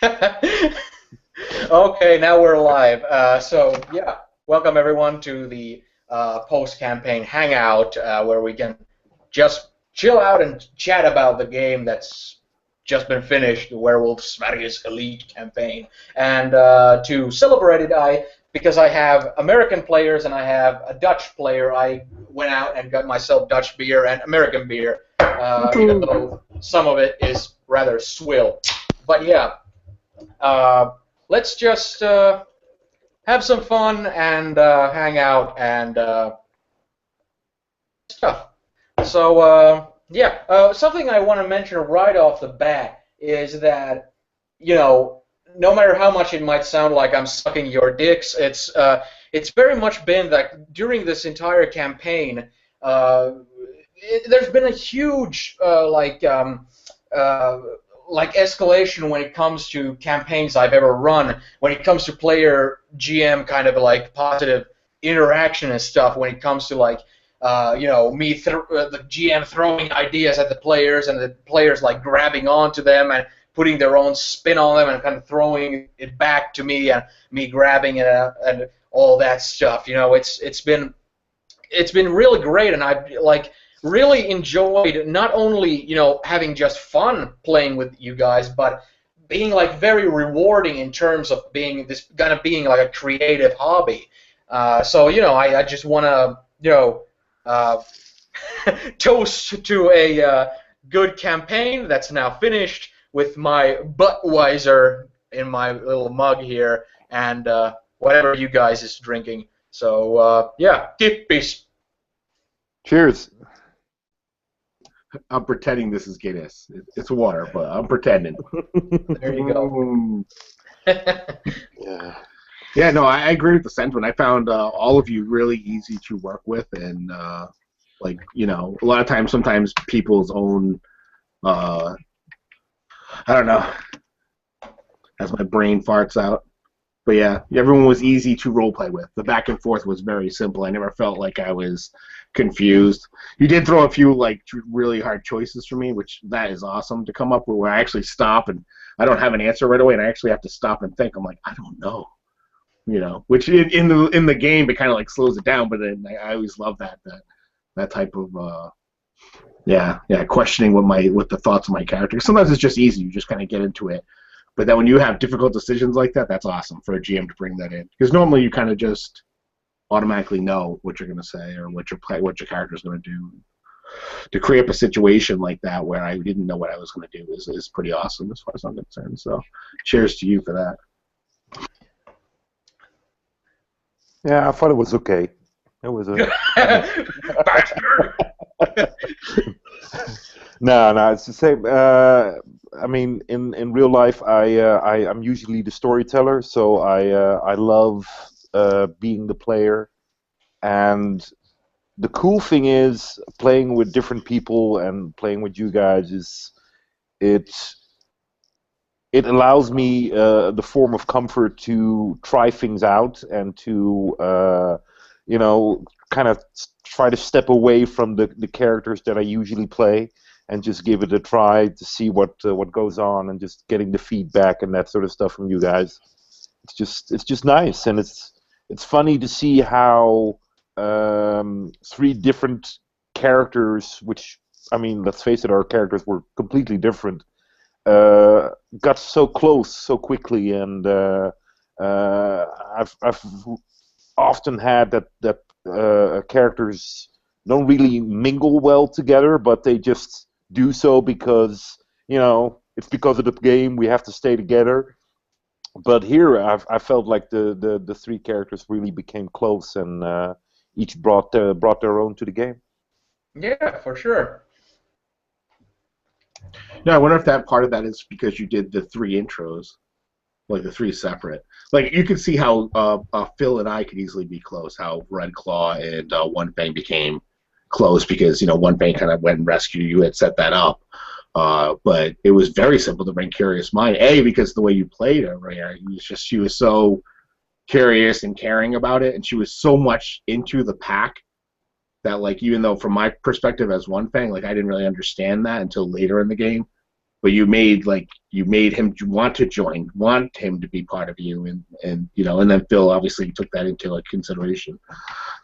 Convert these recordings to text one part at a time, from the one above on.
Okay, now we're live. So yeah, welcome everyone to the post-campaign hangout where we can just chill out and chat about the game that's just been finished, the Werewolf Sveriges elite campaign. And to celebrate it, because I have American players and I have a Dutch player, I went out and got myself Dutch beer and American beer, even though some of it is rather swill. But yeah. Uh, let's just have some fun and hang out and stuff. So, yeah, something I want to mention right off the bat is that, you know, no matter how much it might sound like I'm sucking your dicks, it's very much been that during this entire campaign, uh, there's been a huge uh, like escalation when it comes to campaigns I've ever run. When it comes to player GM kind of like positive interaction and stuff. When it comes to like the GM throwing ideas at the players and the players like grabbing onto them and putting their own spin on them and kind of throwing it back to me and me grabbing it and all that stuff. It's been really great, and I've like really enjoyed not only having just fun playing with you guys, but being like very rewarding in terms of being this kind of being like a creative hobby. So I just want to uh, toast to a good campaign that's now finished with my Budweiser in my little mug here and whatever you guys is drinking. So yeah, keep peace. Cheers. I'm pretending this is Guinness. It's water, but I'm pretending. There you go. Yeah. Yeah, no, I agree with the sentiment. I found all of you really easy to work with, and a lot of times, sometimes people's own, I don't know, as my brain farts out. But yeah, everyone was easy to roleplay with. The back and forth was very simple. I never felt like I was confused. You did throw a few like really hard choices for me, which that is awesome to come up with where I actually stop and I don't have an answer right away, and I actually have to stop and think. I'm like, I don't know, which in the game it kind of like slows it down. But then I always love that type of questioning what the thoughts of my character. Sometimes it's just easy. You just kind of get into it. But then when you have difficult decisions like that, that's awesome for a GM to bring that in. Because normally you kind of just automatically know what you're going to say or what your character's going to do. To create a situation like that where I didn't know what I was going to do is pretty awesome as far as I'm concerned. So cheers to you for that. Yeah, I thought it was okay. It was a no, it's the same. I mean, in real life, I'm usually the storyteller, so I love being the player. And the cool thing is playing with different people and playing with you guys is it allows me the form of comfort to try things out and to kind of try to step away from the characters that I usually play and just give it a try to see what goes on and just getting the feedback and that sort of stuff from you guys. It's just nice, and it's funny to see how three different characters, which I mean, let's face it, our characters were completely different, got so close so quickly, and I've often had that characters don't really mingle well together, but they just do so because it's because of the game. We have to stay together. But here, I felt like the three characters really became close, and each brought their own to the game. Yeah, for sure. Yeah, I wonder if that part of that is because you did the three intros, like the three separate. Like you could see how Phil and I could easily be close. How Red Claw and One Fang became close because One Fang kind of went and rescued you. You had set that up, but it was very simple to bring Curious Mind. Because the way you played her, right? She was so curious and caring about it, and she was so much into the pack that, like, even though from my perspective as One Fang, like I didn't really understand that until later in the game. but you made him want to join, want him to be part of you, and and then Phil obviously took that into consideration.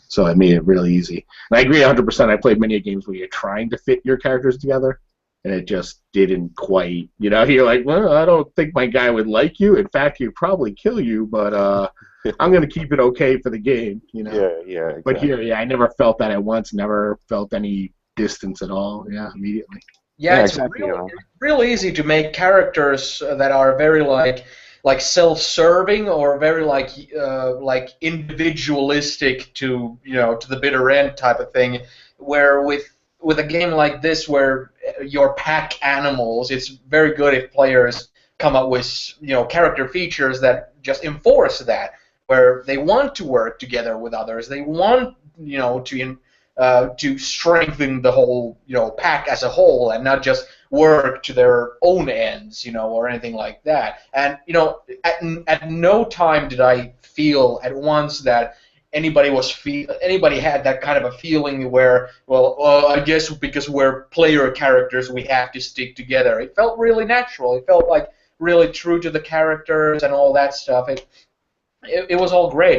So it made it really easy. And I agree 100%. I played many games where you're trying to fit your characters together, and it just didn't quite. You're like, well, I don't think my guy would like you. In fact, he'd probably kill you, but I'm going to keep it okay for the game. Yeah, exactly. But here, yeah, I never felt that at once. Never felt any distance at all. Yeah, immediately. Yeah, it's exactly. real easy to make characters that are very like self-serving or very like individualistic to to the bitter end type of thing. Where with a game like this where your pack animals, it's very good if players come up with character features that just enforce that, where they want to work together with others, they want to strengthen the whole pack as a whole and not just work to their own ends or anything like that. And at no time did I feel at once that anybody had that kind of a feeling where, well, I guess because we're player characters we have to stick together. It felt really natural. It felt like really true to the characters and all that stuff. It was all great.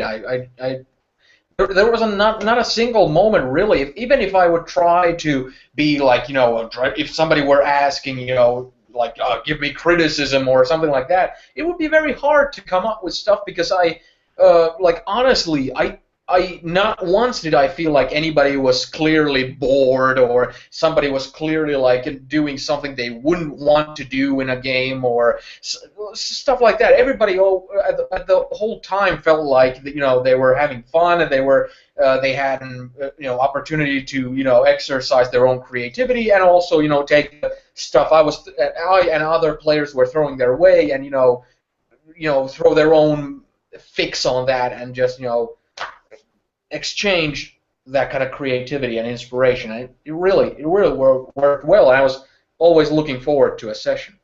There was not a single moment really. Even if I would try to be like, if somebody were asking, like give me criticism or something like that, it would be very hard to come up with stuff because honestly, I not once did I feel like anybody was clearly bored or somebody was clearly like doing something they wouldn't want to do in a game or stuff like that. Everybody at the whole time felt like they were having fun and they had an opportunity to exercise their own creativity and also take the stuff I and other players were throwing their way and throw their own fix on that and just exchange that kind of creativity and inspiration. And it really worked well. And I was always looking forward to a session.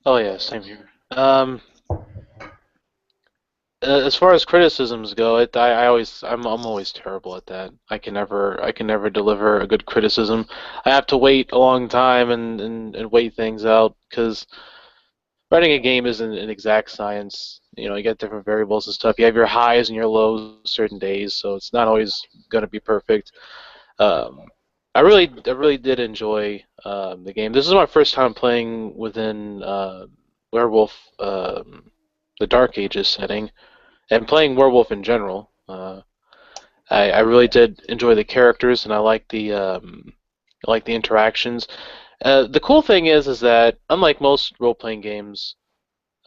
Oh yeah, same here. As far as criticisms go, I'm always terrible at that. I can never deliver a good criticism. I have to wait a long time and wait things out because writing a game isn't an exact science. You get different variables and stuff. You have your highs and your lows certain days, so it's not always going to be perfect. I really did enjoy the game. This is my first time playing within Werewolf, the Dark Ages setting, and playing Werewolf in general. I really did enjoy the characters, and I like the interactions. The cool thing is that unlike most role-playing games,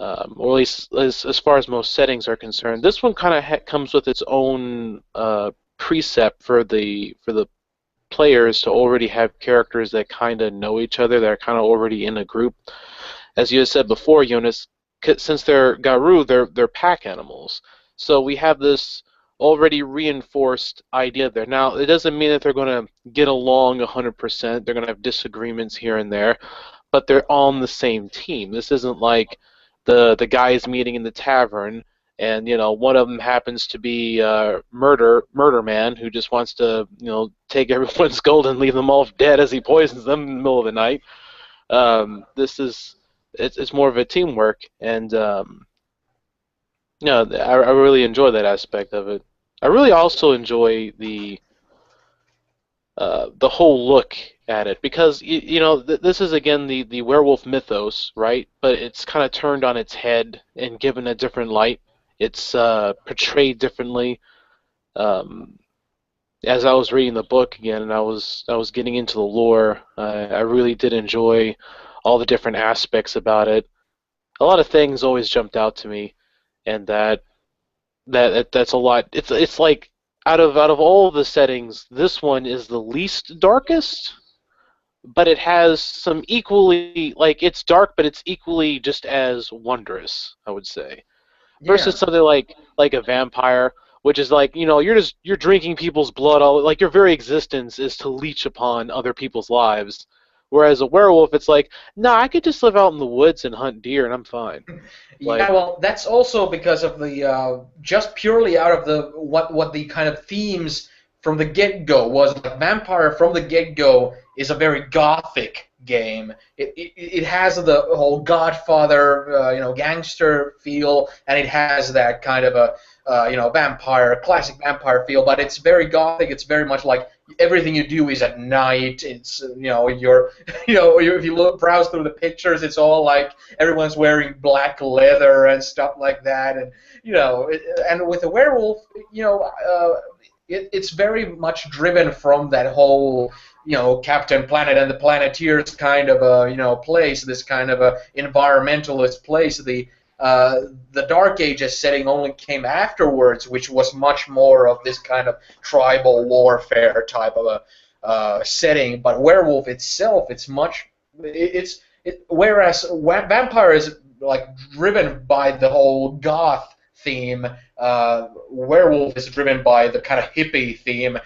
or at least as far as most settings are concerned, this one kind of comes with its own precept for the players to already have characters that kind of know each other, that are kind of already in a group. As you had said before, Jonas, since they're Garou, they're pack animals. So we have this already reinforced idea there. Now, it doesn't mean that they're going to get along 100%. They're going to have disagreements here and there, but they're on the same team. This isn't like the guys meeting in the tavern, and one of them happens to be murder man who just wants to take everyone's gold and leave them all dead as he poisons them in the middle of the night. It's more of a teamwork, and I really enjoy that aspect of it. I really also enjoy the whole look at it because this is again the werewolf mythos, right? But it's kind of turned on its head and given a different light. It's portrayed differently. As I was reading the book again and I was getting into the lore, I really did enjoy all the different aspects about it. A lot of things always jumped out to me, and that's a lot. It's like out of all the settings, this one is the least darkest, but it has some equally, like, it's dark, but it's equally just as wondrous, I would say. Yeah. Versus something like a vampire, which is like, you're drinking people's blood, like your very existence is to leech upon other people's lives. Whereas a werewolf, it's like, nah, I could just live out in the woods and hunt deer and I'm fine. Yeah, well, that's also because of the just purely out of the what the kind of themes from the get-go was like Vampire from the get-go is a very gothic game. It has the whole Godfather, gangster feel, and it has that kind of a classic vampire feel. But it's very gothic. It's very much like everything you do is at night. It's if you browse through the pictures, it's all like everyone's wearing black leather and stuff like that, and and with the werewolf, it's very much driven from that whole Captain Planet and the Planeteers kind of a place, this kind of a environmentalist place. The Dark Ages setting only came afterwards, which was much more of this kind of tribal warfare type of a setting. But werewolf itself, whereas vampire is like driven by the whole goth theme, werewolf is driven by the kind of hippie theme.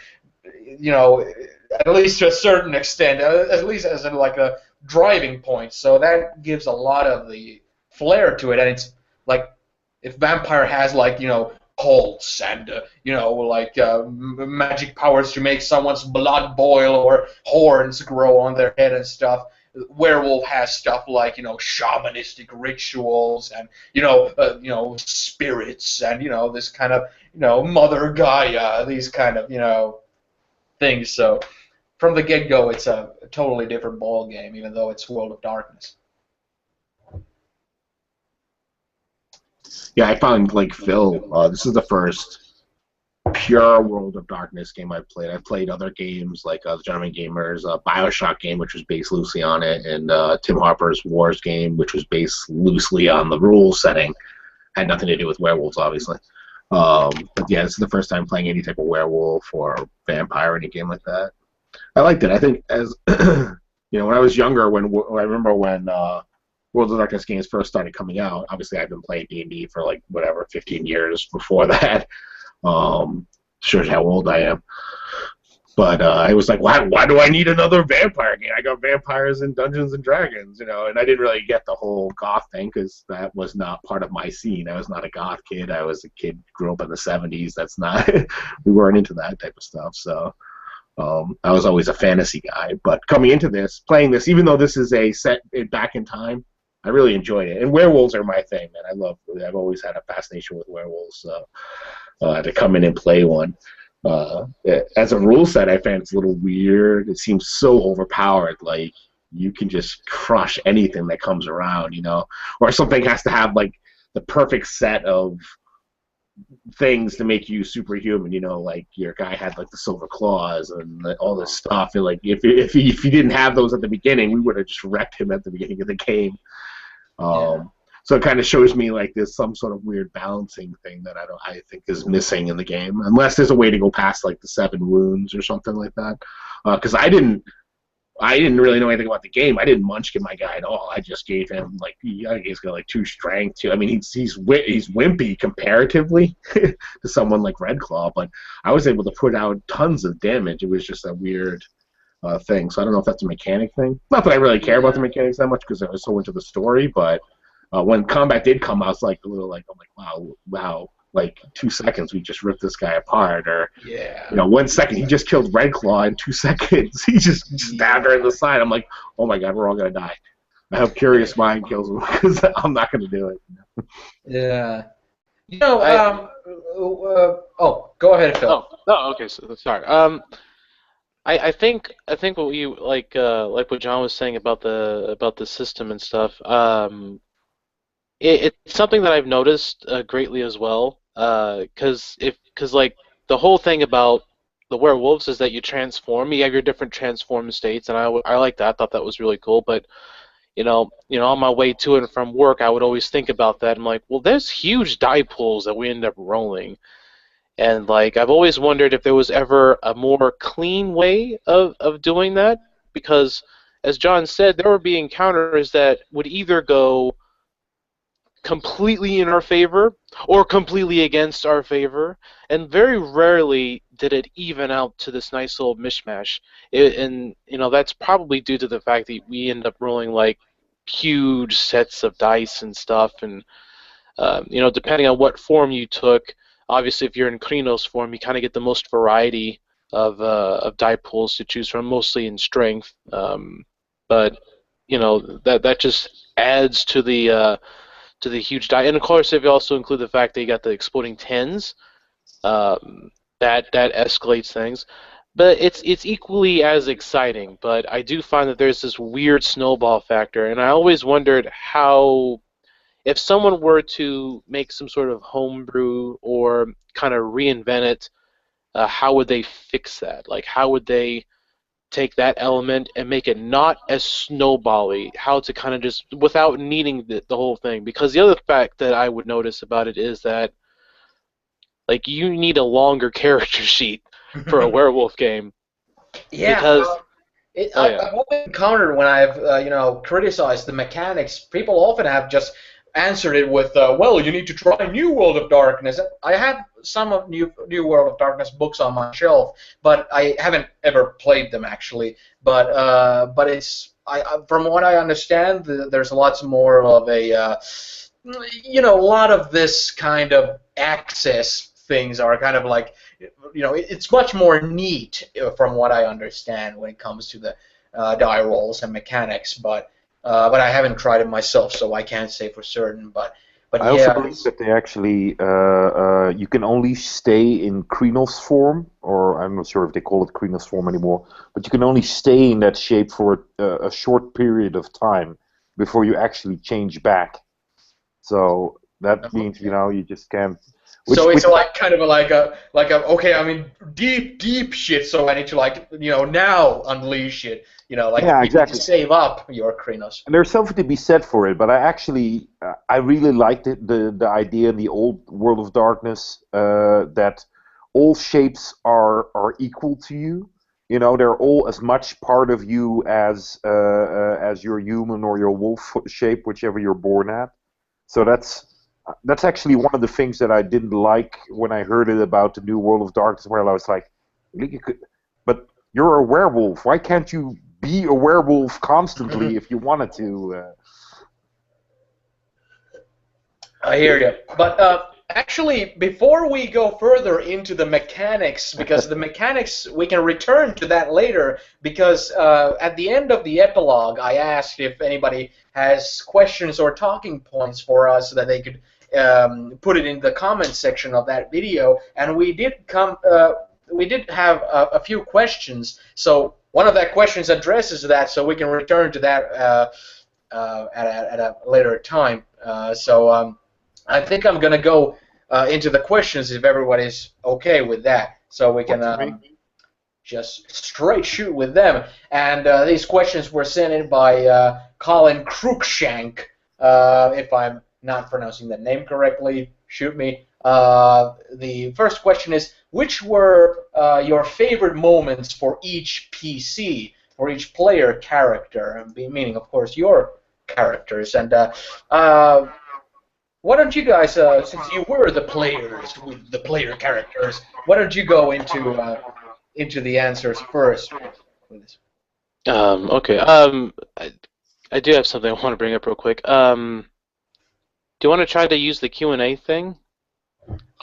At least to a certain extent, at least as in like a driving point. So that gives a lot of the flair to it, and it's like if vampire has like cults and magic powers to make someone's blood boil or horns grow on their head and stuff. Werewolf has stuff like shamanistic rituals and spirits and this kind of Mother Gaia, these kind of things. So from the get-go, it's a totally different ball game, even though it's World of Darkness. Yeah, I found like Phil. This is the first pure World of Darkness game I've played. I've played other games like the Gentleman Gamers, Bioshock game, which was based loosely on it, and Tim Harper's Wars game, which was based loosely on the rules setting. Had nothing to do with werewolves, obviously. But yeah, this is the first time playing any type of werewolf or vampire in a game like that. I liked it. I think as when I was younger, I remember when World of Darkness games first started coming out. Obviously, I've been playing D&D for 15 years before that. Shows how old I am. But I was like, why do I need another vampire game? I got vampires in Dungeons and Dragons, and I didn't really get the whole goth thing because that was not part of my scene. I was not a goth kid. I was a kid who grew up in the 70s. That's not we weren't into that type of stuff. So I was always a fantasy guy. But coming into this, playing this, even though this is a set back in time, I really enjoyed it. And werewolves are my thing, man. I've always had a fascination with werewolves. So to come in and play one. As a rule set, I find it's a little weird. It seems so overpowered. Like, you can just crush anything that comes around, Or something has to have, like, the perfect set of things to make you superhuman, like your guy had, like, the silver claws and all this stuff. And, like, if he didn't have those at the beginning, we would have just wrecked him at the beginning of the game. So it kind of shows me like there's some sort of weird balancing thing that I think is missing in the game, unless there's a way to go past like the 7 wounds or something like that. Because I didn't really know anything about the game. I didn't munchkin my guy at all. I just gave him he's got like 2 strength too. I mean he's wimpy comparatively to someone like Redclaw, but I was able to put out tons of damage. It was just a weird thing. So I don't know if that's a mechanic thing. Not that I really care about the mechanics that much because I was so into the story, but. When combat did come, I was like a little like, wow, like 2 seconds we just ripped this guy apart, or 1 second he just killed Redclaw in 2 seconds. He just stabbed her in the side. I'm like, oh my god, we're all gonna die. I hope Curious Mind kills him because I'm not gonna do it. Yeah. Go ahead, Phil. Okay. So sorry. I think what you like what John was saying about the system and stuff. It's something that I've noticed greatly as well, because like the whole thing about the werewolves is that you transform. You have your different transform states, and I like that. I thought that was really cool. But on my way to and from work, I would always think about that. I'm like, well, there's huge die pools that we end up rolling, and like I've always wondered if there was ever a more clean way of doing that, because as John said, there would be encounters that would either go completely in our favor or completely against our favor, and very rarely did it even out to this nice little mishmash. And that's probably due to the fact that we end up rolling like huge sets of dice and stuff, and depending on what form you took, obviously if you're in Krino's form, you kind of get the most variety of die pools to choose from, mostly in strength. But you know that just adds to the huge die. And of course, if you also include the fact that you got the exploding tens, that escalates things. But it's equally as exciting. But I do find that there's this weird snowball factor, and I always wondered how, if someone were to make some sort of homebrew or kind of reinvent it, how would they fix that? Like, how would they take that element and make it not as snowbally? How to kind of just, without needing the whole thing? Because the other fact that I would notice about it is that, like, you need a longer character sheet for a werewolf game. Yeah, Because I've often encountered when I've criticized the mechanics, people often have just answered it with, well, you need to try New World of Darkness. I have some of New World of Darkness books on my shelf, but I haven't ever played them actually. But it's from what I understand, there's lots more of a a lot of this kind of access things are kind of like, it's much more neat from what I understand when it comes to the die rolls and mechanics, but I haven't tried it myself, so I can't say for certain. But I also believe that they actually you can only stay in Krenos form, or I'm not sure if they call it Krenos form anymore, but you can only stay in that shape for a short period of time before you actually change back. So that means you just can't. So it's like kind of like a okay, I'm in deep shit, so I need to now unleash it. Yeah, you exactly. need to save up your Krenos. And there's something to be said for it, but I really liked the idea in the old World of Darkness that all shapes are equal to you. They're all as much part of you as your human or your wolf shape, whichever you're born at. So that's actually one of the things that I didn't like when I heard it about the new World of Darkness, where I was like, but you're a werewolf. Why can't you be a werewolf constantly if you wanted to? I hear you. But actually, before we go further into the mechanics, because the mechanics, we can return to that later, because at the end of the epilogue, I asked if anybody has questions or talking points for us that they could put it in the comment section of that video, and we did have a few questions. So one of that questions addresses that, so we can return to that at a later time. I think I'm going to go into the questions if everybody's okay with that, so we can just straight shoot with them. And these questions were sent in by Colin Cruikshank. If I'm not pronouncing that name correctly, shoot me. The first question is, which were your favorite moments for each PC, for each player character, meaning, of course, your characters? And why don't you guys, since you were the players, the player characters, why don't you go into the answers first? Okay. I do have something I want to bring up real quick. Do you want to try to use the Q&A thing?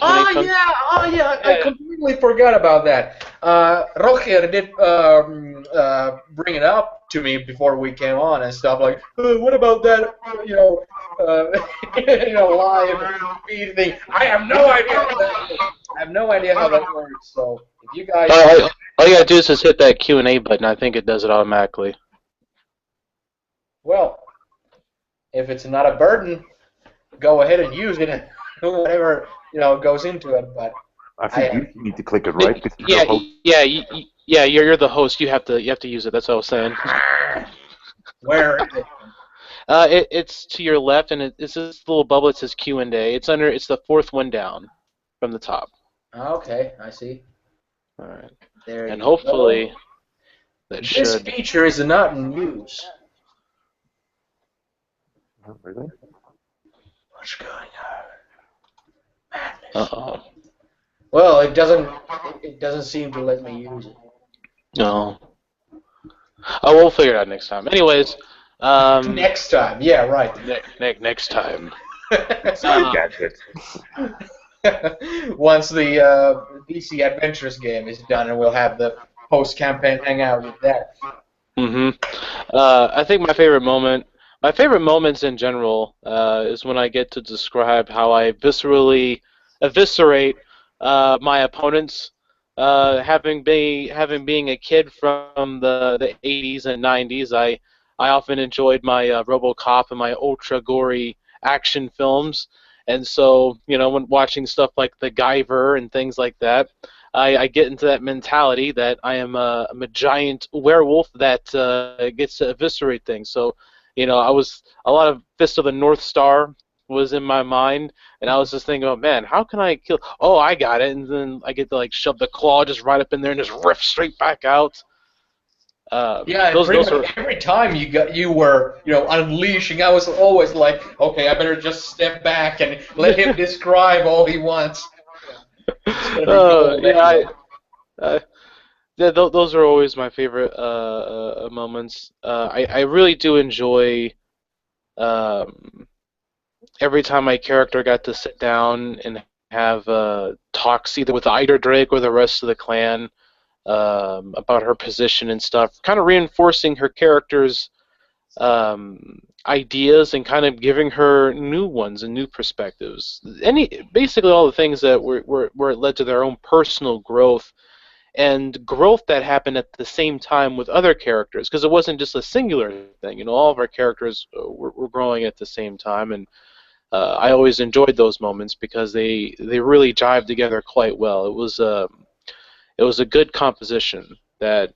Oh yeah, I completely forgot about that. Roger did bring it up to me before we came on and stuff, like, what about that, live feed thing? I have no idea how that works. So if you guys, all you gotta do is just hit that Q&A button. I think it does it automatically. Well, if it's not a burden, go ahead and use it, and whatever goes into it. But I think you need to click it, right? Yeah. You're the host. You have to use it. That's what I was saying. Where is it? It's to your left, and it's this little bubble that says Q&A. It's the fourth one down from the top. Okay, I see. All right. There and you hopefully go. That this should. feature is not in use. Oh, really? What's going on? Madness. Uh-oh. Well, it doesn't seem to let me use it. No. Oh, we'll figure it out next time. Anyways. Next time, yeah, right. Next time. Gadget. Once the DC Adventures game is done, and we'll have the post-campaign hangout with that. Hmm I think my favorite moments in general, is when I get to describe how I viscerally eviscerate my opponents. Having being a kid from the 80s and 90s, I often enjoyed my RoboCop and my ultra gory action films, and so when watching stuff like The Guyver and things like that. I get into that mentality that I'm a giant werewolf that gets to eviscerate things. So, I was a lot of Fist of the North Star was in my mind, and I was just thinking, oh man, how can I kill? Oh, I got it, and then I get to like shove the claw just right up in there and just rip straight back out. Yeah, and Those pretty those much are every time you were unleashing, I was always like, okay, I better just step back and let him describe all he wants. It's gonna be gold yeah, anyway. uh, those are always my favorite moments. I really do enjoy. Um, every time my character got to sit down and have talks either with Eider Drake or the rest of the clan about her position and stuff, kind of reinforcing her character's ideas and kind of giving her new ones and new perspectives. Basically all the things that were led to their own personal growth and growth that happened at the same time with other characters because it wasn't just a singular thing. All of our characters were growing at the same time, and I always enjoyed those moments because they really jived together quite well. It was a good composition that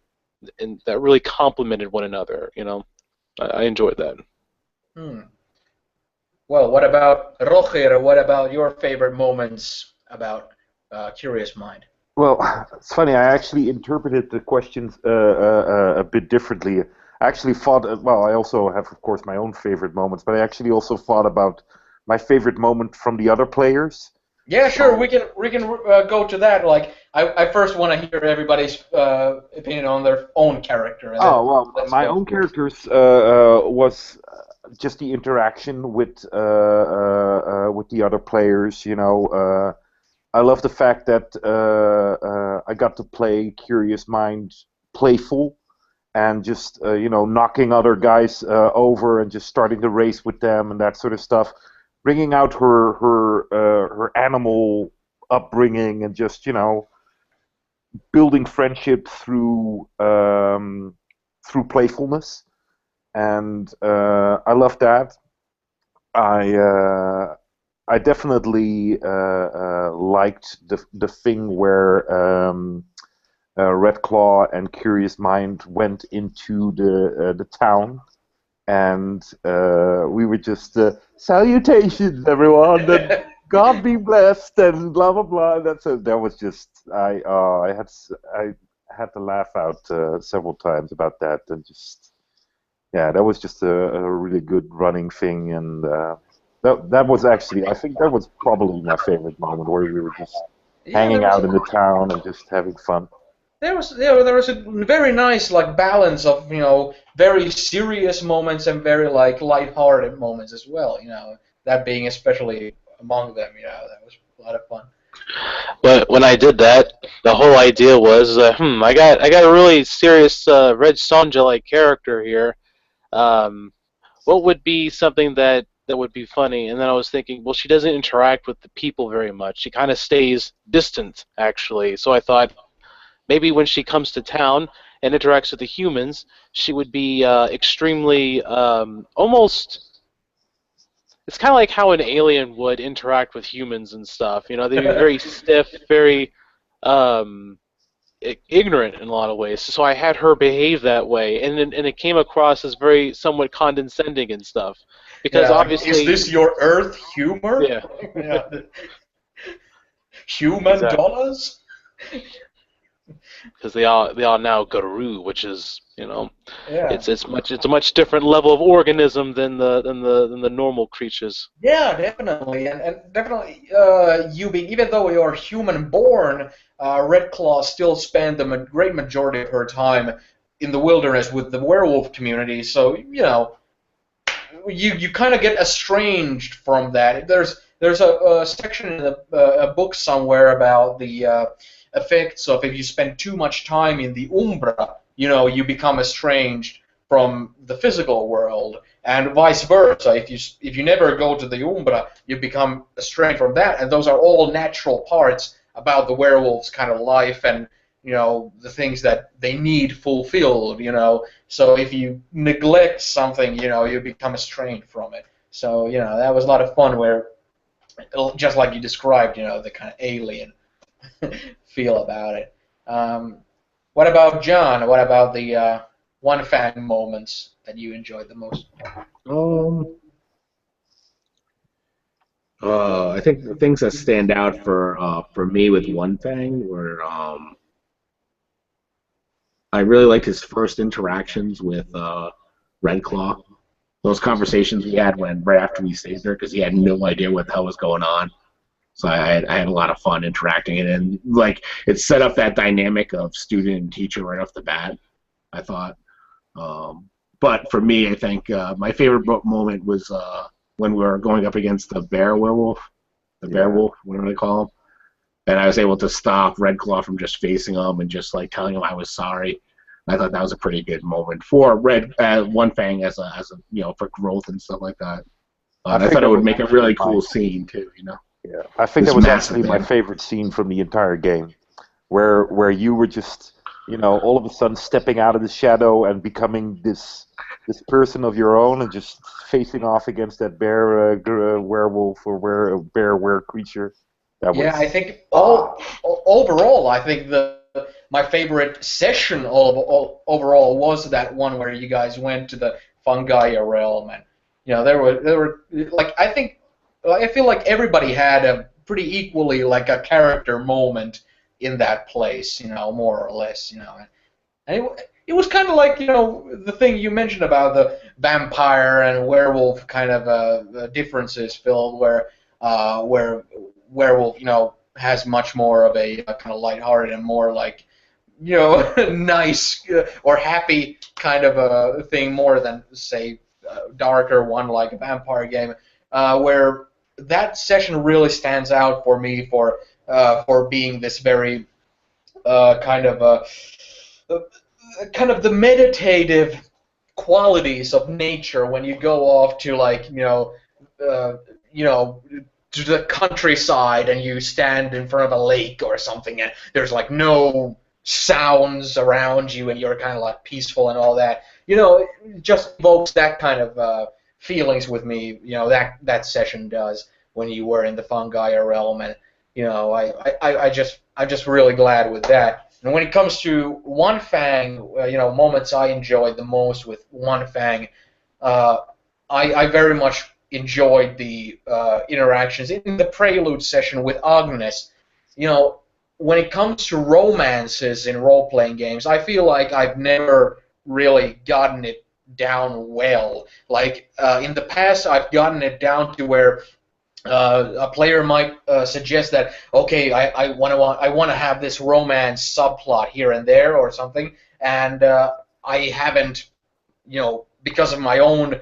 really complemented one another. I enjoyed that. Hmm. Well, what about Roger? What about your favorite moments about Curious Mind? Well, it's funny. I actually interpreted the questions a bit differently. I actually thought, well, I also have, of course, my own favorite moments, but I actually also thought about my favorite moment from the other players. Yeah, sure. So, We can go to that. Like, I first want to hear everybody's opinion on their own character, and then oh well, let's my go own through it. characters was just the interaction with the other players. I love the fact that I got to play Curious Mind playful and just knocking other guys over and just starting the race with them and that sort of stuff, bringing out her animal upbringing and just building friendship through playfulness, and I love that. I uh, I definitely liked the thing where Red Claw and Curious Mind went into the town, and we were just salutations, everyone, and God be blessed, and blah blah blah. That was just I had to laugh out several times about that, and just yeah, that was just a really good running thing, and that was actually I think that was probably my favorite moment where we were just Yeah, hanging out in the town and just having fun. there was a very nice like balance of very serious moments and very like lighthearted moments as well. That being especially among them. That was a lot of fun. But when I did that, the whole idea was, I got a really serious Red Sonja like character here. Um, what would be something that would be funny? And then I was thinking, well, she doesn't interact with the people very much. She kind of stays distant, actually. So I thought maybe when she comes to town and interacts with the humans, she would be extremely almost. It's kind of like how an alien would interact with humans and stuff. They'd be very stiff, very um, ignorant in a lot of ways. So I had her behave that way, and it came across as very somewhat condescending and stuff, because Yeah, like, is obviously, this your Earth humor? yeah, Yeah, human exactly, dollars? because they all now guru, which is Yeah. it's a much different level of organism than the normal creatures. Yeah, definitely, and definitely, you being even though you're human born, Red Claw still spent the great majority of her time in the wilderness with the werewolf community. So you kind of get estranged from that. there's a section in a book somewhere about the effects of if you spend too much time in the Umbra, you become estranged from the physical world, and vice versa. If you never go to the Umbra, you become estranged from that, and those are all natural parts about the werewolf's kind of life and the things that they need fulfilled. So if you neglect something, you become estranged from it. So that was a lot of fun. Where just like you described, the kind of alien feel about it. What about John? What about the one fang moments that you enjoyed the most? Um, I think the things that stand out for me with One Fang were I really liked his first interactions with Red Claw. Those conversations we had right after we stayed there, because he had no idea what the hell was going on. So I had a lot of fun interacting, and like it set up that dynamic of student and teacher right off the bat, I thought. But for me, I think my favorite moment was when we were going up against the werewolf, whatever they call him, and I was able to stop Red Claw from just facing him and just like telling him I was sorry. I thought that was a pretty good moment for One Fang as a for growth and stuff like that. I thought it would make a really cool scene too. Yeah, I think that was actually my favorite scene from the entire game, where you were just, all of a sudden stepping out of the shadow and becoming this person of your own and just facing off against that werewolf or bear creature. I think overall, I think my favorite session overall was that one where you guys went to the fungi realm, and there were like I feel like everybody had a pretty equally like a character moment in that place, more or less, and it was kind of like the thing you mentioned about the vampire and werewolf kind of differences, Phil, where werewolf has much more of a kind of lighthearted and more like nice or happy kind of a thing more than say darker one like a vampire game, where that session really stands out for me for being this very kind of the meditative qualities of nature when you go off to like to the countryside and you stand in front of a lake or something and there's like no sounds around you and you're kind of like peaceful and all that. It just evokes that kind of feelings with me. That session does when you were in the fungi realm, and I'm just really glad with that. And when it comes to One Fang, moments I enjoyed the most with One Fang, I very much enjoyed the interactions in the prelude session with Agnes. When it comes to romances in role-playing games, I feel like I've never really gotten it down well. Like in the past, I've gotten it down to where a player might suggest that, okay, I want to have this romance subplot here and there or something, and I haven't, because of my own,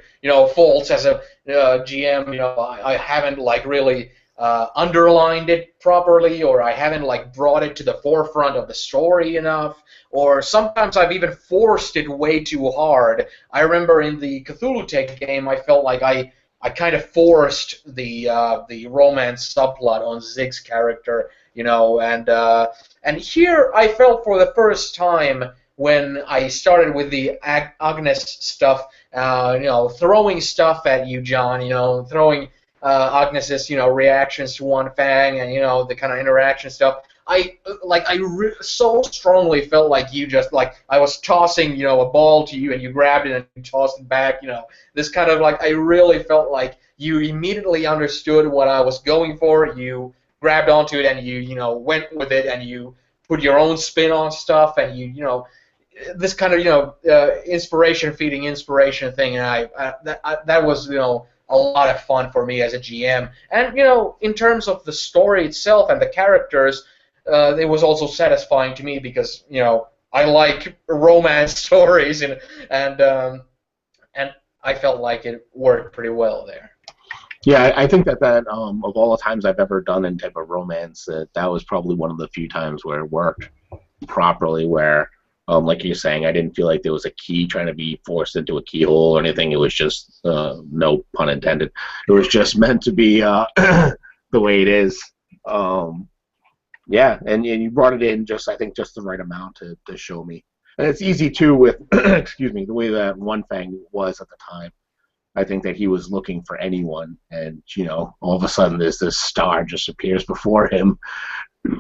faults as a GM, I haven't like really underlined it properly, or I haven't like brought it to the forefront of the story enough, or sometimes I've even forced it way too hard. I remember in the Cthulhu Tech game, I felt like I kind of forced the romance subplot on Zig's character, and here I felt for the first time when I started with the Agnes stuff, throwing stuff at you, John, throwing Agnes's, reactions to One Fang and, the kind of interaction stuff. I so strongly felt like you just, like, I was tossing, a ball to you and you grabbed it and you tossed it back, this kind of, like, I really felt like you immediately understood what I was going for, you grabbed onto it and you, went with it and you put your own spin on stuff and you, this kind of, inspiration feeding inspiration thing, and that was, a lot of fun for me as a GM. And, in terms of the story itself and the characters, it was also satisfying to me because, I like romance stories and I felt like it worked pretty well there. Yeah, I think that of all the times I've ever done any type of romance, that was probably one of the few times where it worked properly. Where, like you're saying, I didn't feel like there was a key trying to be forced into a keyhole or anything. It was just, no pun intended. It was just meant to be the way it is. Um, yeah, and you brought it in just I think just the right amount to show me. And it's easy too with excuse me the way that One Fang was at the time. I think that he was looking for anyone, and all of a sudden there's this star just appears before him,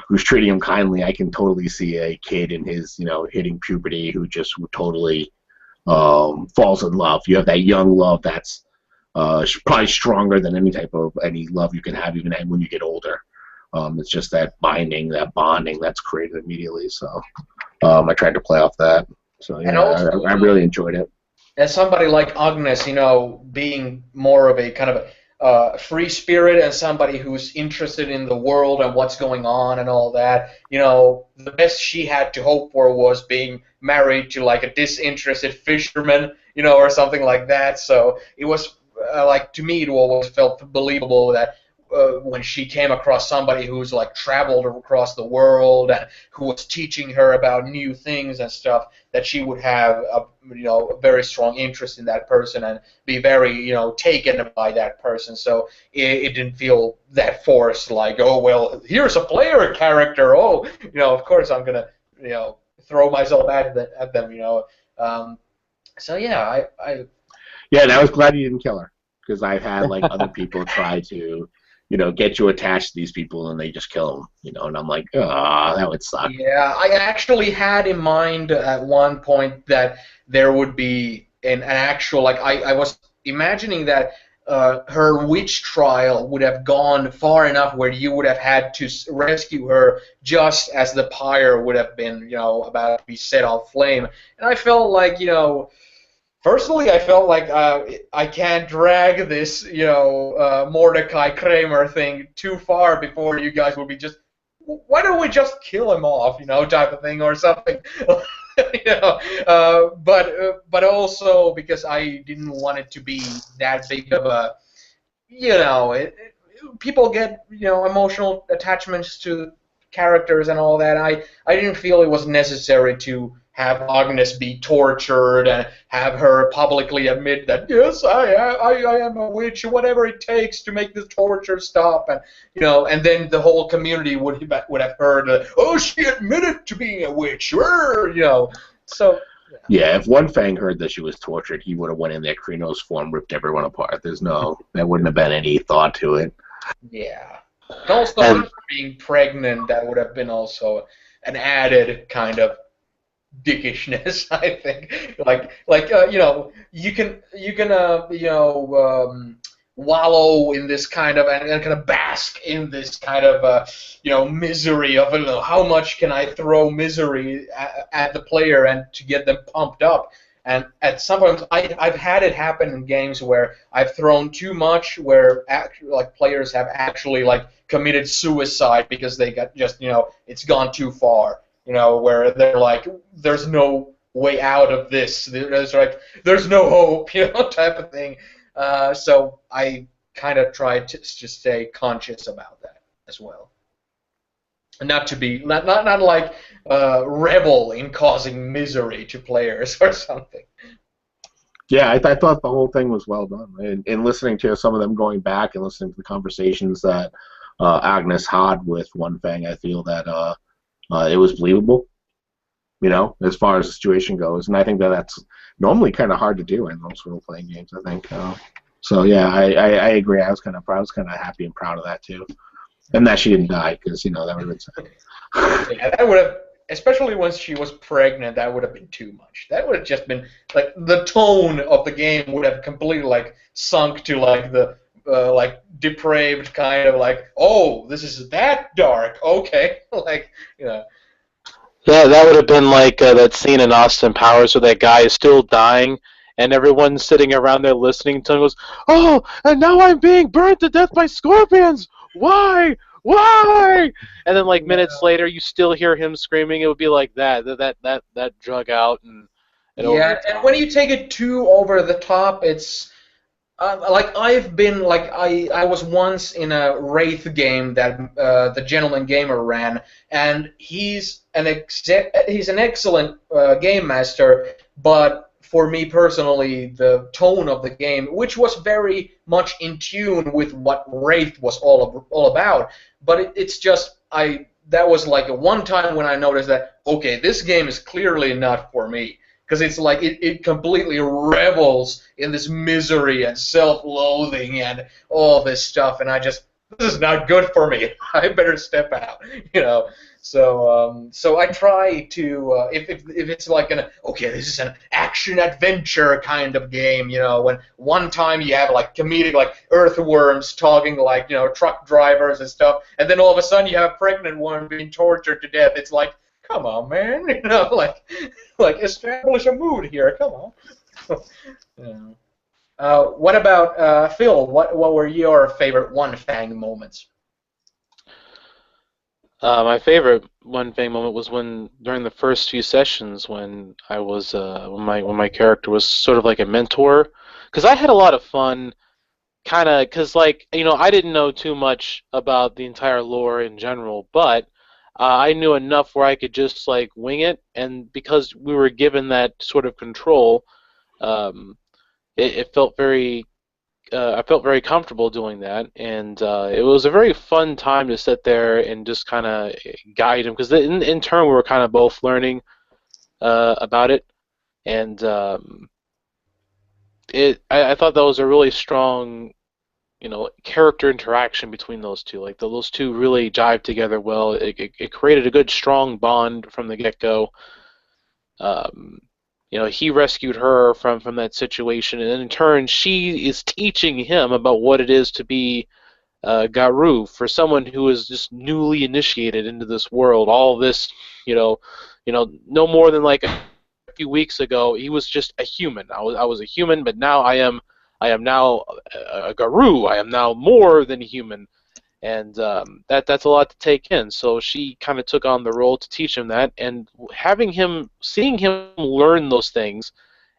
who's treating him kindly. I can totally see a kid in his hitting puberty who just totally falls in love. You have that young love that's probably stronger than any love you can have even when you get older. It's just that binding, that bonding that's created immediately. So I tried to play off that. So And yeah, also, I really enjoyed it. as somebody like Agnes, being more of a kind of a free spirit and somebody who's interested in the world and what's going on and all that, the best she had to hope for was being married to like a disinterested fisherman, or something like that. So it was like to me, it always felt believable that when she came across somebody who's like traveled across the world and who was teaching her about new things and stuff, that she would have a very strong interest in that person and be very taken by that person. So it didn't feel that forced, like, oh well, here's a player character. Oh, of course I'm gonna throw myself at them. So yeah, I Yeah, and I was glad you didn't kill her because I've had like other people try to, get you attached to these people and they just kill them, and I'm like, ah, that would suck. Yeah, I actually had in mind at one point that there would be an actual, like, I was imagining that her witch trial would have gone far enough where you would have had to rescue her just as the pyre would have been, about to be set on flame. And I felt like, personally, I felt like I can't drag this, Mordecai Kramer thing too far before you guys will be just, why don't we just kill him off, type of thing or something, but also because I didn't want it to be that big of a, people get, emotional attachments to characters and all that. I didn't feel it was necessary to have Agnes be tortured and have her publicly admit that yes, I am a witch, whatever it takes to make this torture stop, and and then the whole community would have heard, oh, she admitted to being a witch, so. Yeah, if One Fang heard that she was tortured, he would have went in there, Krino's form, ripped everyone apart. There wouldn't have been any thought to it. Yeah. And also, And her being pregnant, that would have been also an added kind of dickishness, I think. You can wallow in this kind of and kind of bask in this kind of misery of how much can I throw misery at the player and to get them pumped up. And at some point, I've had it happen in games where I've thrown too much, where like players have actually like committed suicide because they got just it's gone too far. Where they're like, there's no way out of this. There's no hope, type of thing. So I kind of tried to just stay conscious about that as well, and not to be not like revel in causing misery to players or something. yeah, I thought the whole thing was well done. And listening to some of them going back and listening to the conversations that Agnes had with One Fang, I feel that it was believable, as far as the situation goes. And I think that that's normally kind of hard to do in most role-playing games, I think. So yeah, I agree. I was kind of happy and proud of that too, and that she didn't die because that would have been sad. Yeah, that would have, especially once she was pregnant, that would have been too much. That would have just been like the tone of the game would have completely like sunk to like the like depraved kind of like, oh, this is that dark. Okay, like Yeah, that would have been like that scene in Austin Powers where that guy is still dying, and everyone's sitting around there listening to him. Goes, oh, and now I'm being burnt to death by scorpions. Why? Why? And then like minutes later, you still hear him screaming. It would be like that drug out and over yeah, the and top. when you take it too over the top, it's Like I've been like I was once in a Wraith game that the Gentleman Gamer ran, and he's an excellent game master, but for me personally, the tone of the game, which was very much in tune with what Wraith was all about, but it's just that was like a one time when I noticed that okay, this game is clearly not for me because it's like it completely revels in this misery and self-loathing and all this stuff, and this is not good for me. I better step out, you know. So I try to if it's like okay, this is an action adventure kind of game, you know, when one time you have like comedic like earthworms talking like truck drivers and stuff, and then all of a sudden you have a pregnant woman being tortured to death. It's like, come on, man, like establish a mood here. Come on. Yeah. What about Phil? What were your favorite One Fang moments? My favorite one thing moment was when during the first few sessions when I was when my character was sort of like a mentor, because I had a lot of fun, kind of because like I didn't know too much about the entire lore in general, but I knew enough where I could just like wing it, and because we were given that sort of control, um, it felt very I felt very comfortable doing that, and it was a very fun time to sit there and just kind of guide him, because in turn we were kind of both learning about it, and I thought that was a really strong, character interaction between those two. Like those two really jived together well. It created a good, strong bond from the get-go. Um, he rescued her from that situation, and in turn, she is teaching him about what it is to be Garu for someone who is just newly initiated into this world. All this, no more than like a few weeks ago, he was just a human. I was a human, but now I am now a Garu. I am now more than a human, and that's a lot to take in. So she kind of took on the role to teach him that, and seeing him learn those things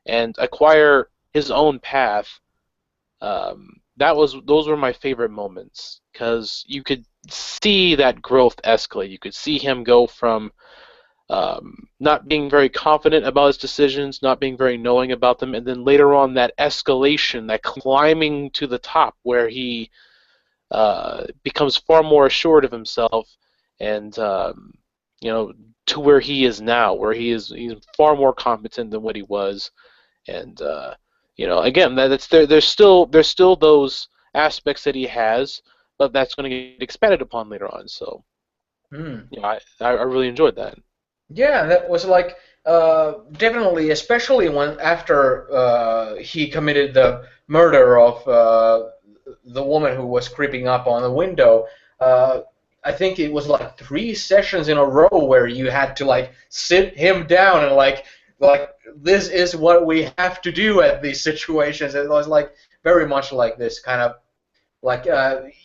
and acquire his own path. Those were my favorite moments, because you could see that growth escalate. You could see him go from not being very confident about his decisions, not being very knowing about them, and then later on that escalation, that climbing to the top, where he becomes far more assured of himself, and to where he is now, where he's far more competent than what he was, and again, there's still those aspects that he has, but that's going to get expanded upon later on. So, Hmm. I really enjoyed that. Yeah, that was like definitely, especially when after he committed the murder of the woman who was creeping up on the window. I think it was like 3 sessions in a row where you had to like sit him down and like this is what we have to do at these situations. It was like very much like this kind of like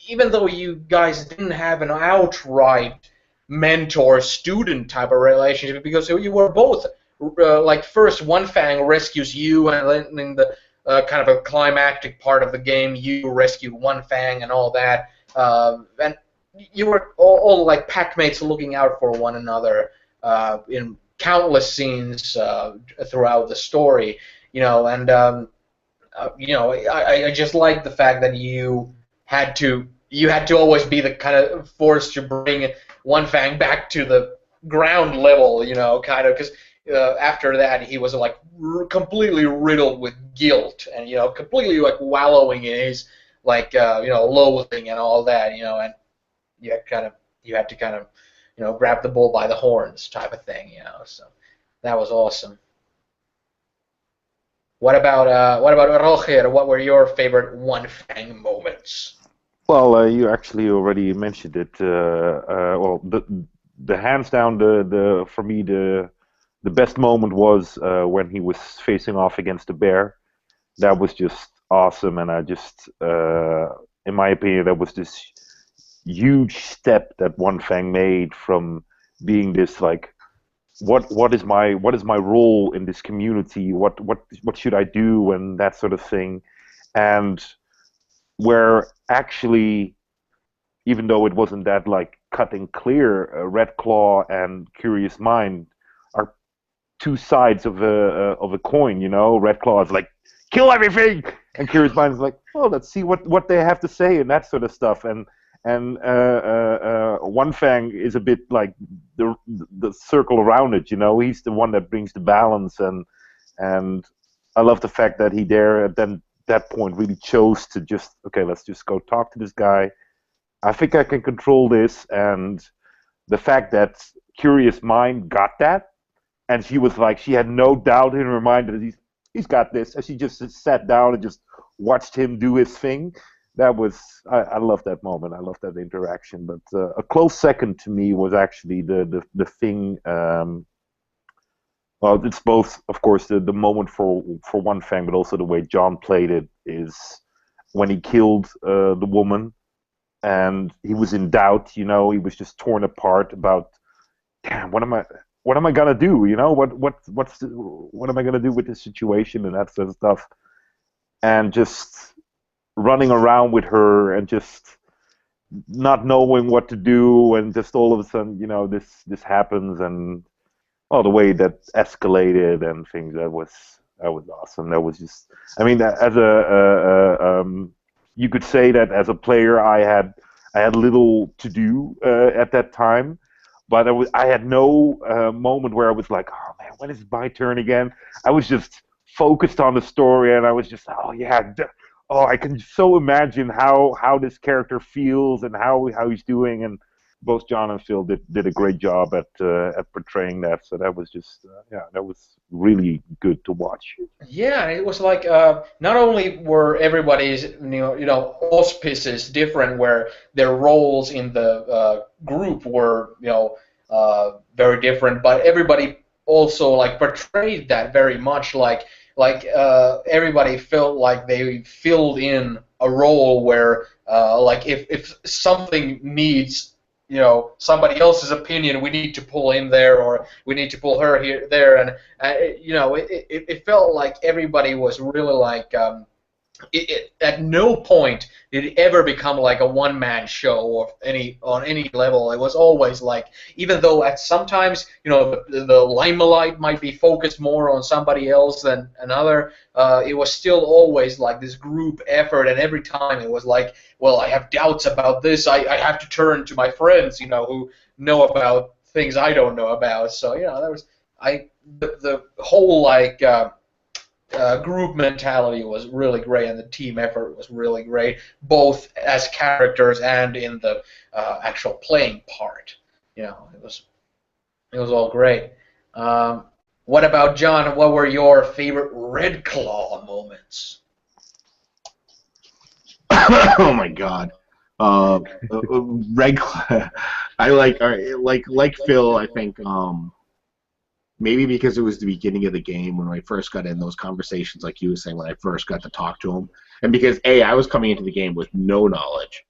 even though you guys didn't have an outright mentor-student type of relationship because you were both like first One Fang rescues you, and then in the kind of a climactic part of the game you rescue One Fang and all that, and you were all like packmates looking out for one another in countless scenes throughout the story, and I just like the fact that you had to always be the kind of force to bring One Fang back to the ground level, kind of, because after that he was like completely riddled with guilt and completely like wallowing in his like loathing and all that, and you had to grab the bull by the horns type of thing, so that was awesome. What about Roger? What were your favorite One Fang moments? Well, you actually already mentioned it. Well, the hands down, the for me the best moment was when he was facing off against the bear. That was just awesome, and I just, in my opinion, that was this huge step that One Fang made from being this like, what is my role in this community? What should I do and that sort of thing, and where actually, even though it wasn't that like cut and clear, Red Claw and Curious Mind are two sides of a coin. You know, Red Claw is like kill everything, and Curious Mind is like, oh, let's see what they have to say and that sort of stuff. And One Fang is a bit like the circle around it. You know, he's the one that brings the balance, and I love the fact that he there at that point really chose to just, okay, let's just go talk to this guy. I think I can control this, and the fact that Curious Mind got that, and she was like, she had no doubt in her mind that he's got this, and she just sat down and just watched him do his thing. That was, I love that moment. I love that interaction. But a close second to me was actually the thing. Well, it's both, of course, the moment for One Fang, but also the way John played it is when he killed the woman, and he was in doubt. You know, he was just torn apart about, damn, what am I gonna do? You know, what am I gonna do with this situation and that sort of stuff, and just running around with her and just not knowing what to do, and just all of a sudden, you know, this happens, and the way that escalated and things, that was awesome. That was just, I mean, as you could say that as a player, I had little to do at that time, but I had no moment where I was like, oh man, when is my turn again? I was just focused on the story, and I was just, oh yeah, I can so imagine how this character feels and how he's doing, and both John and Phil did a great job at portraying that. So that was just that was really good to watch. Yeah, it was like not only were everybody's auspices different, where their roles in the group were very different, but everybody also like portrayed that very much like everybody felt like they filled in a role where like if something needs somebody else's opinion, we need to pull him there, or we need to pull her here there, and it felt like everybody was really like at no point did it ever become like a one-man show or on any level. It was always like, even though at sometimes the limelight might be focused more on somebody else than another, it was still always like this group effort, and every time it was like, well, I have doubts about this, I have to turn to my friends who know about things I don't know about. So that was the whole like group mentality was really great, and the team effort was really great, both as characters and in the actual playing part. It was all great. What about John? What were your favorite Red Claw moments? Oh my God, Red Claw. I like Phil. I think maybe because it was the beginning of the game when I first got in those conversations, like you were saying, when I first got to talk to him, and because I was coming into the game with no knowledge.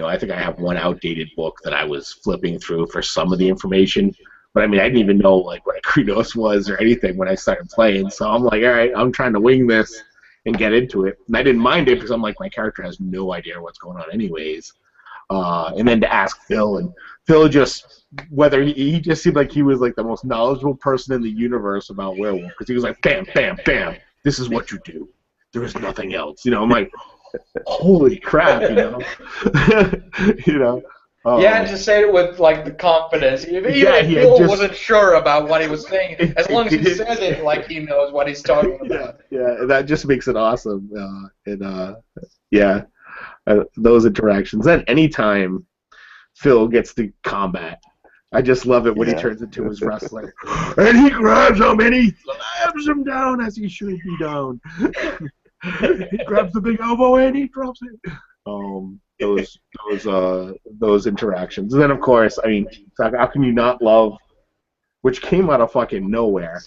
I think I have one outdated book that I was flipping through for some of the information, but I mean, I didn't even know like what a Kratos was or anything when I started playing. So I'm like, all right, I'm trying to wing this and get into it, and I didn't mind it because I'm like, my character has no idea what's going on anyways. And then to ask Phil, and Phil just, whether he just seemed like he was like the most knowledgeable person in the universe about Werewolf, because he was like, bam, bam, bam, this is what you do. There is nothing else. I'm like, holy crap, Yeah, and just say it with like the confidence. Even if Phil wasn't sure about what he was saying, as long as he says it like he knows what he's talking about. Yeah, that just makes it awesome. Those interactions. And anytime Phil gets to combat, I just love it when he turns into his wrestler. And he grabs him and he slams him down as he should be down. He grabs the big elbow and he drops it. Those interactions. And then, of course, I mean, how can you not love, which came out of fucking nowhere,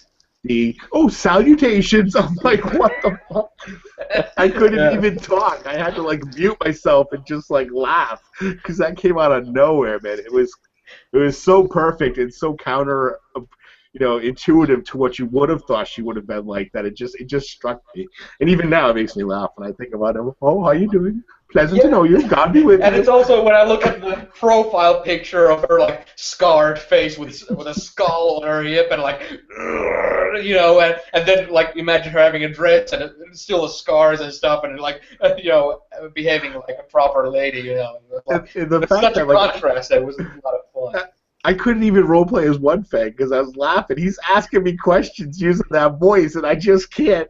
the salutations. I'm like, what the fuck? I couldn't even talk. I had to like mute myself and just like laugh because that came out of nowhere, man. It was so perfect and so counter. intuitive to what you would have thought she would have been like. That it just struck me, and even now it makes me laugh when I think about it. Oh, how you doing? Pleasant to know you. God be with you. And it's also when I look at the profile picture of her like scarred face with a skull on her hip and like and then like imagine her having a dress and it's still the scars and stuff and like behaving like a proper lady. Like, and the it's fact such that a like contrast that was a lot of fun. I couldn't even roleplay as One Fang because I was laughing. He's asking me questions using that voice, and I just can't.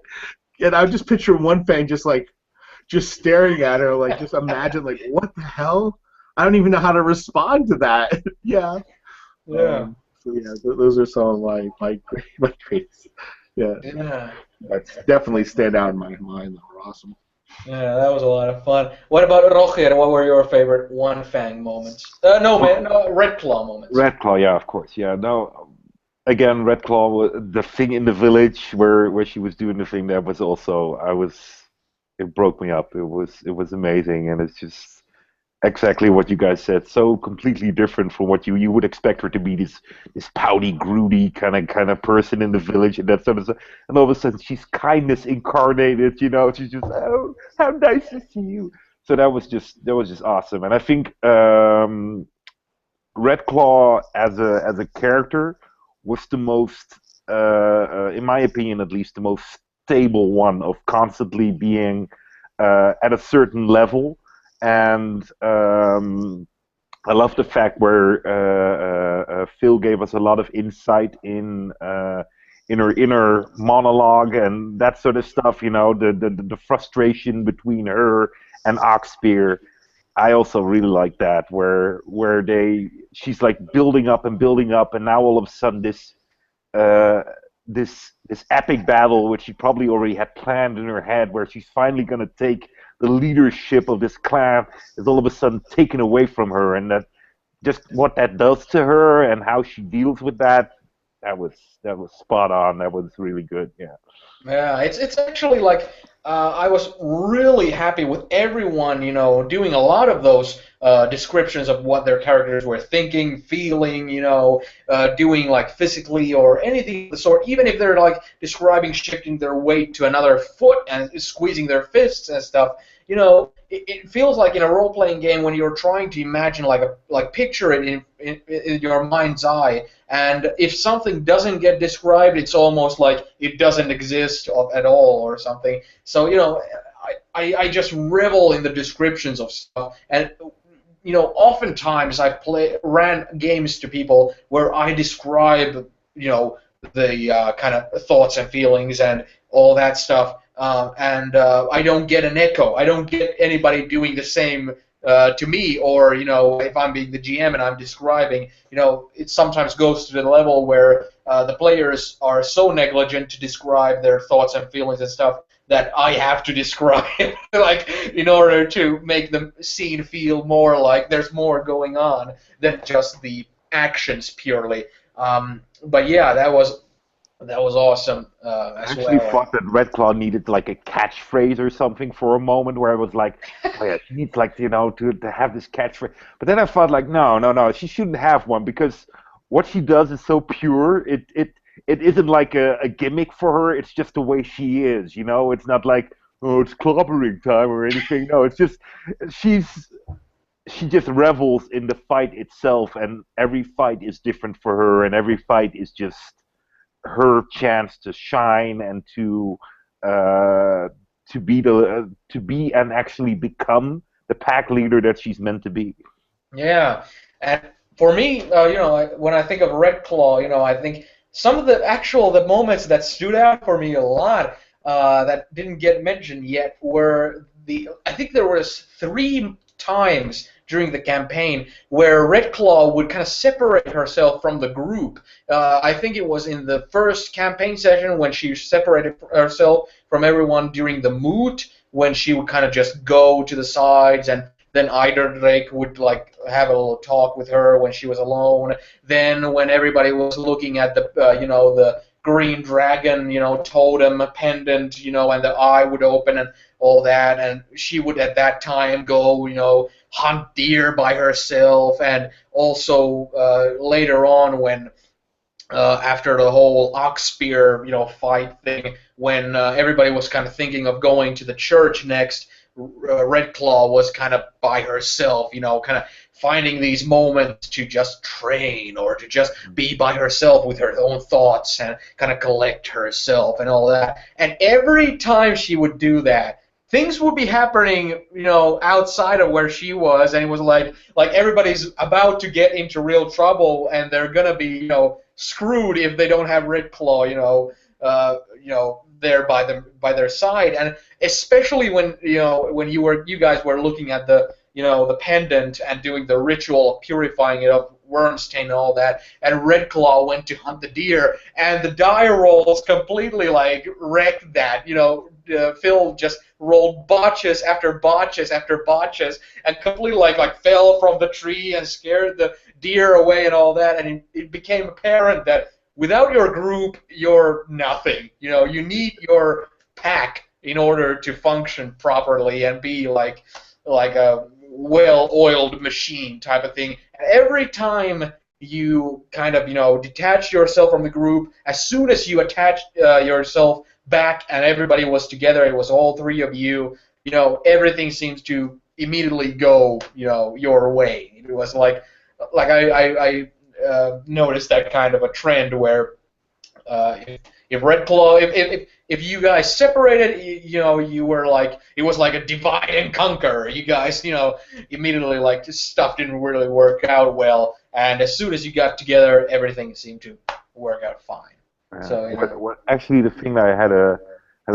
And I just picture One Fang just staring at her, like just imagine like what the hell? I don't even know how to respond to that. Yeah. Yeah. Those are some of my greatest. Yeah. Yeah. That's definitely stand out in my mind. They were awesome. Yeah, that was a lot of fun. What about Roger? What were your favorite One Fang moments? No, Red Claw moments. Red Claw, yeah, of course, yeah. No, again, Red Claw, the thing in the village where she was doing the thing, that was also, it broke me up. It was amazing, and it's just exactly what you guys said. So completely different from what you would expect her to be. This pouty, broody kind of person in the village and that sort of stuff. And all of a sudden, she's kindness incarnated. She's just, oh, how nice to see you. So that was just awesome. And I think Red Claw as a character was the most, in my opinion at least, the most stable one of constantly being at a certain level. And I love the fact where Phil gave us a lot of insight in her inner monologue and that sort of stuff. The frustration between her and Oxpear. I also really like that, where she's like building up, and now all of a sudden this epic battle, which she probably already had planned in her head, where she's finally going to take the leadership of this clan, is all of a sudden taken away from her, and that just what that does to her and how she deals with that was spot on. That was really good. Yeah. Yeah, it's actually like I was really happy with everyone, doing a lot of those descriptions of what their characters were thinking, feeling, doing like physically or anything of the sort. Even if they're like describing shifting their weight to another foot and squeezing their fists and stuff, it feels like in a role-playing game when you're trying to imagine like picture it in your mind's eye, and if something doesn't get described, it's almost like it doesn't exist at all or something. So I just revel in the descriptions of stuff, and oftentimes I've ran games to people where I describe the kind of thoughts and feelings and all that stuff. And I don't get an echo. I don't get anybody doing the same to me, or if I'm being the GM and I'm describing, it sometimes goes to the level where the players are so negligent to describe their thoughts and feelings and stuff that I have to describe, like in order to make the scene feel more like there's more going on than just the actions purely. But yeah, that was awesome I as actually well. thought that Red Claw needed like a catchphrase or something for a moment, where I was like, oh yeah, she needs like to have this catchphrase. But then I thought like, no, she shouldn't have one, because what she does is so pure. It isn't like a gimmick for her. It's just the way she is. It's not like, oh, it's clobbering time or anything. No, it's just she just revels in the fight itself, and every fight is different for her, and every fight is just her chance to shine and to be and actually become the pack leader that she's meant to be. Yeah, and for me, when I think of Red Claw, I think some of the moments that stood out for me a lot that didn't get mentioned yet were I think there was 3 times during the campaign where Red Claw would kind of separate herself from the group. I think it was in the first campaign session when she separated herself from everyone during the moot, when she would kind of just go to the sides, and then Drake would like have a little talk with her when she was alone. Then when everybody was looking at the green dragon, totem pendant, and the eye would open and all that, and she would at that time go, hunt deer by herself, and also later on when after the whole ox spear, fight thing, when everybody was kind of thinking of going to the church next, Red Claw was kind of by herself, kind of finding these moments to just train or to just be by herself with her own thoughts and kind of collect herself and all that. And every time she would do that, things would be happening, outside of where she was, and it was like everybody's about to get into real trouble, and they're gonna be, screwed if they don't have Red Claw, there by their side, and especially when when you guys were looking at the pendant and doing the ritual of purifying it of Wormstain and all that, and Red Claw went to hunt the deer, and the die rolls completely like wrecked that. Phil just rolled botches after botches after botches, and completely like fell from the tree and scared the deer away and all that, and it became apparent that without your group, you're nothing. You need your pack in order to function properly and be like a well-oiled machine type of thing. And every time you kind of detach yourself from the group, as soon as you attach yourself back and everybody was together, it was all three of you. Everything seems to immediately go your way. It was like I noticed that kind of a trend where if Red Claw, if you guys separated, you were like, it was like a divide and conquer. You guys, immediately like stuff didn't really work out well, and as soon as you got together, everything seemed to work out fine. So actually, the thing that I had a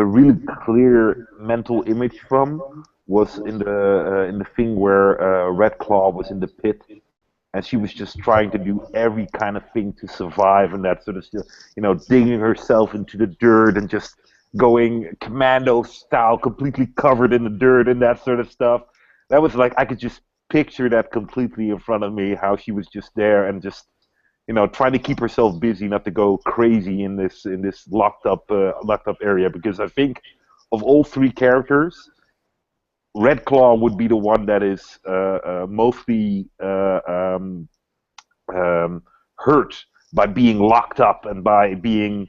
really clear mental image from was in the thing where Red Claw was in the pit, and she was just trying to do every kind of thing to survive and that sort of stuff. Digging herself into the dirt and just going commando style, completely covered in the dirt and that sort of stuff. That was like I could just picture that completely in front of me, how she was just there and just trying to keep herself busy, not to go crazy in this locked up area. Because I think of all three characters, Red Claw would be the one that is mostly hurt by being locked up and by being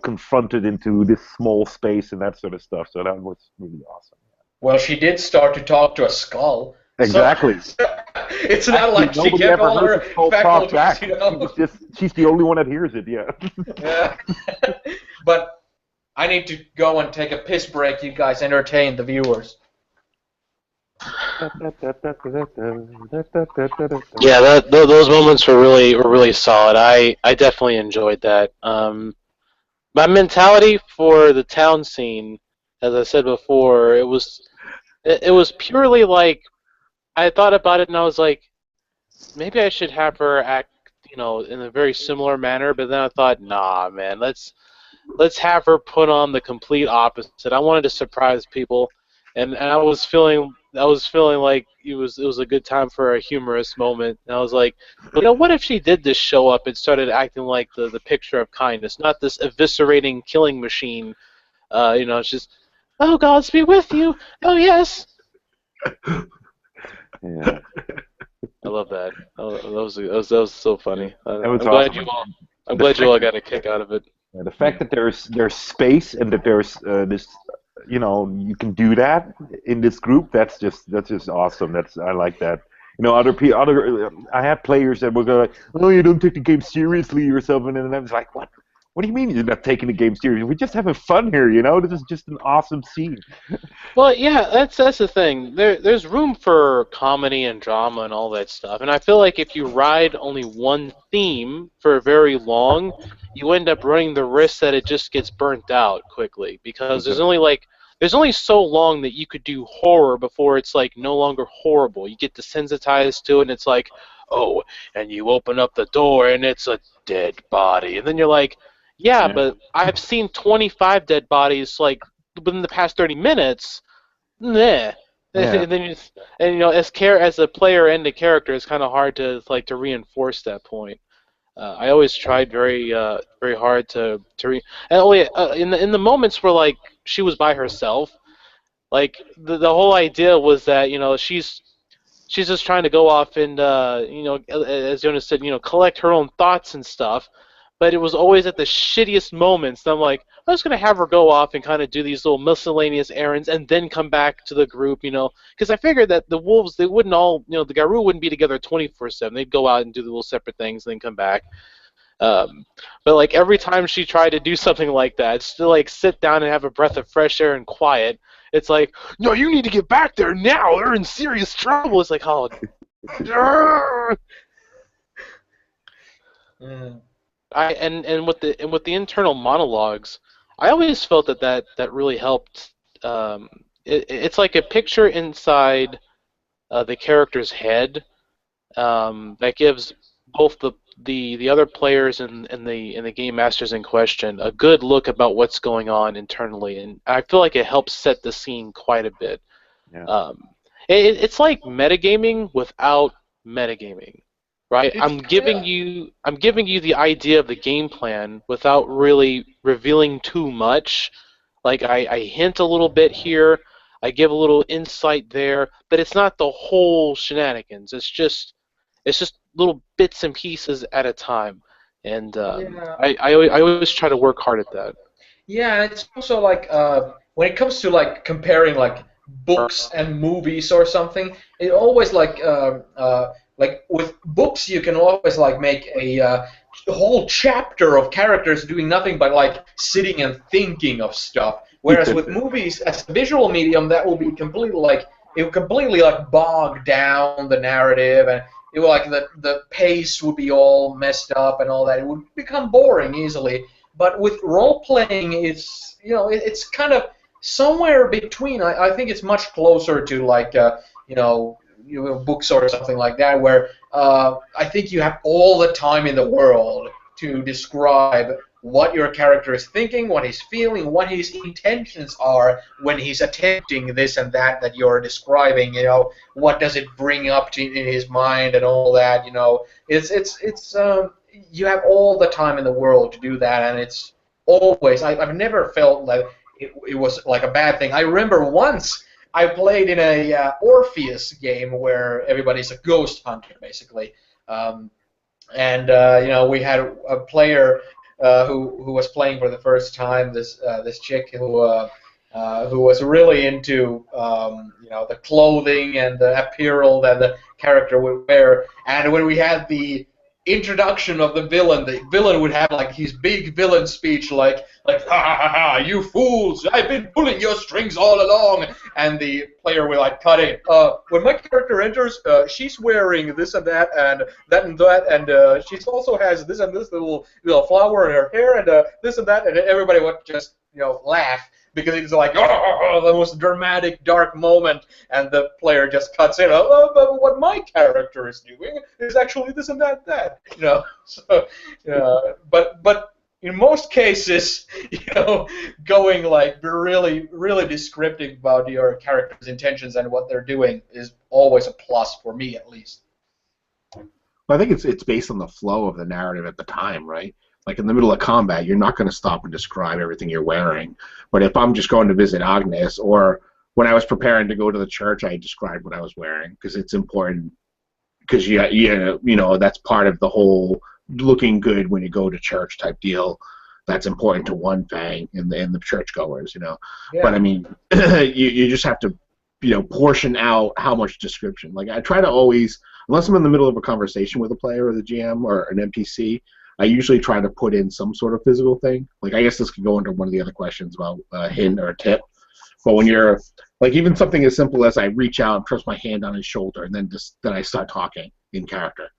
confronted into this small space and that sort of stuff. So that was really awesome. Well, she did start to talk to a skull. Exactly. So it's not like she kept all her faculties, back. She's the only one that hears it, yeah. Yeah. But I need to go and take a piss break. You guys entertain the viewers. Yeah, those moments were really solid. I definitely enjoyed that. My mentality for the town scene, as I said before, it was purely like I thought about it and I was like, maybe I should have her act, in a very similar manner. But then I thought, nah, man, let's have her put on the complete opposite. I wanted to surprise people, and I was feeling like it was a good time for a humorous moment. And I was like, what if she did this show up and started acting like the picture of kindness, not this eviscerating killing machine. It's just, oh, gods be with you. Oh, yes. Yeah. I love that. Oh, that was so funny. I'm awesome. glad you all got a kick out of it. Yeah, the fact that there's space and that there's this, you can do that in this group. That's just awesome. I like that. I have players that were going, oh, you don't take the game seriously or something, and I was like, what? What do you mean you're not taking the game seriously? We're just having fun here, This is just an awesome scene. Well, yeah, that's the thing. There's room for comedy and drama and all that stuff. And I feel like if you ride only one theme for very long, you end up running the risk that it just gets burnt out quickly. Because there's only so long that you could do horror before it's like no longer horrible. You get desensitized to it, and it's like, oh, and you open up the door and it's a dead body, and then you're like, yeah, but I've seen 25 dead bodies like within the past 30 minutes. Nah. Yeah. And then as a player and a character, it's kind of hard to reinforce that point. I always tried very hard to in the moments where like she was by herself, like the whole idea was that she's just trying to go off and as Jonas said, collect her own thoughts and stuff. but it was always at the shittiest moments. And I'm like, I'm just gonna have her go off and kind of do these little miscellaneous errands, and then come back to the group, because I figured that the wolves, they wouldn't all, the Garou wouldn't be together 24/7. They'd go out and do the little separate things, and then come back. Um, but like every time she tried to do something like that, just to like sit down and have a breath of fresh air and quiet, it's like, no, you need to get back there now. They're in serious trouble. It's like, oh. Mm. With the internal monologues, I always felt that really helped. It's like a picture inside the character's head that gives both the other players and the game masters in question a good look about what's going on internally, and I feel like it helps set the scene quite a bit. Yeah. It's like metagaming without metagaming. Right, I'm giving you the idea of the game plan without really revealing too much. Like I hint a little bit here, I give a little insight there, but it's not the whole shenanigans. It's just little bits and pieces at a time, and Yeah. I always try to work hard at that. Yeah, and it's also like when it comes to like comparing like books and movies or something, it always like with books you can always like make a whole chapter of characters doing nothing but like sitting and thinking of stuff. Whereas with movies, as a visual medium, that will be completely like it would completely like bog down the narrative, and it would like the pace would be all messed up and all that. It would become boring easily. But with role playing, it's kind of somewhere between. I think it's much closer to like books or something like that, where I think you have all the time in the world to describe what your character is thinking, what he's feeling, what his intentions are when he's attempting this and that you're describing. What does it bring up in his mind and all that. It's you have all the time in the world to do that, and it's always. I've never felt like it was like a bad thing. I remember once I played in a Orpheus game where everybody's a ghost hunter, basically. We had a player who was playing for the first time. This chick who was really into the clothing and the apparel that the character would wear. And when we had the introduction of the villain would have like his big villain speech like ha ha ha ha, you fools, I've been pulling your strings all along, and the player will like cut in. When my character enters, she's wearing this and that and she also has this and this little flower in her hair and this and that, and everybody would just laugh because it's like the most dramatic dark moment, and the player just cuts in. But what my character is doing is actually this and that. So but in most cases, going like really really descriptive about your character's intentions and what they're doing is always a plus for me, at least. Well, I think it's based on the flow of the narrative at the time, right? Like in the middle of combat, you're not going to stop and describe everything you're wearing. But if I'm just going to visit Agnes, or when I was preparing to go to the church, I described what I was wearing because it's important. Because that's part of the whole looking good when you go to church type deal. That's important to one Fang and the churchgoers, Yeah. But I mean, you just have to, portion out how much description. Like I try to always, unless I'm in the middle of a conversation with a player or the GM or an NPC. I usually try to put in some sort of physical thing. Like, I guess this could go into one of the other questions about a hint or a tip. But when you're, like, even something as simple as I reach out and press my hand on his shoulder and then I start talking in character.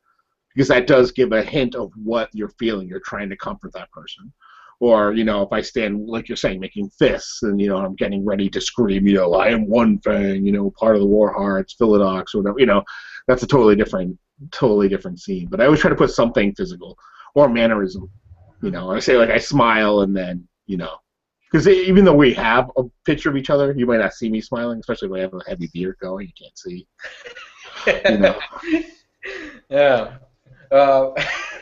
Because that does give a hint of what you're feeling. You're trying to comfort that person. Or, if I stand, like you're saying, making fists and, I'm getting ready to scream, I am one Fang, part of the War Hearts, Philodox, or whatever, that's a totally different scene. But I always try to put something physical. Or mannerism, I say like I smile and then, because even though we have a picture of each other, you might not see me smiling, especially when I have a heavy beard going. You can't see. Yeah.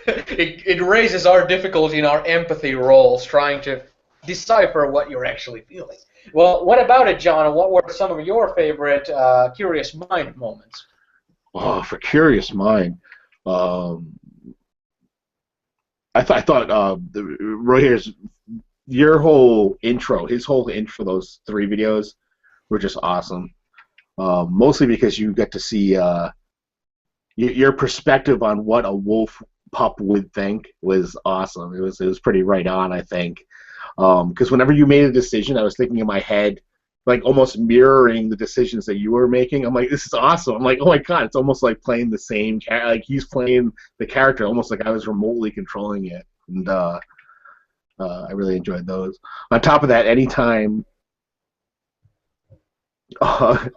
It raises our difficulty in our empathy roles, trying to decipher what you're actually feeling. Well, what about it, John? And what were some of your favorite Curious Mind moments? Oh, for Curious Mind. I thought Roy here's your whole intro, his whole intro, those 3 videos were just awesome. Mostly because you get to see your perspective on what a wolf pup would think was awesome. It was pretty right on, I think. Because whenever you made a decision, I was thinking in my head, like almost mirroring the decisions that you were making. I'm like, this is awesome. I'm like, oh my god, it's almost like playing the same like he's playing the character, almost like I was remotely controlling it. And I really enjoyed those. On top of that, anytime uh,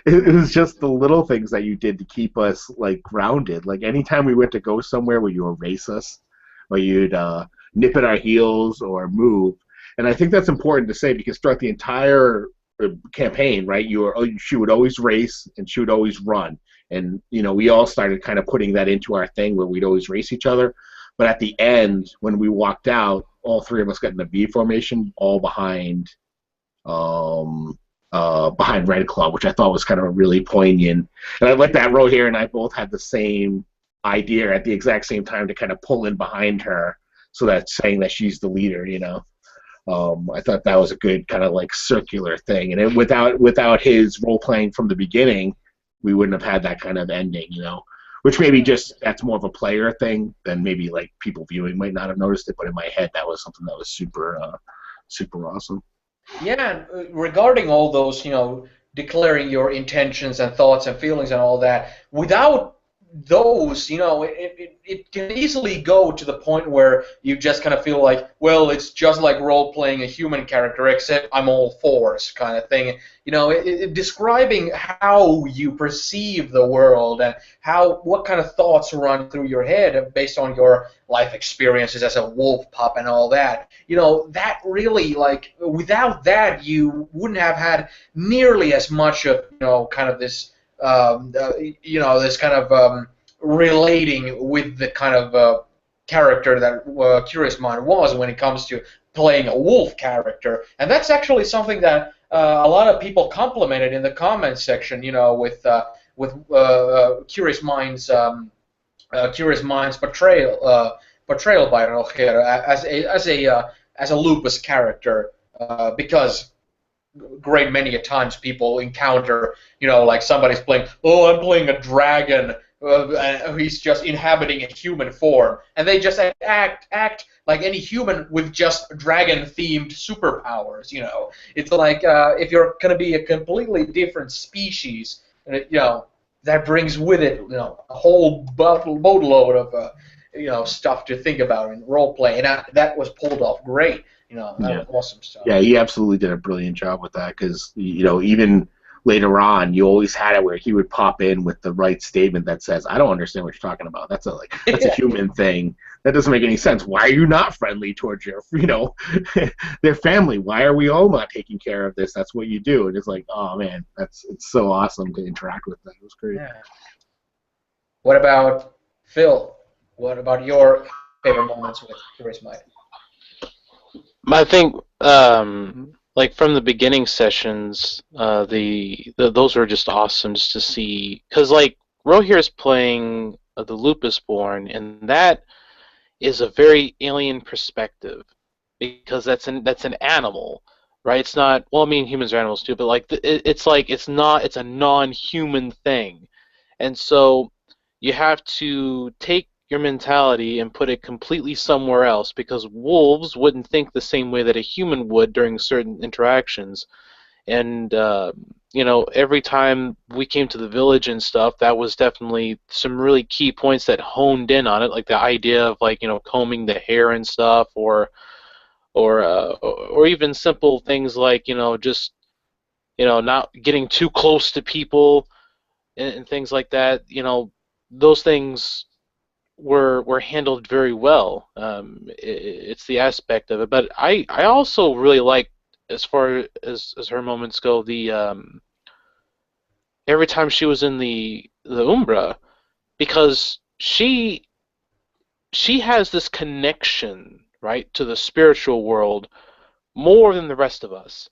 it was just the little things that you did to keep us like grounded. Like anytime we went to go somewhere where you erase us, or you'd nip at our heels or move. And I think that's important to say because throughout the entire campaign, right, she would always race and she would always run. And we all started kind of putting that into our thing where we'd always race each other. But at the end, when we walked out, all 3 of us got in a V formation, all behind Red Claw, which I thought was kind of really poignant. And I like that Ro here and I both had the same idea at the exact same time to kind of pull in behind her, so that's saying that she's the leader. I thought that was a good kind of like circular thing, and without his role playing from the beginning, we wouldn't have had that kind of ending. Which maybe just that's more of a player thing than maybe like people viewing might not have noticed it, but in my head that was something that was super awesome. Yeah, regarding all those, declaring your intentions and thoughts and feelings and all that, without those, it can easily go to the point where you just kind of feel like, well, it's just like role playing a human character, except I'm all force kind of thing. Describing how you perceive the world and what kind of thoughts run through your head based on your life experiences as a wolf pup and all that. That really, like, without that, you wouldn't have had nearly as much of, kind of this this kind of relating with the kind of character that Curious Mind was when it comes to playing a wolf character. And that's actually something that a lot of people complimented in the comments section, with Curious Mind's portrayal by Roger as a lupus character, because great many a times people encounter, like somebody's playing, oh, I'm playing a dragon, he's just inhabiting a human form, and they just act like any human with just dragon-themed superpowers. It's like if you're going to be a completely different species, and that brings with it, a whole boatload of stuff to think about in role play, and that was pulled off great. That was awesome stuff. Yeah, he absolutely did a brilliant job with that because, even later on, you always had it where he would pop in with the right statement that says, I don't understand what you're talking about. That's a human thing. That doesn't make any sense. Why are you not friendly towards your, their family? Why are we all not taking care of this? That's what you do. And it's like, oh, man, it's so awesome to interact with that. It was great. Yeah. What about Phil? What about your favorite moments with Curious Mind? I think, like from the beginning sessions, those were just awesome just to see, because like Rohir is playing the Lupus Born, and that is a very alien perspective because that's an animal, right? It's not, well, I mean humans are animals too, but like it's a non-human thing, and so you have to take your mentality and put it completely somewhere else, because wolves wouldn't think the same way that a human would during certain interactions. And every time we came to the village and stuff, that was definitely some really key points that honed in on it, like the idea of like combing the hair and stuff, or even simple things like just not getting too close to people and things like that. Those things were handled very well. It's the aspect of it, but I also really like, as far as her moments go, the every time she was in the Umbra, because she has this connection, right, to the spiritual world more than the rest of us.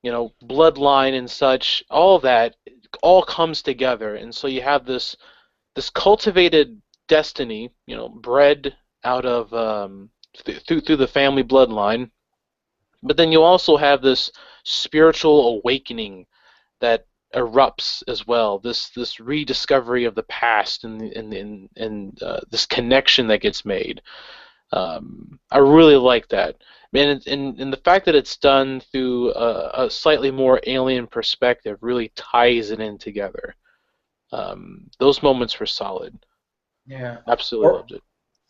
Bloodline and such, all that all comes together, and so you have this cultivated destiny, bred out of through the family bloodline. But then you also have this spiritual awakening that erupts as well. This rediscovery of the past and this connection that gets made. I really like that. And the fact that it's done through a slightly more alien perspective really ties it in together. Those moments were solid. Yeah. Absolutely loved it.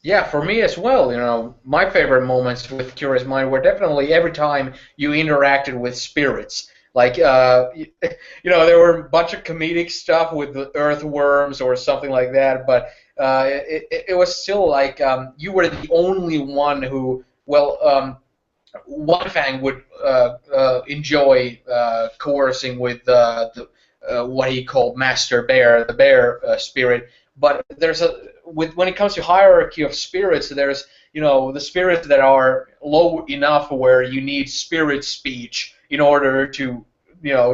Yeah, for me as well, my favorite moments with Curious Mind were definitely every time you interacted with spirits. Like, there were a bunch of comedic stuff with the earthworms or something like that, but it was still like you were the only one who, well, One Fang would enjoy coercing with what he called Master Bear, the bear spirit. But when it comes to hierarchy of spirits, there's the spirits that are low enough where you need spirit speech in order to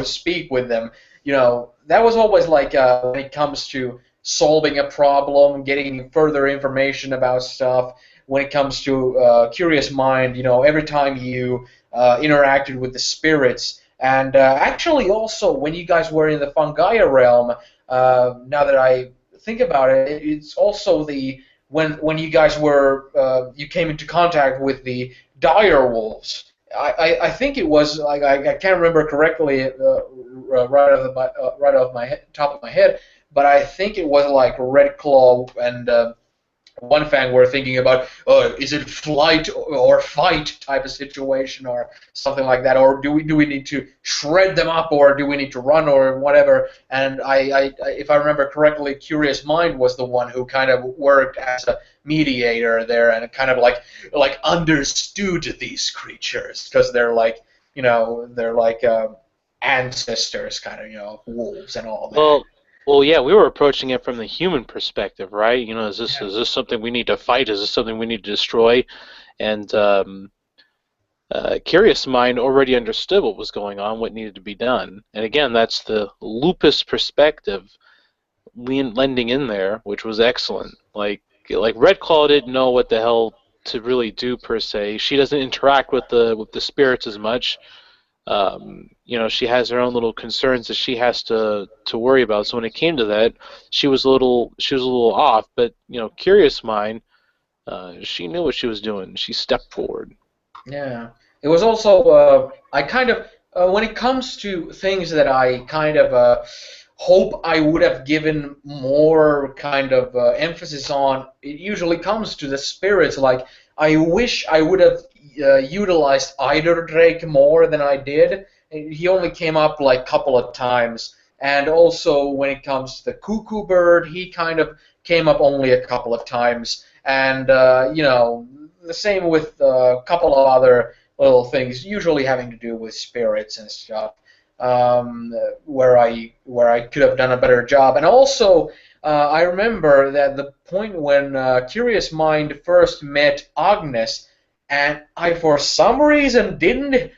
speak with them. That was always like when it comes to solving a problem, getting further information about stuff. When it comes to Curious Mind, every time you interacted with the spirits, and actually also when you guys were in the Fungaia realm, now that I think about it, it's also when you guys were you came into contact with the dire wolves. I think it was like I can't remember correctly right off my top of my head, but I think it was like Red Claw and One Fang were thinking about, is it flight or fight type of situation or something like that, or do we need to shred them up, or do we need to run or whatever? And if I remember correctly, Curious Mind was the one who kind of worked as a mediator there and kind of like understood these creatures because they're like ancestors, kind of wolves and all that. Well, yeah, we were approaching it from the human perspective, right? Is this something we need to fight? Is this something we need to destroy? And Curious Mind already understood what was going on, what needed to be done. And again, that's the lupus perspective lending in there, which was excellent. Like Red Claw didn't know what the hell to really do per se. She doesn't interact with the spirits as much. She has her own little concerns that she has to worry about. So when it came to that, she was a little off. But Curious Mind, she knew what she was doing. She stepped forward. Yeah, it was also I kind of when it comes to things that I kind of hope I would have given more kind of emphasis on, it usually comes to the spirits. Like I wish I would have utilized Eider Drake more than I did. He only came up like a couple of times, and also when it comes to the Cuckoo Bird, he kind of came up only a couple of times, and the same with a couple of other little things, usually having to do with spirits and stuff, where I could have done a better job. And also, I remember that the point when Curious Mind first met Agnes, and I for some reason didn't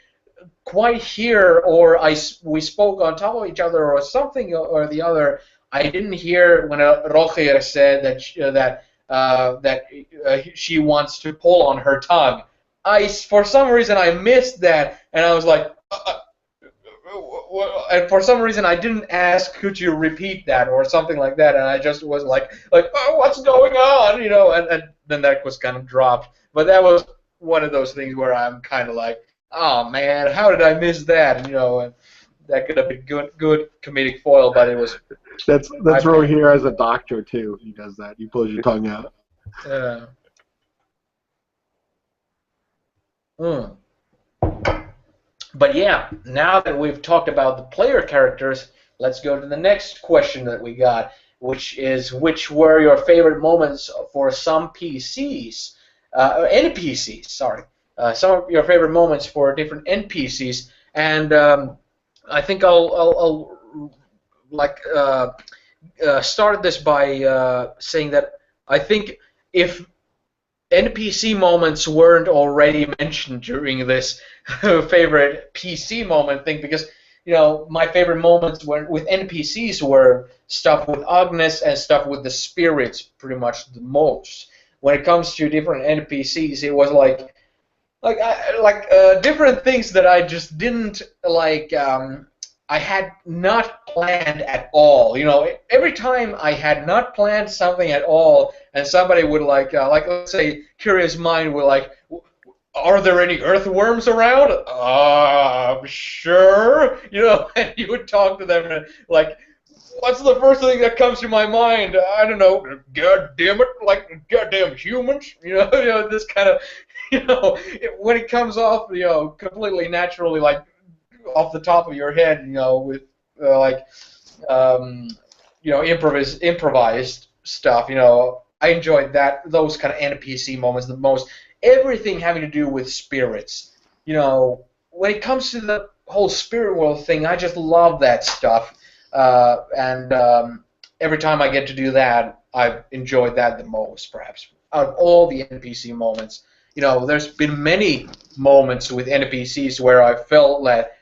quite hear, or we spoke on top of each other, or something or the other. I didn't hear when Roger said that she wants to pull on her tongue. For some reason I missed that, and I was like, and for some reason I didn't ask, could you repeat that or something like that, and I just was like, oh, what's going on, and then that was kind of dropped. But that was one of those things where I'm kind of like, oh man, how did I miss that? And that could have been good comedic foil, but it was. That's Ro here as a doctor too. He does that. He pulls your tongue out. Yeah. But yeah, now that we've talked about the player characters, let's go to the next question that we got, which is, which were your favorite moments for some PCs? NPCs, sorry. Some of your favorite moments for different NPCs, and I think I'll start this by saying that I think if NPC moments weren't already mentioned during this favorite PC moment thing, because my favorite moments were with NPCs were stuff with Agnes and stuff with the spirits pretty much the most. When it comes to different NPCs, it was different things that I just didn't like. I had not planned at all. Every time I had not planned something at all, and somebody would let's say, Curious Mind would are there any earthworms around? Sure. And you would talk to them and what's the first thing that comes to my mind? I don't know. God damn it, goddamn humans. This kind of, when it comes off, completely naturally, off the top of your head, with improvised stuff. I enjoyed those kind of NPC moments the most. Everything having to do with spirits. When it comes to the whole spirit world thing, I just love that stuff. And every time I get to do that, I've enjoyed that the most, perhaps. Out of all the NPC moments, there's been many moments with NPCs where I felt that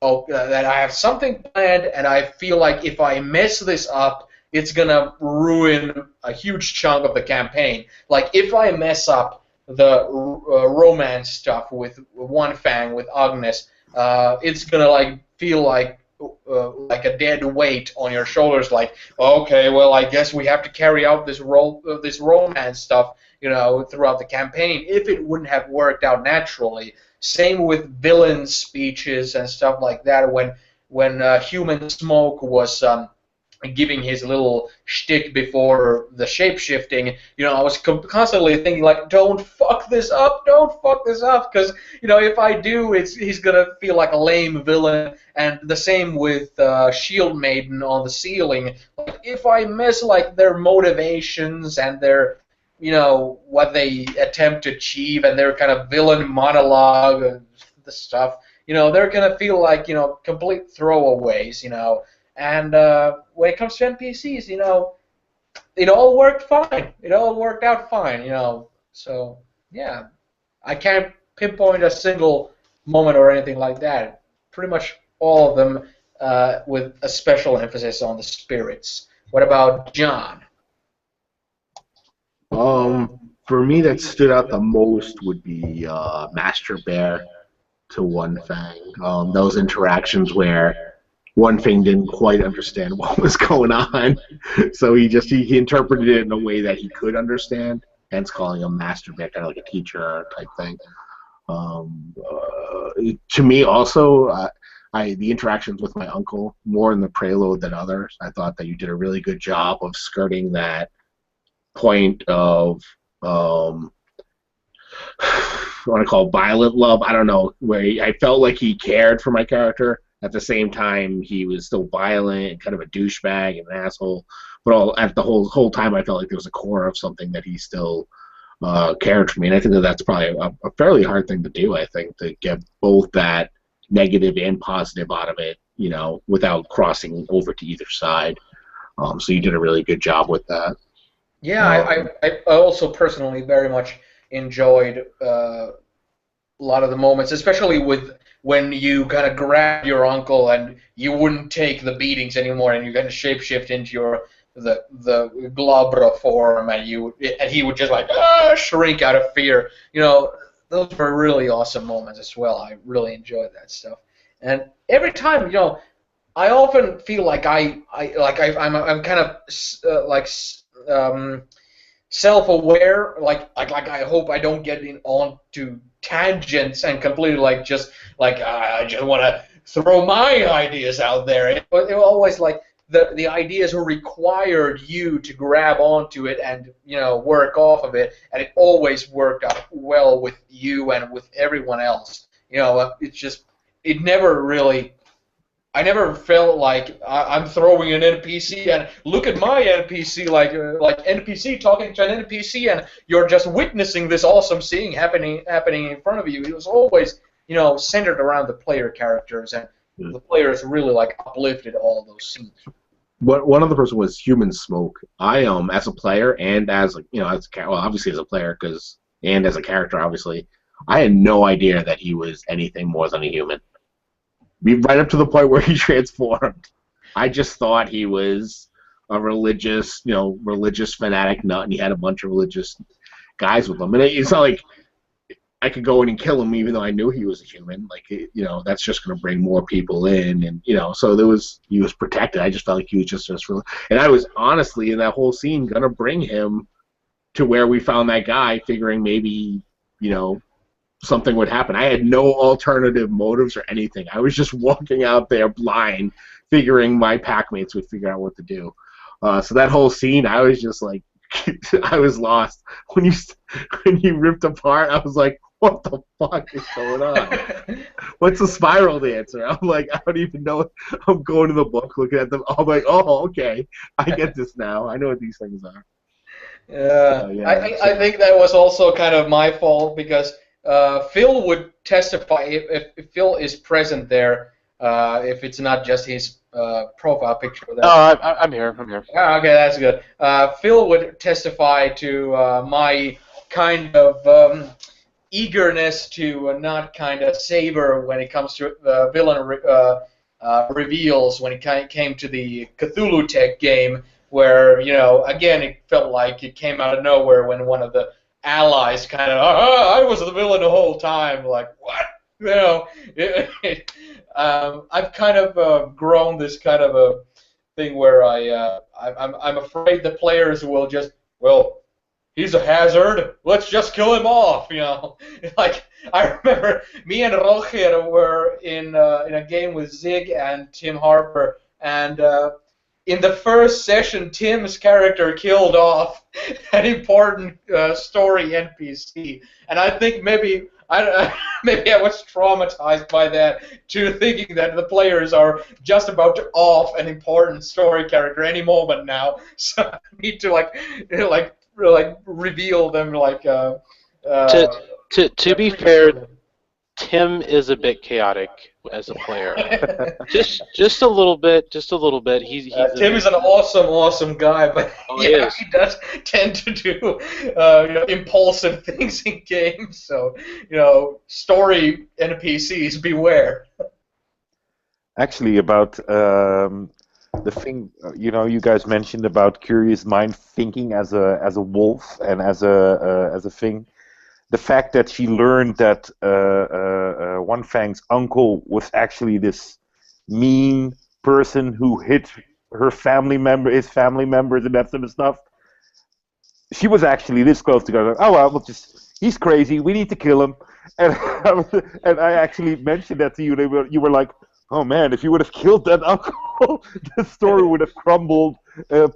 I have something planned, and I feel like if I mess this up, it's gonna ruin a huge chunk of the campaign. Like if I mess up the romance stuff with One Fang with Agnes, it's gonna feel like a dead weight on your shoulders. Like, okay, well, I guess we have to carry out this romance stuff, throughout the campaign. If it wouldn't have worked out naturally. Same with villain speeches and stuff like that. When Human Smoke was giving his little shtick before the shape-shifting, I was constantly thinking, don't fuck this up, because, if I do, he's going to feel like a lame villain, and the same with Shield Maiden on the ceiling. If I miss, their motivations and their, what they attempt to achieve, and their kind of villain monologue, and the stuff, they're going to feel like, complete throwaways, And when it comes to NPCs, it all worked fine. It all worked out fine, So, yeah, I can't pinpoint a single moment or anything like that. Pretty much all of them with a special emphasis on the spirits. What about John? For me, that stood out the most would be Master Bear to One Fang. Those interactions where One Fang didn't quite understand what was going on, so he interpreted it in a way that he could understand, hence calling him Master Bear, kind of like a teacher type thing. To me, also, the interactions with my uncle, more in the prelude than others, I thought that you did a really good job of skirting that point of I want to call violent love. I don't know, where I felt like he cared for my character. At the same time, he was still violent and kind of a douchebag and an asshole. But at the whole time, I felt like there was a core of something that he still cared for me. And I think that's probably a fairly hard thing to do. I think, to get both that negative and positive out of it, without crossing over to either side. So you did a really good job with that. Yeah, I also personally very much enjoyed a lot of the moments, especially when you kind of grabbed your uncle and you wouldn't take the beatings anymore, and you kind of shapeshift into the Glabra form, and he would just shrink out of fear. Those were really awesome moments as well. I really enjoyed that stuff, and every time, I often feel like I'm kind of self-aware, I hope I don't get onto tangents and completely I just want to throw my ideas out there. It always the ideas required you to grab onto it and work off of it, and it always worked out well with you and with everyone else. It never really. I never felt like I'm throwing an NPC and look at my NPC, like NPC talking to an NPC, and you're just witnessing this awesome scene happening in front of you. It was always centered around the player characters, and the players really uplifted all those scenes. One other person was Human Smoke. I as a player and as obviously as a player and as a character, obviously, I had no idea that he was anything more than a human. right up to the point where he transformed. I just thought he was a religious fanatic nut, and he had a bunch of religious guys with him. And it's not like I could go in and kill him, even though I knew he was a human. Like, that's just going to bring more people in, and so he was protected. I just felt like he was just and I was honestly in that whole scene gonna bring him to where we found that guy, figuring maybe something would happen. I had no alternative motives or anything. I was just walking out there blind, figuring my packmates would figure out what to do. So that whole scene, I was just like, I was lost. When you ripped apart, I was like, what the fuck is going on? What's a spiral dancer? I'm like, I don't even know. I'm going to the book, looking at them. I'm like, oh, okay. I get this now. I know what these things are. I think that was also kind of my fault because Phil would testify if Phil is present there, if it's not just his profile picture. I'm here. I'm here. Okay, that's good. Phil would testify to my kind of eagerness to not kind of savor when it comes to villain reveals when it came to the Cthulhu Tech game, where, again, it felt like it came out of nowhere when one of the allies kind of, I was the villain the whole time, like, what? I've kind of grown this kind of a thing where I'm afraid the players will just, well, he's a hazard, let's just kill him off, Like, I remember me and Roger were in a game with Zig and Tim Harper, and in the first session, Tim's character killed off an important story NPC, and I think maybe I was traumatized by that, to thinking that the players are just about to off an important story character any moment now, so I need to like reveal them To be fair, Tim is a bit chaotic as a player. just a little bit. He's Tim is an awesome guy, but he does tend to do impulsive things in games. So story NPCs, beware. Actually, about the thing you guys mentioned about curious mind thinking as a wolf and as a thing. The fact that she learned that One Fang's uncle was actually this mean person who hit his family members and that sort of stuff. She was actually this close to going, oh well, he's crazy. We need to kill him. And I actually mentioned that to you. You were like, oh man, if you would have killed that uncle, the story would have crumbled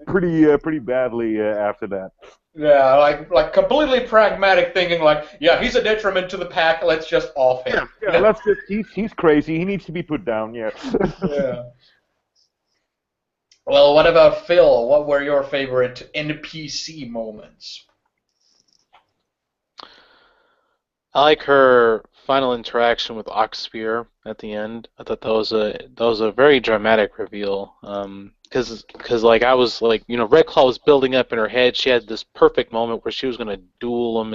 pretty badly after that. Yeah, like completely pragmatic thinking, like, yeah, he's a detriment to the pack, let's just off him. Yeah, he's crazy, he needs to be put down, yeah. Yeah. Well, what about Phil? What were your favorite NPC moments? I like her final interaction with Oxspear at the end. I thought that was a very dramatic reveal. Because like I was like, Red Claw was building up in her head. She had this perfect moment where she was gonna duel him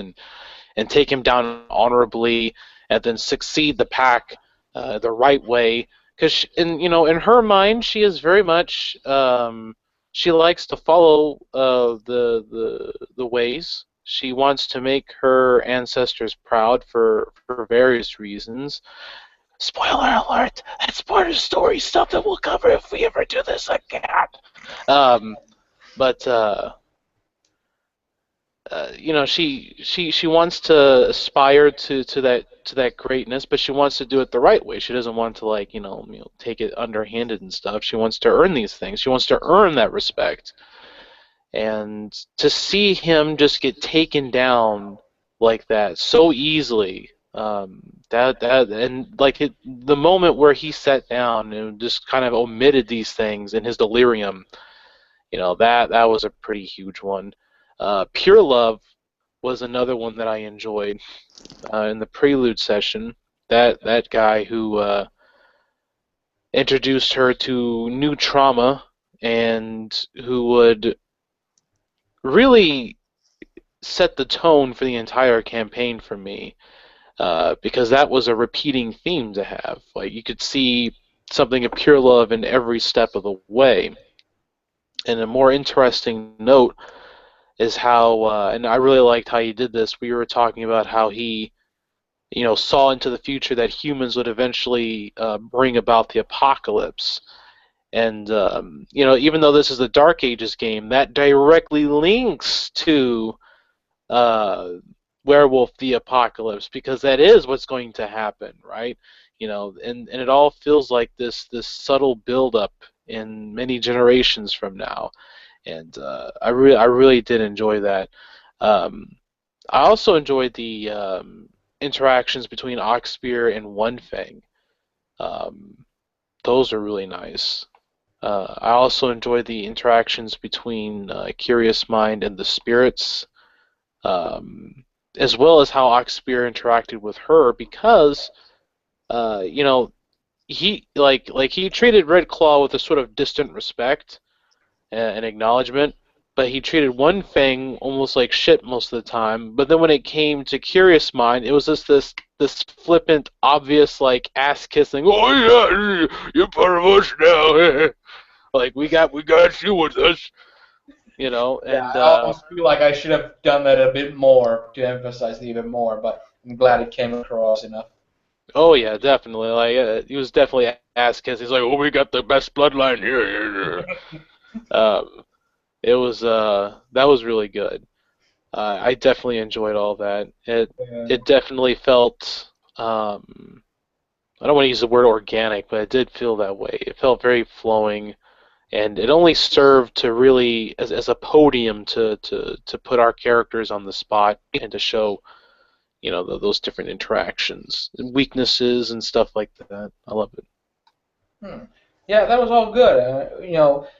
and take him down honorably, and then succeed the pack the right way. Because in her mind, she is very much she likes to follow the ways. She wants to make her ancestors proud for various reasons. Spoiler alert! That's part of the story stuff that we'll cover if we ever do this again. She wants to aspire to that greatness, but she wants to do it the right way. She doesn't want to take it underhanded and stuff. She wants to earn these things. She wants to earn that respect. And to see him just get taken down like that so easily. The moment where he sat down and just kind of omitted these things in his delirium, that was a pretty huge one. Pure Love was another one that I enjoyed in the prelude session. That guy who introduced her to new trauma and who would really set the tone for the entire campaign for me. because that was a repeating theme to have. Like, you could see something of pure love in every step of the way. And a more interesting note is how, and I really liked how he did this. We were talking about how he, saw into the future that humans would eventually bring about the apocalypse. And even though this is a Dark Ages game, that directly links to uh, Werewolf the Apocalypse, because that is what's going to happen, right? And it all feels like this subtle buildup in many generations from now, and I really did enjoy that. Um, I also enjoyed the interactions between Oxspear and One Fang. Um, those are really nice. I also enjoyed the interactions between Curious Mind and the spirits, um, as well as how Oxspear interacted with her, because uh, you know he treated Red Claw with a sort of distant respect and acknowledgement, but he treated One Fang almost like shit most of the time. But then when it came to Curious Mind, it was just this flippant, obvious, like, ass kissing. Oh yeah, you're part of us now. Like, we got you with us, Yeah, and I almost feel like I should have done that a bit more to emphasize it even more, but I'm glad it came across enough. oh yeah, definitely. Like, he was definitely ass kissing. He's like, oh, we got the best bloodline here. It was that was really good. I definitely enjoyed all that. Yeah. It definitely felt I don't want to use the word organic, but it did feel that way. It felt very flowing, and it only served to really as a podium to put our characters on the spot and to show those different interactions and weaknesses and stuff like that. I love it. Hmm. Yeah, that was all good.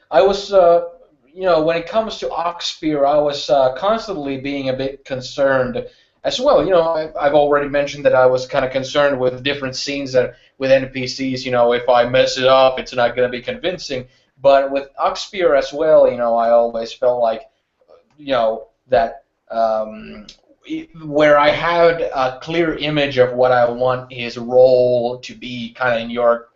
I was, when it comes to Oxpear, I was constantly being a bit concerned as well. I've already mentioned that I was kind of concerned with different scenes that with NPCs. If I mess it up, it's not going to be convincing. But with Oxpear as well, I always felt like, that where I had a clear image of what I want his role to be, kind of in your.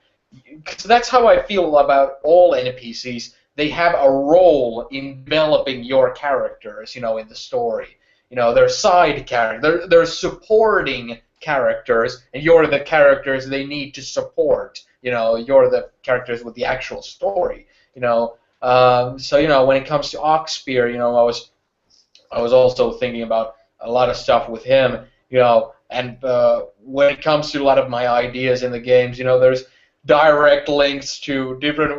Because that's how I feel about all NPCs. They have a role in developing your characters, in the story. They're side characters, they're supporting characters, and you're the characters they need to support. You're the characters with the actual story. So when it comes to Oxpear, I was also thinking about a lot of stuff with him, and when it comes to a lot of my ideas in the games, there's direct links to different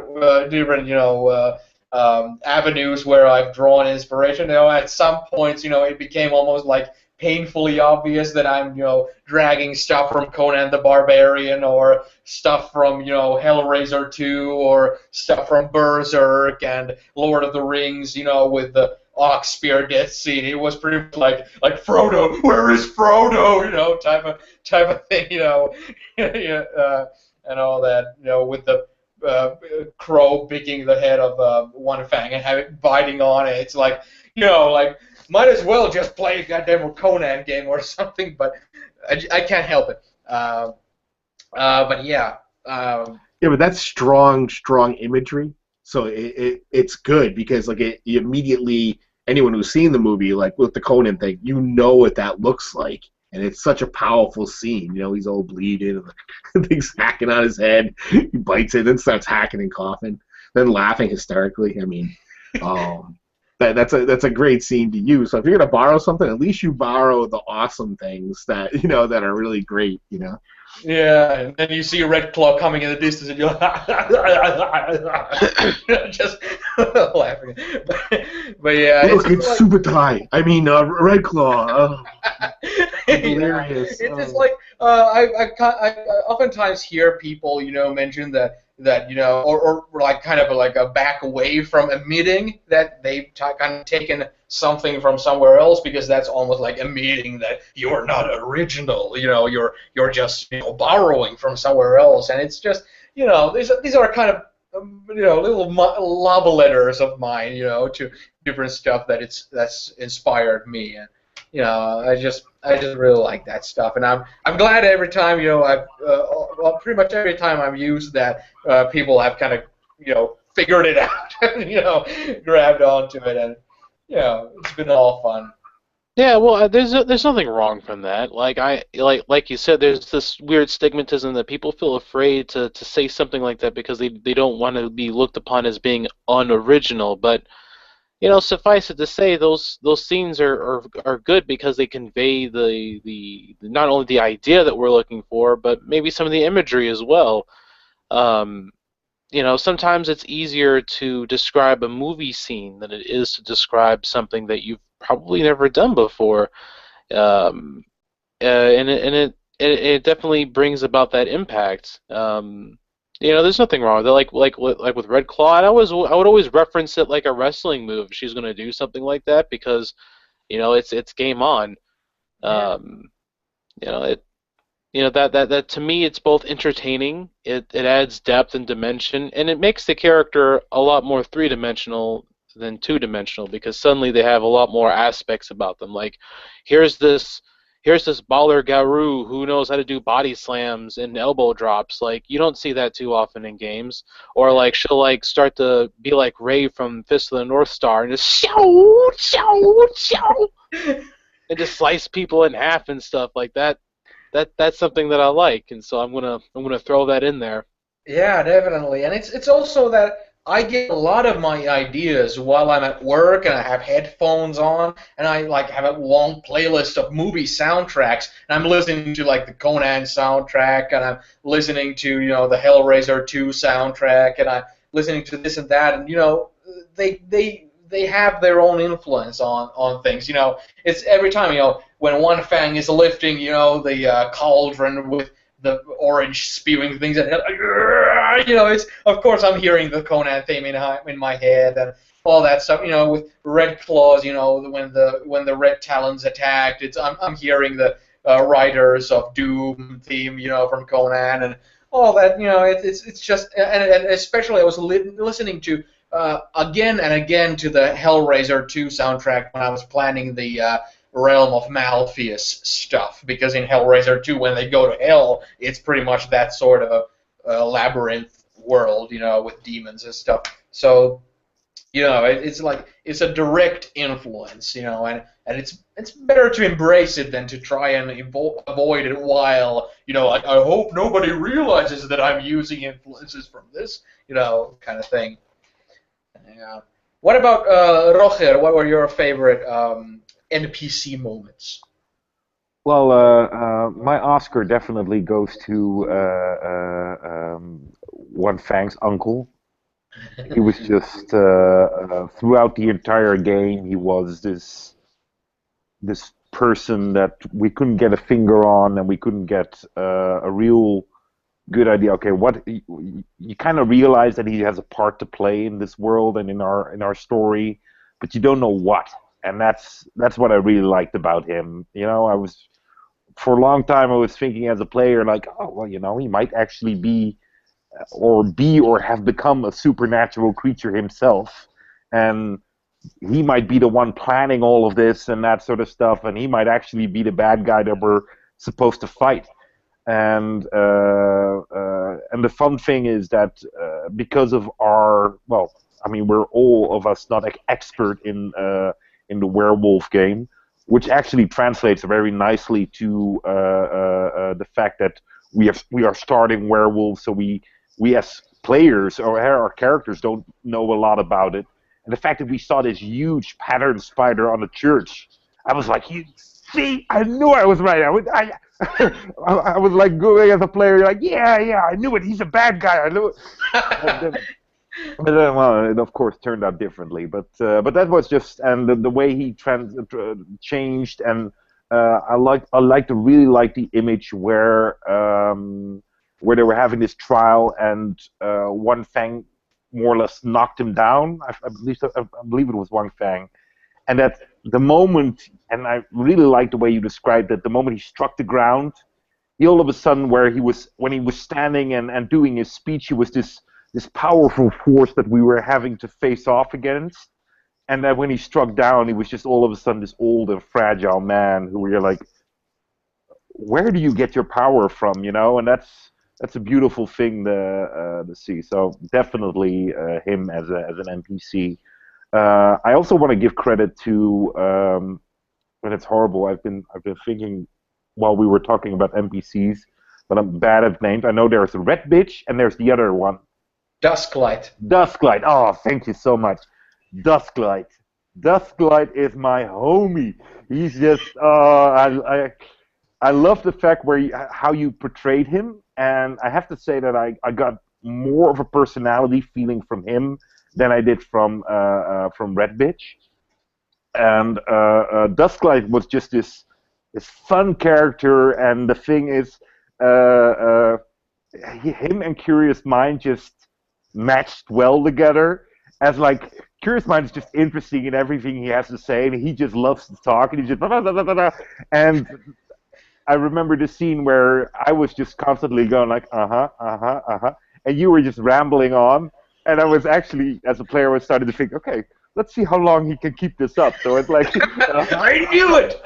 avenues where I've drawn inspiration. At some points, it became almost like painfully obvious that I'm, dragging stuff from Conan the Barbarian or stuff from, Hellraiser 2 or stuff from Berserk and Lord of the Rings, with the Oxspear death scene. It was pretty much like Frodo, where is Frodo? Type of thing. Yeah, and all that. With the crow picking the head of One Fang and having biting on it. It's like, might as well just play a goddamn Conan game or something. But I can't help it. But yeah. Yeah, but that's strong imagery. So it's good because it immediately, anyone who's seen the movie, like with the Conan thing, what that looks like, and it's such a powerful scene. He's all bleeding, and the thing's hacking on his head. He bites it, then starts hacking and coughing, then laughing hysterically. I mean, that's a great scene to use. So if you're gonna borrow something, at least you borrow the awesome things that that are really great. Yeah, and then you see Red Claw coming in the distance, and you're just laughing. But yeah, look, it's Super Tie. I mean, Red Claw. Hilarious. It's just like I oftentimes hear people, mention that or like kind of like a back away from admitting that they've kind of taken something from somewhere else, because that's almost like admitting that you're not original. You're just borrowing from somewhere else, and it's just these are kind of little love letters of mine, to different stuff that's inspired me. I just really like that stuff, and I'm glad every time I've well, pretty much every time I've used that, people have kind of figured it out, and grabbed onto it, and it's been all fun. Yeah, well, there's nothing wrong from that. Like you said, there's this weird stigmatism that people feel afraid to say something like that because they don't want to be looked upon as being unoriginal. But suffice it to say, those scenes are good because they convey the not only the idea that we're looking for, but maybe some of the imagery as well. Um, sometimes it's easier to describe a movie scene than it is to describe something that you've probably never done before. Um, and it definitely brings about that impact. There's nothing wrong with it. Like with Red Claw, I would always reference it like a wrestling move if she's going to do something like that because it's game on. Yeah. Um, it that to me it's both entertaining, it adds depth and dimension, and it makes the character a lot more three-dimensional than two-dimensional because suddenly they have a lot more aspects about them. Like here's this here's this baller Garou who knows how to do body slams and elbow drops. Like you don't see that too often in games. Or like she'll like start to be like Ray from Fist of the North Star and just show, show, show, and just slice people in half and stuff like that. That's something that I like, and so I'm gonna throw that in there. Yeah, definitely. And it's also that I get a lot of my ideas while I'm at work and I have headphones on and I like have a long playlist of movie soundtracks and I'm listening to like the Conan soundtrack and I'm listening to, the Hellraiser 2 soundtrack and I'm listening to this and that and they have their own influence on things. It's every time, when one fang is lifting, the cauldron with the orange spewing things at him. It's of course I'm hearing the Conan theme in my head and all that stuff. With Red Claws, when the Red Talons attacked, I'm hearing the Riders of Doom theme, from Conan and all that. It's just and especially I was listening to again and again to the Hellraiser 2 soundtrack when I was planning the Realm of Malpheus stuff, because in Hellraiser 2, when they go to hell, it's pretty much that sort of a labyrinth world, with demons and stuff. So, it's like it's a direct influence, and it's better to embrace it than to try and avoid it while, I hope nobody realizes that I'm using influences from this, kind of thing. Yeah. What about Roger? What were your favorite NPC moments? Well, my Oscar definitely goes to One Fang's uncle. He was just throughout the entire game. He was this person that we couldn't get a finger on, and we couldn't get a real good idea. Okay, what you kind of realize that he has a part to play in this world and in our story, but you don't know what. And that's what I really liked about him. I was for a long time I was thinking as a player like, oh well, he might actually be or have become a supernatural creature himself, and he might be the one planning all of this and that sort of stuff, and he might actually be the bad guy that we're supposed to fight. And the fun thing is that because of we're all of us not expert in the werewolf game, which actually translates very nicely to the fact that we are starting werewolves, so we as players or our characters don't know a lot about it. And the fact that we saw this huge pattern spider on a church, I was like, you see, I knew I was right. I was like going as a player, like, yeah, I knew it. He's a bad guy. I knew it. But well, it of course turned out differently. But that was just, and the way he changed, and really like the image where they were having this trial, and One Fang more or less knocked him down. I believe it was One Fang, and that the moment, and I really like the way you described it, the moment he struck the ground, he all of a sudden, when he was standing and doing his speech, he was this powerful force that we were having to face off against. and that when he struck down, he was just all of a sudden this old and fragile man who you're like, where do you get your power from, you know? And that's a beautiful thing to see. So definitely him as an NPC. I also want to give credit to, and it's horrible. I've been thinking while we were talking about NPCs, but I'm bad at names. I know there's a red bitch and there's the other one. Dusklight. Dusklight. Oh, thank you so much. Dusklight. Dusklight is my homie. He's just. I love the fact how you portrayed him, and I have to say that I got more of a personality feeling from him than I did from Red Bitch. And Dusklight was just this fun character, and the thing is, him and Curious Mind just matched well together. As like Curious Mind is just interesting in everything he has to say, and he just loves to talk, and he just blah, blah, blah, blah, blah. And I remember the scene where I was just constantly going like, and you were just rambling on, and I was actually, as a player, was starting to think, okay, let's see how long he can keep this up. So it's like, I knew it,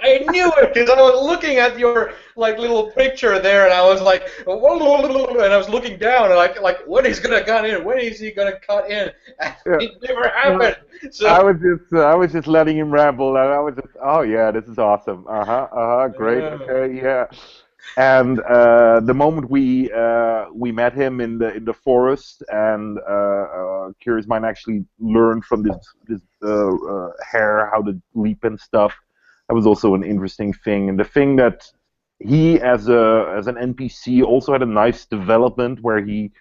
because I was looking at your like little picture there, and I was like, and I was looking down, and like when he's gonna cut in, when is he gonna cut in? And it never happened. So I was just letting him ramble, and I was just, oh yeah, this is awesome. Great, okay, yeah. And the moment we met him in the forest, and Curious Mind actually learned from this hare how to leap and stuff. That was also an interesting thing. And the thing that he, as an NPC, also had a nice development where he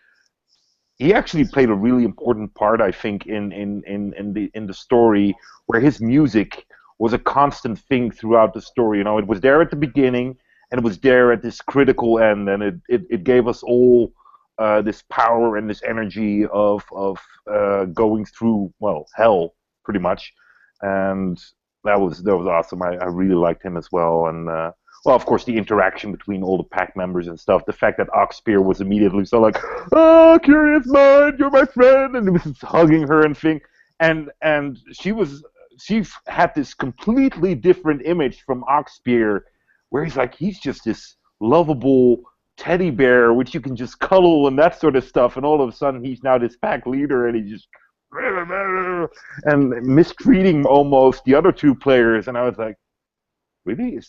actually played a really important part, I think, in the story, where his music was a constant thing throughout the story. You know, it was there at the beginning, and it was there at this critical end, and it gave us all this power and this energy of going through, well, hell, pretty much. And that was awesome. I really liked him as well. And well, of course, the interaction between all the pack members and stuff. The fact that Oxpear was immediately so like, "Oh, Curious Mind, you're my friend," and he was hugging her and thing. And she had this completely different image from Oxpear, where he's just this lovable teddy bear which you can just cuddle and that sort of stuff, and all of a sudden he's now this pack leader, and he just and mistreating almost the other two players. And I was like, really?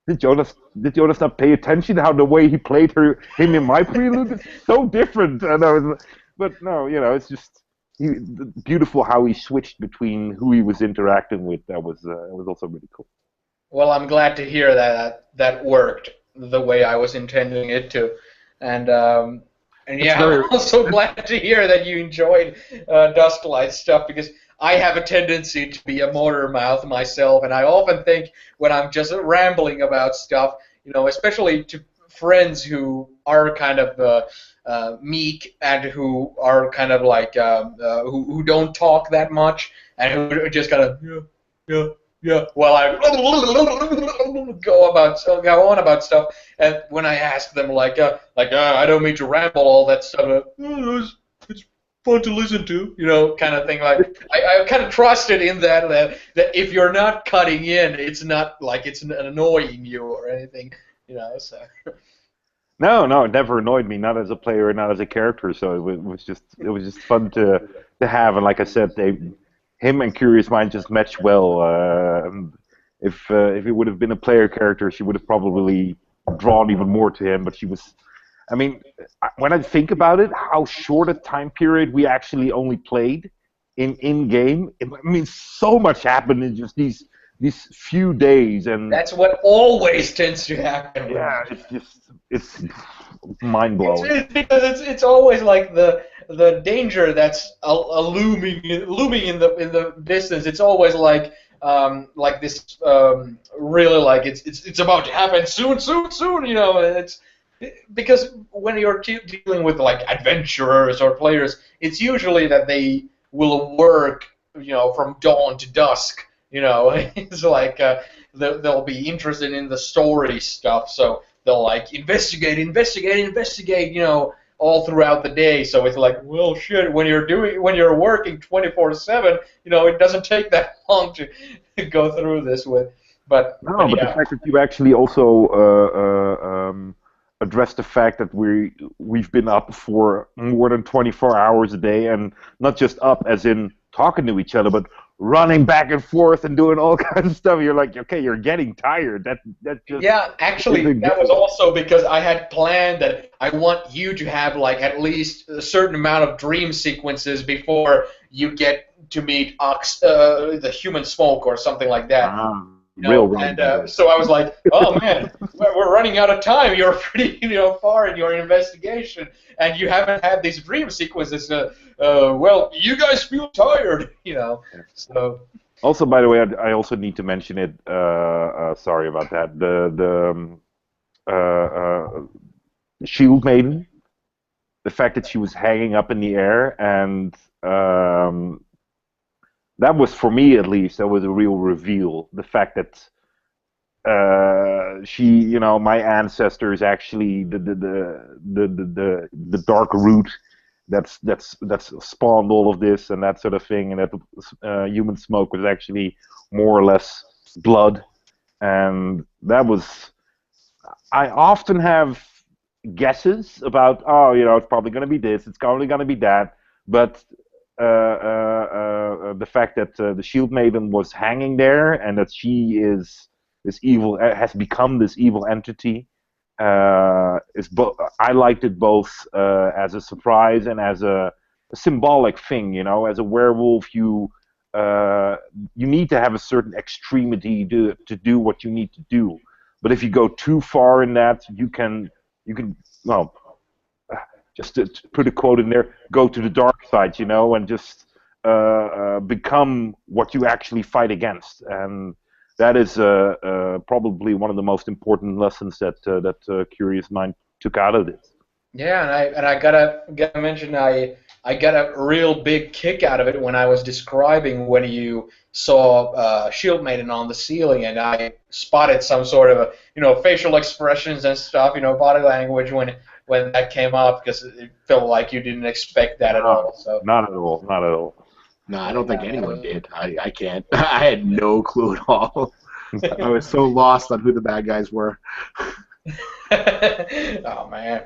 Did Jonas not pay attention how the way he played him in my prelude? It's so different. And I was, but no, you know, it's just beautiful how he switched between who he was interacting with. That was also really cool. Well, I'm glad to hear that worked the way I was intending it to, and yeah, I'm also glad to hear that you enjoyed Dusklight stuff, because I have a tendency to be a motor mouth myself, and I often think when I'm just rambling about stuff, you know, especially to friends who are kind of meek and who are kind of like who don't talk that much and who just kind of yeah. Well, I go on about stuff, and when I ask them I don't mean to ramble all that stuff, it's fun to listen to, you know, kind of thing. Like I kind of trusted in that if you're not cutting in, it's not like it's annoying you or anything, you know. So. No, it never annoyed me, not as a player, not as a character. So it was just fun to have, and like I said, him and Curious Mind just matched well. If it would have been a player character, she would have probably drawn even more to him. But she was, I mean, when I think about it, how short a time period we actually only played in game. I mean, so much happened in just these few days, and that's what always tends to happen. Yeah, it's mind blowing. Because it's always like the danger that's looming in the distance. It's always like this really like it's about to happen soon, you know. And it's because when you're dealing with like adventurers or players, it's usually that they will work, you know, from dawn to dusk. You know, it's like they'll be interested in the story stuff, so they'll like investigate, you know, all throughout the day. So it's like, well, shit, when you're working 24/7, it doesn't take that long to go through this with. No, but the Yeah. fact that you actually also address the fact that we've been up for more than 24 hours a day, and not just up as in talking to each other, but running back and forth and doing all kinds of stuff. You're like, okay, you're getting tired. That just Yeah, actually, isn't that was good. also because I had planned that I want you to have like at least a certain amount of dream sequences before you get to meet the human smoke or something like that. Real wrong, And by the way. so I was like, oh man, we're running out of time. You're pretty, far in your investigation, and you haven't had these dream sequences. Well, you guys feel tired. So. Also, by the way, I also need to mention it. Sorry about that. The Shield Maiden, the fact that she was hanging up in the air, and that was, for me at least, that was a real reveal. The fact that my ancestors actually the dark root that's spawned all of this and that sort of thing, and that human smoke was actually more or less blood, and that was. I often have guesses about, it's probably going to be this, it's probably going to be that, but the fact that the Shield Maiden was hanging there and that she is this evil, has become this evil entity, I liked it both as a surprise and as a symbolic thing. As a werewolf, you need to have a certain extremity to do what you need to do. But if you go too far in that, you can well, just to put a quote in there, go to the dark side, and just become what you actually fight against. And that is probably one of the most important lessons that Curious Mind took out of this. Yeah, and I gotta mention I got a real big kick out of it when I was describing when you saw Shield Maiden on the ceiling, and I spotted some sort of facial expressions and stuff, body language when that came up, because it felt like you didn't expect that at all. So not at all, not at all. No, I don't think anyone did. I can't. I had no clue at all. I was so lost on who the bad guys were. Oh man.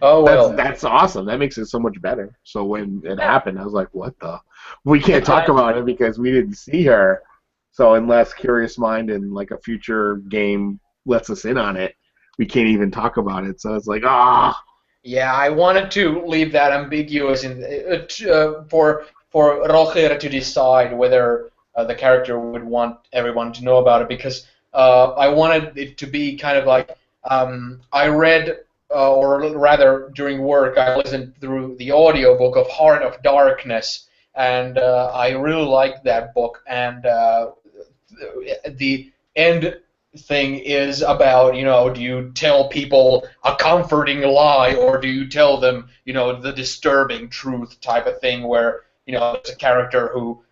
Oh well. That's awesome. That makes it so much better. So when it happened, I was like, "What the? We can't talk about it because we didn't see her." So unless Curious Mind in like a future game lets us in on it, we can't even talk about it. So it's like, Yeah, I wanted to leave that ambiguous for Roger to decide whether the character would want everyone to know about it, because I wanted it to be kind of like I read, or rather during work, I listened through the audiobook of Heart of Darkness, and I really liked that book, and the end thing is about, do you tell people a comforting lie, or do you tell them, the disturbing truth type of thing, where, there's a character who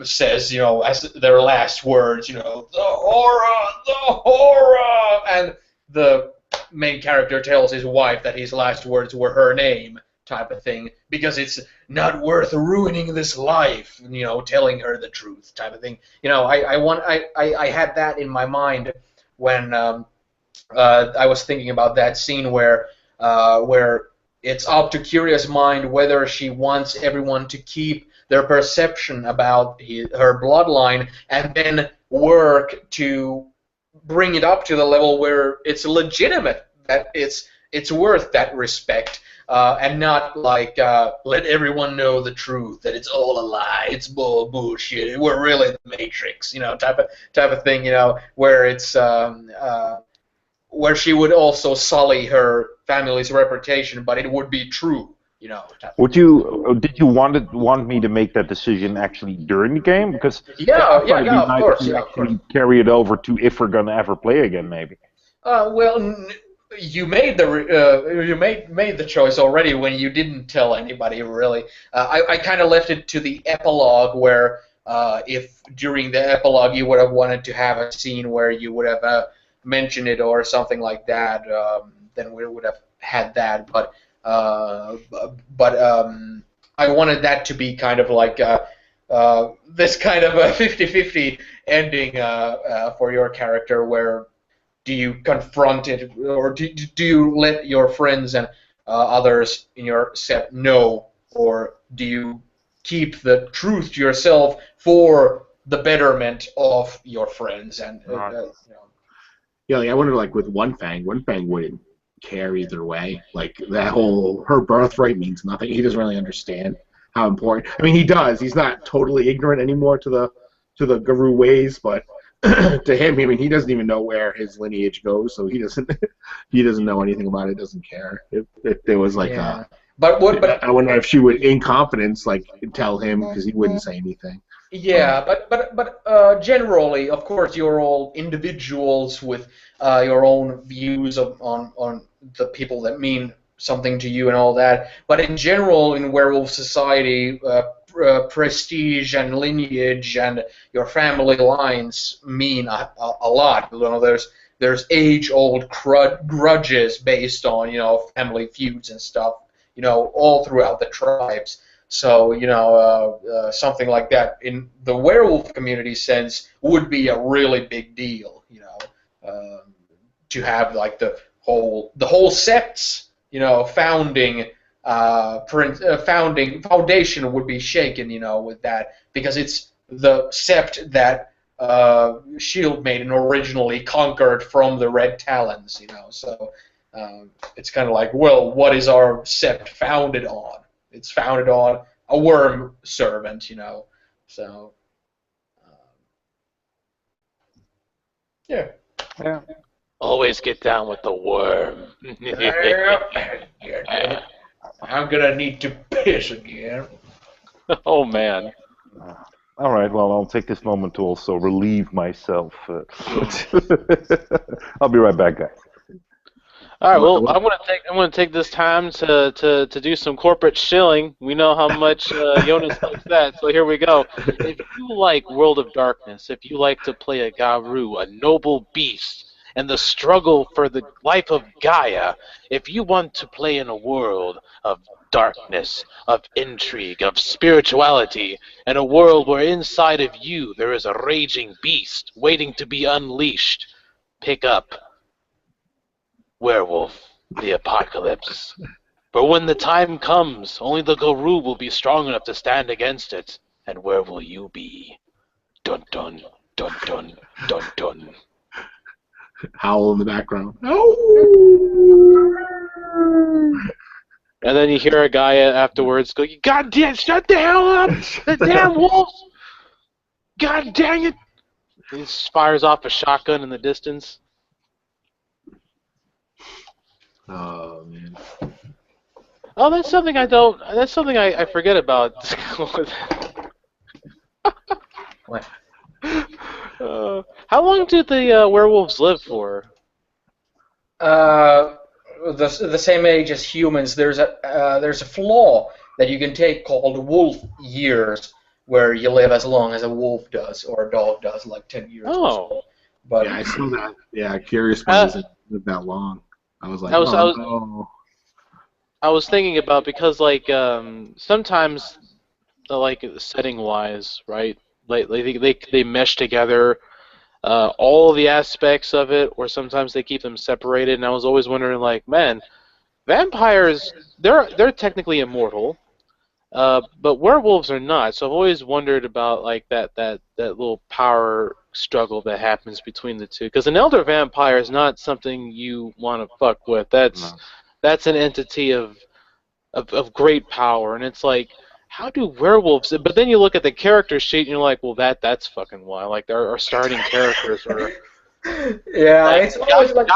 says, as their last words, the horror, and the main character tells his wife that his last words were her name, type of thing, because it's not worth ruining this life, telling her the truth, type of thing. I had that in my mind when I was thinking about that scene where it's up to Curious Mind whether she wants everyone to keep their perception about her bloodline, and then work to bring it up to the level where it's legitimate, that it's worth that respect, and not like let everyone know the truth, that it's all a lie, it's bullshit, we're really the Matrix, type of thing, where it's where she would also sully her family's reputation, but it would be true. Did you want me to make that decision actually during the game? Because yeah, it'd be of nice course, to yeah, of course. actually carry it over to if we're gonna ever play again, maybe. Well, you made the choice already when you didn't tell anybody, really. I kind of left it to the epilogue, where if during the epilogue you would have wanted to have a scene where you would have mentioned it or something like that, then we would have had that. But but I wanted that to be kind of like this kind of a 50-50 ending for your character, where do you confront it, or do you let your friends and others in your set know, or do you keep the truth to yourself for the betterment of your friends? And Yeah, like I wonder, like with One Fang wouldn't care either way. Like that whole her birthright means nothing. He doesn't really understand how important. I mean, he does. He's not totally ignorant anymore to the Guru ways, but to him, I mean, he doesn't even know where his lineage goes, so he doesn't he doesn't know anything about it. Doesn't care. If there was like yeah. But I wonder if she would, in confidence, like tell him because he wouldn't say anything. yeah, but generally, of course, you're all individuals with your own views on the people that mean something to you and all that. But in general, in werewolf society, prestige and lineage and your family lines mean a lot. You know, there's age-old grudges based on family feuds and stuff. All throughout the tribes. So, something like that in the werewolf community sense would be a really big deal, to have like the whole sept's, foundation would be shaken, with that, because it's the sept that Shield Maiden originally conquered from the Red Talons, so it's kind of like, well, what is our sept founded on? It's founded on a worm servant, So, yeah. Always get down with the worm. I'm gonna need to piss again. Oh man. All right, well, I'll take this moment to also relieve myself. I'll be right back, guys. All right. Well, I'm gonna take this time to do some corporate shilling. We know how much Jonas likes that, so here we go. If you like World of Darkness, if you like to play a Garu, a noble beast, and the struggle for the life of Gaia, if you want to play in a world of darkness, of intrigue, of spirituality, and a world where inside of you there is a raging beast waiting to be unleashed, pick up Werewolf, the Apocalypse. For when the time comes, only the Guru will be strong enough to stand against it. And where will you be? Dun dun, dun dun, dun dun. Howl in the background. And then you hear a guy afterwards go, "God damn, shut the hell up! The damn wolves! God dang it!" He fires off a shotgun in the distance. Oh man. Oh, that's something I don't. That's something I forget about. What? How long do the werewolves live for? The same age as humans. There's a flaw that you can take called wolf years, where you live as long as a wolf does or a dog does, like 10 years. Oh. Or so. But Yeah, I saw that. Yeah, curious why does it live that long? I was like, no. I was thinking about, because like sometimes like setting wise, right? Like they mesh together all the aspects of it, or sometimes they keep them separated. And I was always wondering, like, man, vampires, they're technically immortal, but werewolves are not. So I've always wondered about like that little power struggle that happens between the two. Because an elder vampire is not something you want to fuck with. That's an entity of great power, and it's like, how do werewolves? But then you look at the character sheet and you're like, well, that's fucking wild. Like our starting characters are. Yeah, like, it's always like.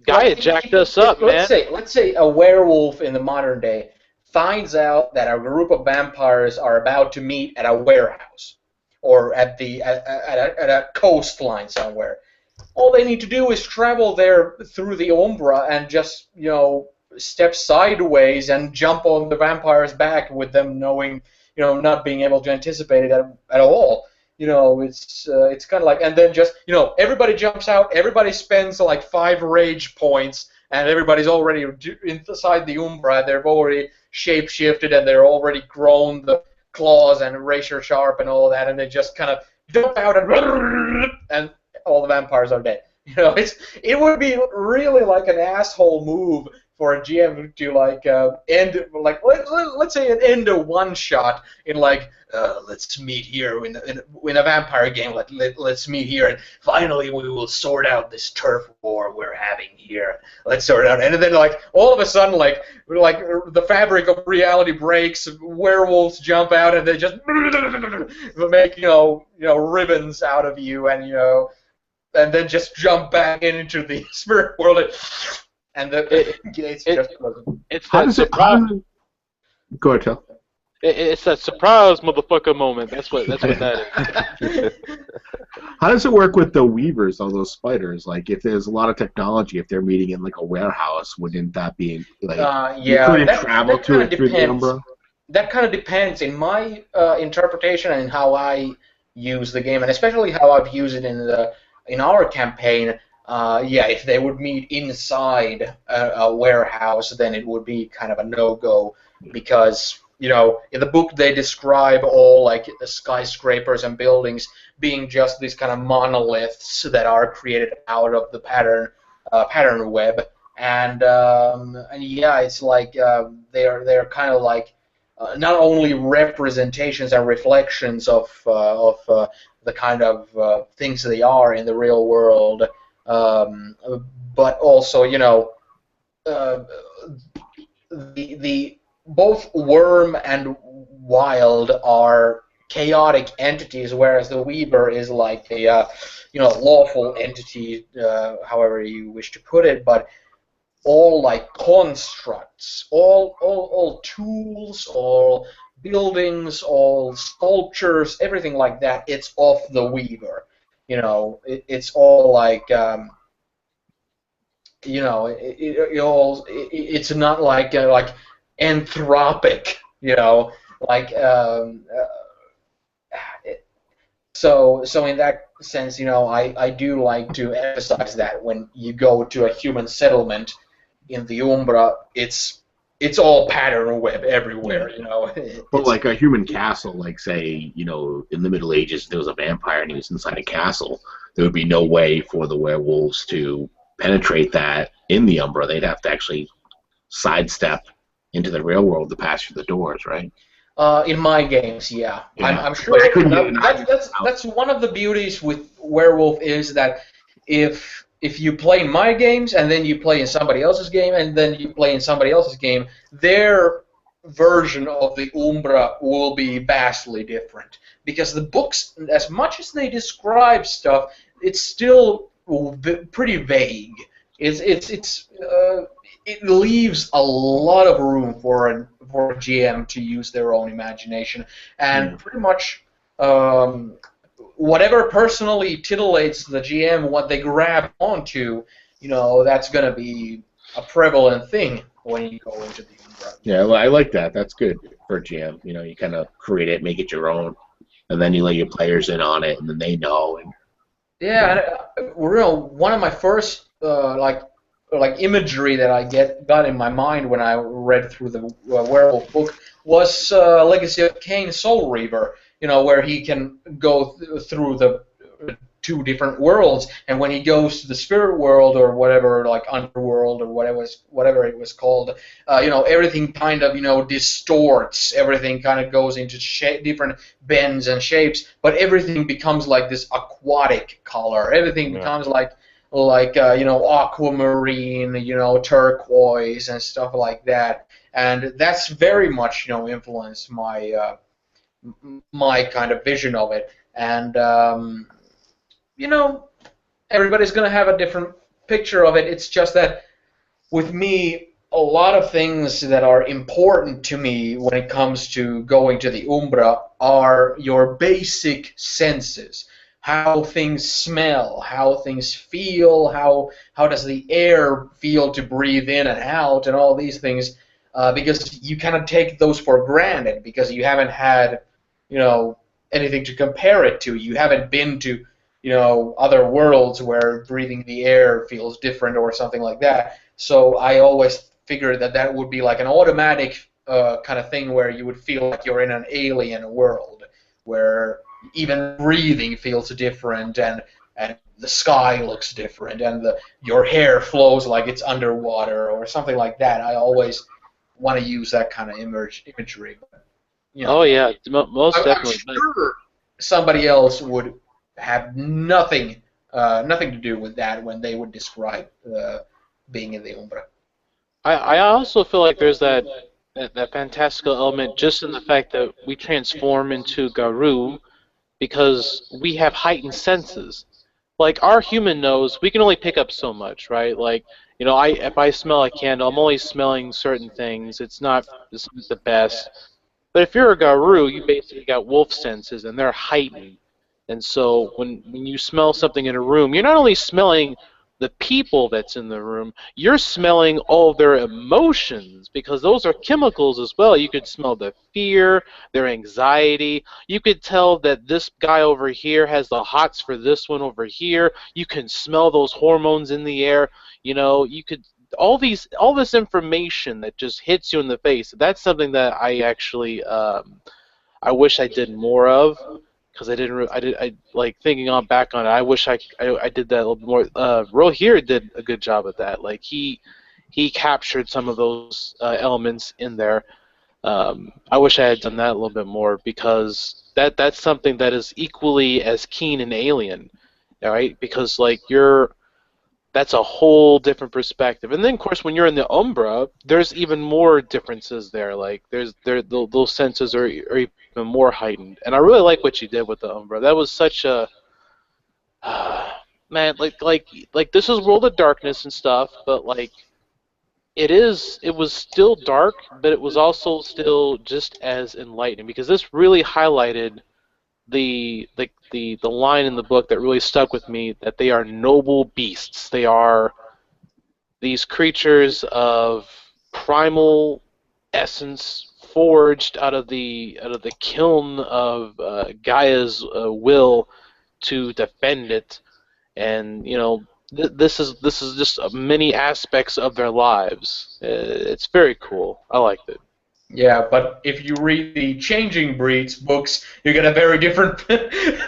Gaia jacked us up, man. Let's say a werewolf in the modern day finds out that a group of vampires are about to meet at a warehouse or at a coastline somewhere. All they need to do is travel there through the Umbra and just step sideways and jump on the vampire's back with them knowing, not being able to anticipate it at all. It's kind of like, and then just, everybody jumps out, everybody spends like 5 rage points, and everybody's already inside the Umbra. They've already shape-shifted, and they're already grown the claws and razor sharp and all that, and they just kind of jump out and all the vampires are dead. You know, it would be really like an asshole move for a GM to like end like let's say it end a one shot in like let's meet here in a vampire game. Let's meet here and finally we will sort out this turf war we're having here. Let's sort it out, and then like all of a sudden like the fabric of reality breaks. Werewolves jump out and they just make ribbons out of you, and and then just jump back into the spirit world. And the gates just closing. It's that surprise. Go ahead, Phil. It's that surprise, motherfucker moment. That's what that is. How does it work with the weavers, all those spiders? Like, if there's a lot of technology, if they're meeting in like a warehouse, wouldn't that be like you couldn't travel to it through the Umbra? That kind of depends. In my interpretation and how I use the game, and especially how I've used it in our campaign. If they would meet inside a warehouse, then it would be kind of a no-go because, in the book they describe all like the skyscrapers and buildings being just these kind of monoliths that are created out of the pattern web, and it's like they're kind of like not only representations and reflections of the kind of things they are in the real world. But also, the both worm and wild are chaotic entities, whereas the Weaver is like a lawful entity, however you wish to put it, but all like constructs, all tools, all buildings, all sculptures, everything like that. It's of the Weaver. It's all like, it's not like anthropic, So in that sense, I do like to emphasize that when you go to a human settlement in the Umbra, it's all pattern web everywhere, But like a human castle, like say, in the Middle Ages, there was a vampire and he was inside a castle. There would be no way for the werewolves to penetrate that in the Umbra. They'd have to actually sidestep into the real world to pass through the doors, right? In my games, yeah. I'm sure that's one of the beauties with Werewolf is that if you play in my games and then you play in somebody else's game and then you play in somebody else's game, their version of the Umbra will be vastly different. Because the books, as much as they describe stuff, it's still pretty vague. It leaves a lot of room for a GM to use their own imagination, and pretty much whatever personally titillates the GM, what they grab onto, that's going to be a prevalent thing when you go into the Umbra. Yeah, well, I like that. That's good for a GM. You kind of create it, make it your own, and then you let your players in on it, and then they know. One of my first imagery that I got in my mind when I read through the Werewolf book was Legacy of Kain Soul Reaver, where he can go through the two different worlds, and when he goes to the spirit world or whatever, like underworld or whatever it was called, everything kind of distorts. Everything kind of goes into different bends and shapes, but everything becomes like this aquatic color. Everything becomes like aquamarine, turquoise and stuff like that, and that's very much influenced my my kind of vision of it. And everybody's gonna have a different picture of it. It's just that with me, a lot of things that are important to me when it comes to going to the Umbra are your basic senses. How things smell, how things feel, how does the air feel to breathe in and out, and all these things, because you kind of take those for granted because you haven't had, anything to compare it to. You haven't been to, other worlds where breathing the air feels different or something like that. So I always figured that that would be like an automatic kind of thing where you would feel like you're in an alien world, where even breathing feels different, and the sky looks different, and your hair flows like it's underwater or something like that. I always want to use that kind of imagery. But, you know, Oh yeah, most I'm definitely. sure somebody else would have nothing to do with that when they would describe being in the Umbra. I also feel like there's that fantastical element just in the fact that we transform into Garu because we have heightened senses. Like our human nose, we can only pick up so much, right? Like, I if I smell a candle, I'm only smelling certain things. It's not the best. But if you're a Garu, you basically got wolf senses, and they're heightened. And so when you smell something in a room, you're not only smelling the people that's in the room, you're smelling all their emotions because those are chemicals as well. You could smell the fear, their anxiety. You could tell that this guy over here has the hots for this one over here. You can smell those hormones in the air. You could all this information that just hits you in the face. That's something that I actually I wish I did more of because I didn't. I like thinking on back on it. I wish I did that a little bit more. Rohir did a good job at that. Like he captured some of those elements in there. I wish I had done that a little bit more because that's something that is equally as keen in Alien, all right? Because like that's a whole different perspective. And then, of course, when you're in the Umbra, there's even more differences there. Like, those senses are even more heightened. And I really like what you did with the Umbra. That was such a man. Like this is World of Darkness and stuff, but like it was still dark, but it was also still just as enlightening because this really highlighted the line in the book that really stuck with me, that they are noble beasts. They are these creatures of primal essence forged out of the kiln of Gaia's will to defend it, and this is just many aspects of their lives. It's very cool. I liked it. Yeah, but if you read the Changing Breeds books, you get a very different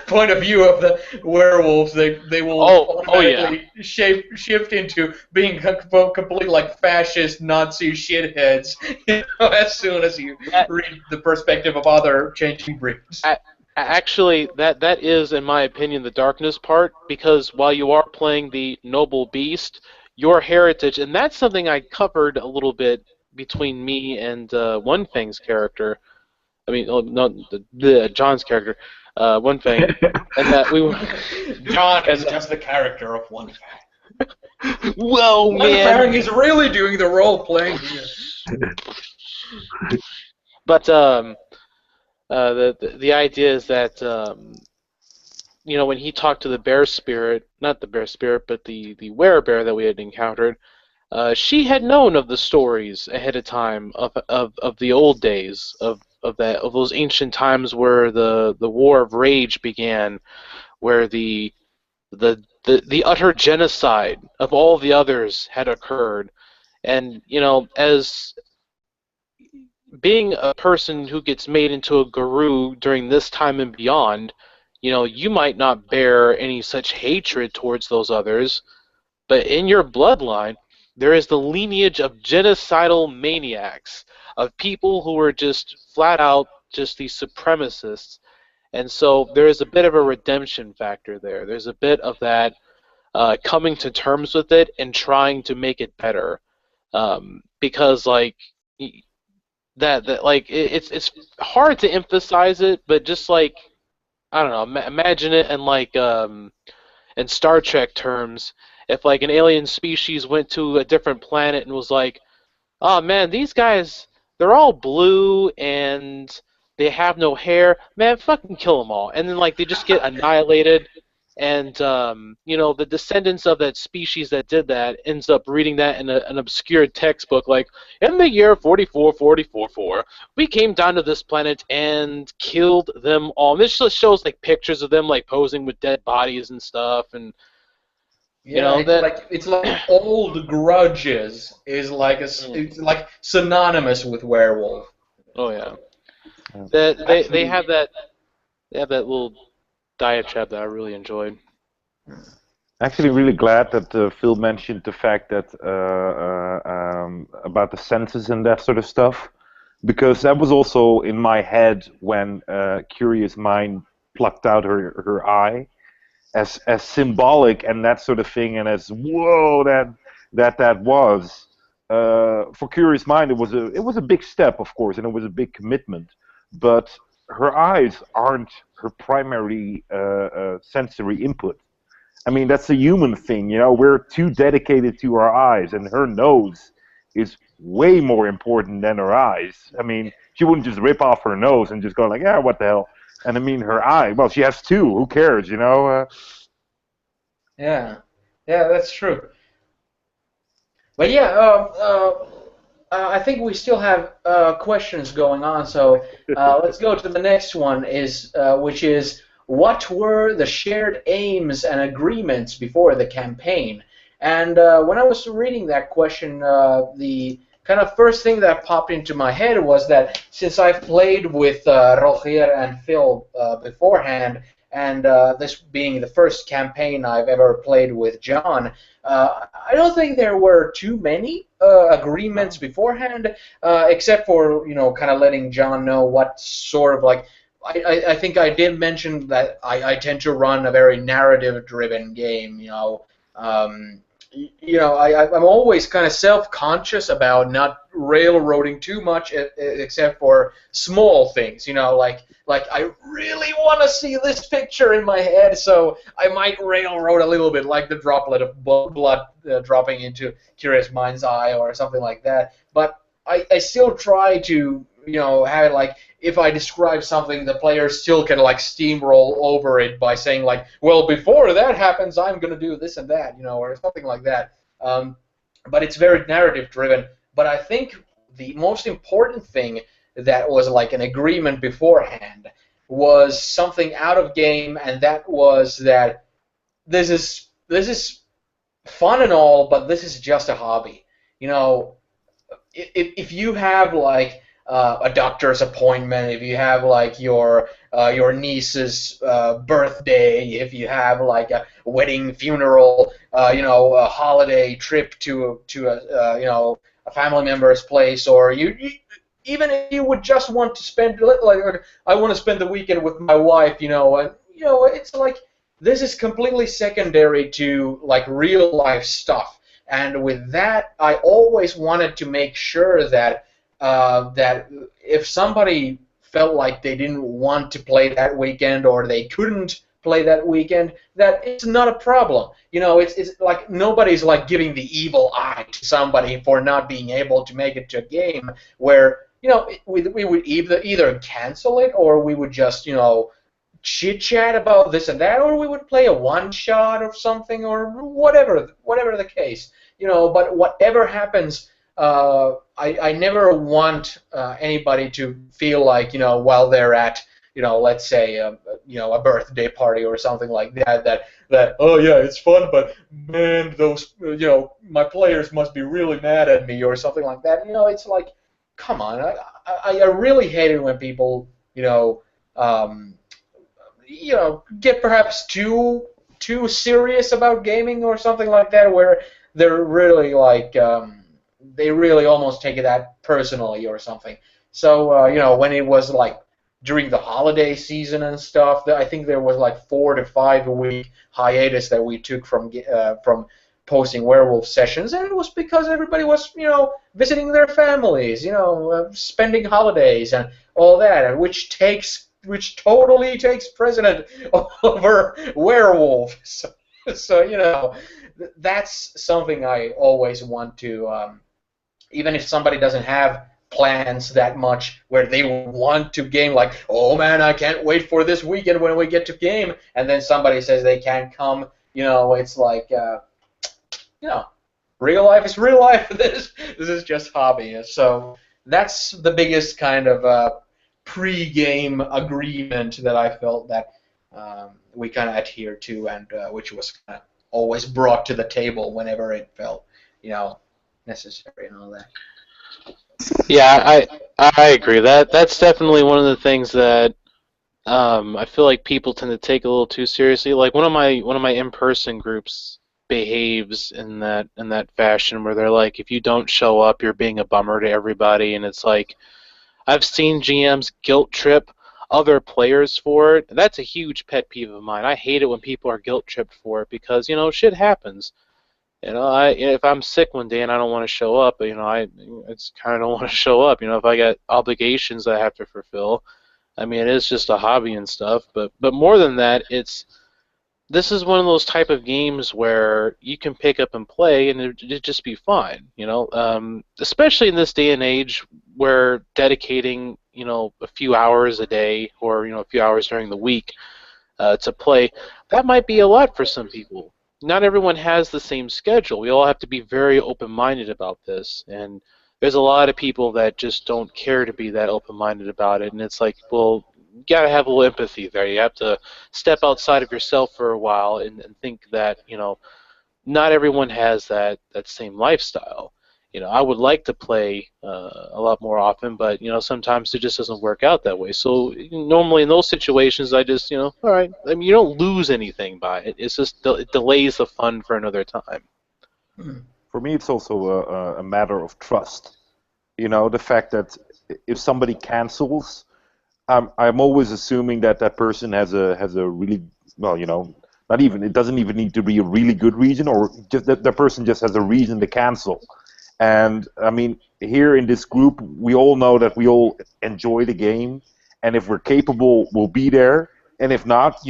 point of view of the werewolves. They will Oh yeah. automatically shift into being complete like fascist Nazi shitheads as soon as you That, read the perspective of other Changing Breeds. Actually, that is, in my opinion, the darkness part, because while you are playing the noble beast, your heritage, and that's something I covered a little bit between me and One Fang's character. I mean, oh, no, the John's character, One Fang, and that we were. John is just the character of One Fang. Whoa, One man! Fang is really doing the role playing here. But the idea is that when he talked to the bear spirit, not the bear spirit, but the werebear that we had encountered, she had known of the stories ahead of time of the old days of those ancient times where the war of rage began, where the utter genocide of all the others had occurred, and as being a person who gets made into a guru during this time and beyond, you might not bear any such hatred towards those others, but in your bloodline, there is the lineage of genocidal maniacs, of people who are just flat out just these supremacists. And so there is a bit of a redemption factor there. There's a bit of that coming to terms with it and trying to make it better. Because like that like it's hard to emphasize it, but just like I don't know, imagine it in like in Star Trek terms, if like an alien species went to a different planet and was like, oh man, these guys, they're all blue and they have no hair, man, fucking kill them all, and then like they just get annihilated. And the descendants of that species that did that ends up reading that in an obscure textbook, like in the year 444444, we came down to this planet and killed them all. And this just shows like pictures of them like posing with dead bodies and stuff, and You Yeah, know that. it's like old grudges is like it's like synonymous with werewolf. Oh yeah, Yeah. that they Absolutely. have that little diatribe that I really enjoyed. Actually, really glad that Phil mentioned the fact that about the senses and that sort of stuff, because that was also in my head when Curious Mind plucked out her eye, as symbolic and that sort of thing, and as whoa that was. For Curious Mind, it was a big step, of course, and it was a big commitment, but her eyes aren't her primary sensory input. I mean, that's a human thing, you know. We're too dedicated to our eyes, and her nose is way more important than her eyes. I mean, she wouldn't just rip off her nose and just go like, "Yeah, what the hell?" And I mean, her eye. Well, she has two. Who cares, you know? Yeah, yeah, that's true. But yeah, I think we still have questions going on, so let's go to the next one, which is what were the shared aims and agreements before the campaign? And when I was reading that question, the kind of first thing that popped into my head was that since I've played with Roger and Phil beforehand, and this being the first campaign I've ever played with John, I don't think there were too many agreements No. beforehand, except for kind of letting John know what sort of like. I think I did mention that I tend to run a very narrative-driven game. I'm always kind of self-conscious about not railroading too much, except for small things. Like I really want to see this picture in my head, so I might railroad a little bit, like the droplet of blood dropping into Curious Mind's eye or something like that. But I still try to have it like if I describe something, the player still can like steamroll over it by saying like, well, before that happens, I'm gonna do this and that, or something like that. But it's very narrative driven. But I think the most important thing that was like an agreement beforehand was something out of game, and that was that this is fun and all, but this is just a hobby. You know, if you have like a doctor's appointment, if you have like your niece's birthday, if you have like a wedding, funeral, a holiday trip to a family member's place, or even if you would just want to spend like I want to spend the weekend with my wife, and it's like this is completely secondary to like real life stuff. And with that, I always wanted to make sure that if somebody felt like they didn't want to play that weekend or they couldn't play that weekend, that it's not a problem. It's like nobody's like giving the evil eye to somebody for not being able to make it to a game where we would either cancel it or we would just chit chat about this and that, or we would play a one shot or something, or whatever the case. But whatever happens, I never want anybody to feel like while they're at let's say a birthday party or something like that oh yeah it's fun, but man those my players must be really mad at me or something like that. It's like come on, I really hate it when people um, get perhaps too serious about gaming or something like that, where they're really like they really almost take it that personally or something. So when it was like during the holiday season and stuff, I think there was like 4 to 5 week hiatus that we took from posting werewolf sessions, and it was because everybody was visiting their families, spending holidays and all that, which totally takes precedent over werewolf. So that's something I always want to, even if somebody doesn't have plans that much where they want to game, like, oh man, I can't wait for this weekend when we get to game, and then somebody says they can't come, it's like, you know, real life is real life. This is just hobby. So that's the biggest kind of pre-game agreement that I felt that we kind of adhered to, and which was kind of always brought to the table whenever it felt, necessary and all that. Yeah, I agree. That's definitely one of the things that I feel like people tend to take a little too seriously. Like one of my in-person groups behaves in that fashion where they're like, if you don't show up, you're being a bummer to everybody, and it's like I've seen GMs guilt trip other players for it. That's a huge pet peeve of mine. I hate it when people are guilt tripped for it because shit happens. If I'm sick one day and I don't want to show up, I just kind of don't want to show up. If I got obligations I have to fulfill, I mean, it's just a hobby and stuff. But more than that, this is one of those type of games where you can pick up and play and it'd just be fine. Especially in this day and age where dedicating a few hours a day or a few hours during the week to play, that might be a lot for some people. Not everyone has the same schedule. We all have to be very open-minded about this, and there's a lot of people that just don't care to be that open-minded about it, and it's like, well, you gotta have a little empathy there. You have to step outside of yourself for a while and think that, not everyone has that same lifestyle. I would like to play a lot more often, but sometimes it just doesn't work out that way. So normally in those situations, I just all right. I mean, you don't lose anything by it. It's just it delays the fun for another time. For me, it's also a matter of trust. The fact that if somebody cancels, I'm always assuming that that person has a really, well, not even, it doesn't even need to be a really good reason, or just that the person just has a reason to cancel. And I mean, here in this group, we all know that we all enjoy the game, and if we're capable, we'll be there. And if not,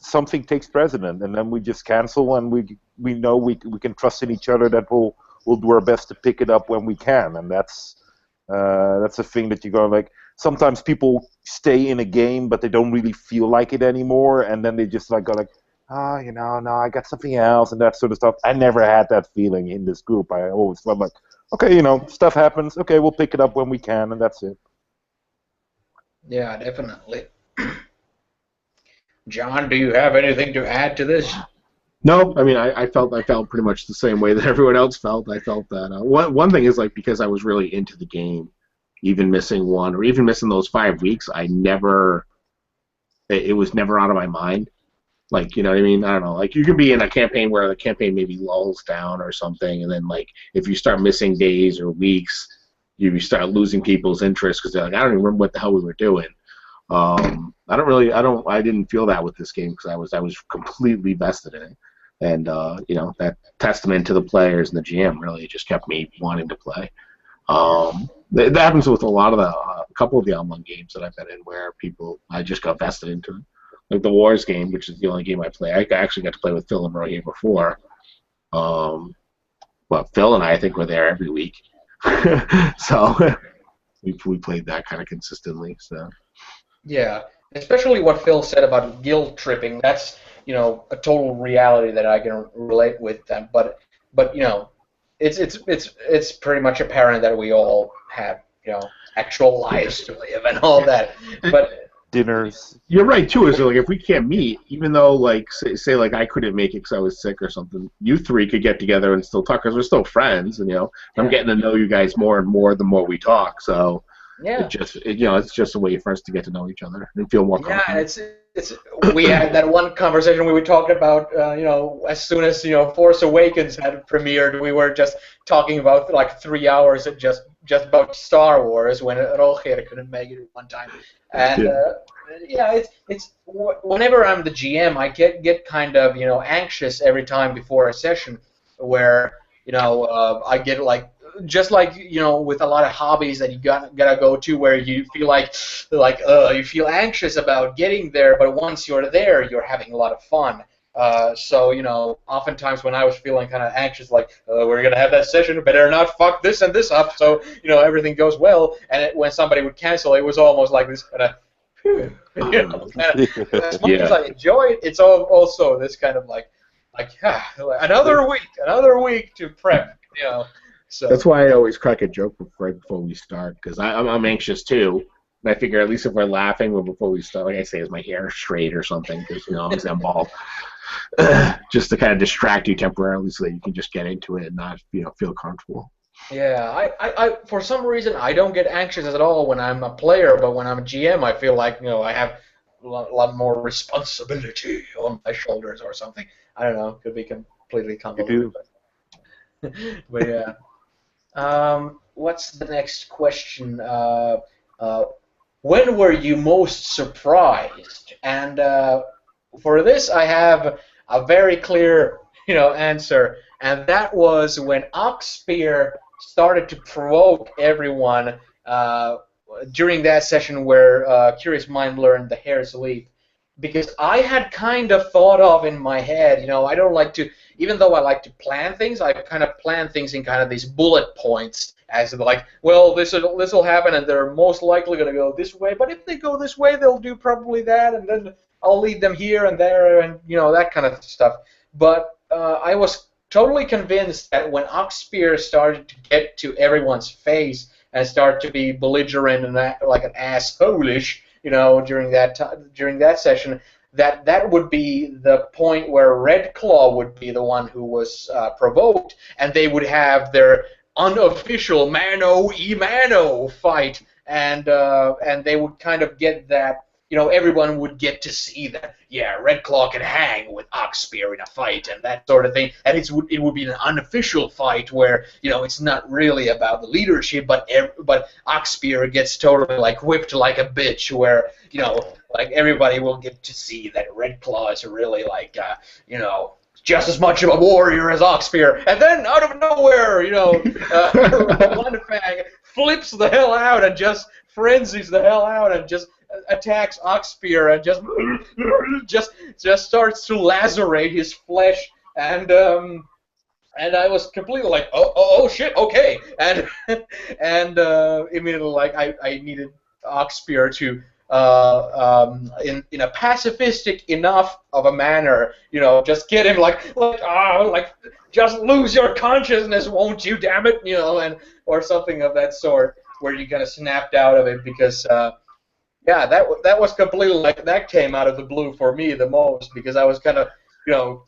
something takes precedent, and then we just cancel, and we know we can trust in each other that we'll do our best to pick it up when we can, and that's a thing that you go like. Sometimes people stay in a game, but they don't really feel like it anymore, and then they just like go like, no, I got something else, and that sort of stuff. I never had that feeling in this group. I always felt like, okay, stuff happens. Okay, we'll pick it up when we can, and that's it. Yeah, definitely. John, do you have anything to add to this? No, I mean, I felt pretty much the same way that everyone else felt. I felt that one thing is like because I was really into the game, even missing one or even missing those 5 weeks, it was never out of my mind. Like, you know what I mean? I don't know. Like, you could be in a campaign where the campaign maybe lulls down or something, and then, like, if you start missing days or weeks, you start losing people's interest because they're like, I don't even remember what the hell we were doing. I didn't feel that with this game because I was completely vested in it. And, that testament to the players and the GM really just kept me wanting to play. That happens with a couple of the online games that I've been in where I just got vested into it. Like the Wars game, which is the only game I play. I actually got to play with Phil and Roy here before. Phil and I think, were there every week. So we played that kind of consistently. So. Yeah, especially what Phil said about guilt tripping. That's a total reality that I can relate with them. But it's pretty much apparent that we all have actual lives to live and all that. But dinners. You're right too. Is like if we can't meet, even though like say like I couldn't make it because I was sick or something, you three could get together and still talk because we're still friends, and I'm getting to know you guys more and more the more we talk. So yeah, it's just a way for us to get to know each other and feel more comfortable. Yeah, it's we had that one conversation we were talking about. As soon as Force Awakens had premiered, we were just talking about like 3 hours of just about Star Wars when Roger couldn't make it one time. And it's whenever I'm the GM, I get kind of anxious every time before a session, where I get like just like with a lot of hobbies that you gotta go to, where you feel like you feel anxious about getting there, but once you're there, you're having a lot of fun. So oftentimes when I was feeling kind of anxious, like we're gonna have that session, better not fuck this and this up, so everything goes well. And when somebody would cancel, it was almost like this kind of, as much as I enjoy it, it's also this kind of like another week to prep, So that's why I always crack a joke right before we start, because I'm anxious too. And I figure at least if we're laughing before we start, like I say, is my hair straight or something? Because obviously I'm bald. Just to kind of distract you temporarily, so that you can just get into it and not feel comfortable. Yeah, I for some reason I don't get anxious at all when I'm a player, but when I'm a GM, I feel like I have a lot more responsibility on my shoulders or something. I don't know, could be completely You convoluted. do. But yeah. What's the next question? Uh, when were you most surprised? And for this, I have a very clear, answer, and that was when Oxpear started to provoke everyone during that session where Curious Mind learned the Hair's Leap. Because I had kind of thought of in my head, I don't like to, even though I like to plan things, I kind of plan things in kind of these bullet points, as like, well, this will happen, and they're most likely going to go this way. But if they go this way, they'll do probably that, and then I'll lead them here and there, and that kind of stuff. But I was totally convinced that when Oxpear started to get to everyone's face and start to be belligerent and act like an asshole-ish, during that session, that would be the point where Red Claw would be the one who was provoked, and they would have their unofficial mano-a-mano fight, and they would kind of get that. Everyone would get to see that, yeah, Red Claw can hang with Oxpear in a fight and that sort of thing. And it would be an unofficial fight where, it's not really about the leadership, but Oxpear gets totally, like, whipped like a bitch where, like, everybody will get to see that Red Claw is really, like, just as much of a warrior as Oxpear. And then, out of nowhere, One Fang flips the hell out and just frenzies the hell out and just attacks Oxpear and just starts to lacerate his flesh, and I was completely like, oh shit, okay, and immediately, like, I needed Oxpear to in a pacifistic enough of a manner, just get him like just lose your consciousness, won't you, damn it, and or something of that sort, where you kind of snapped out of it, because yeah, that was completely, like, that came out of the blue for me the most, because I was kind of,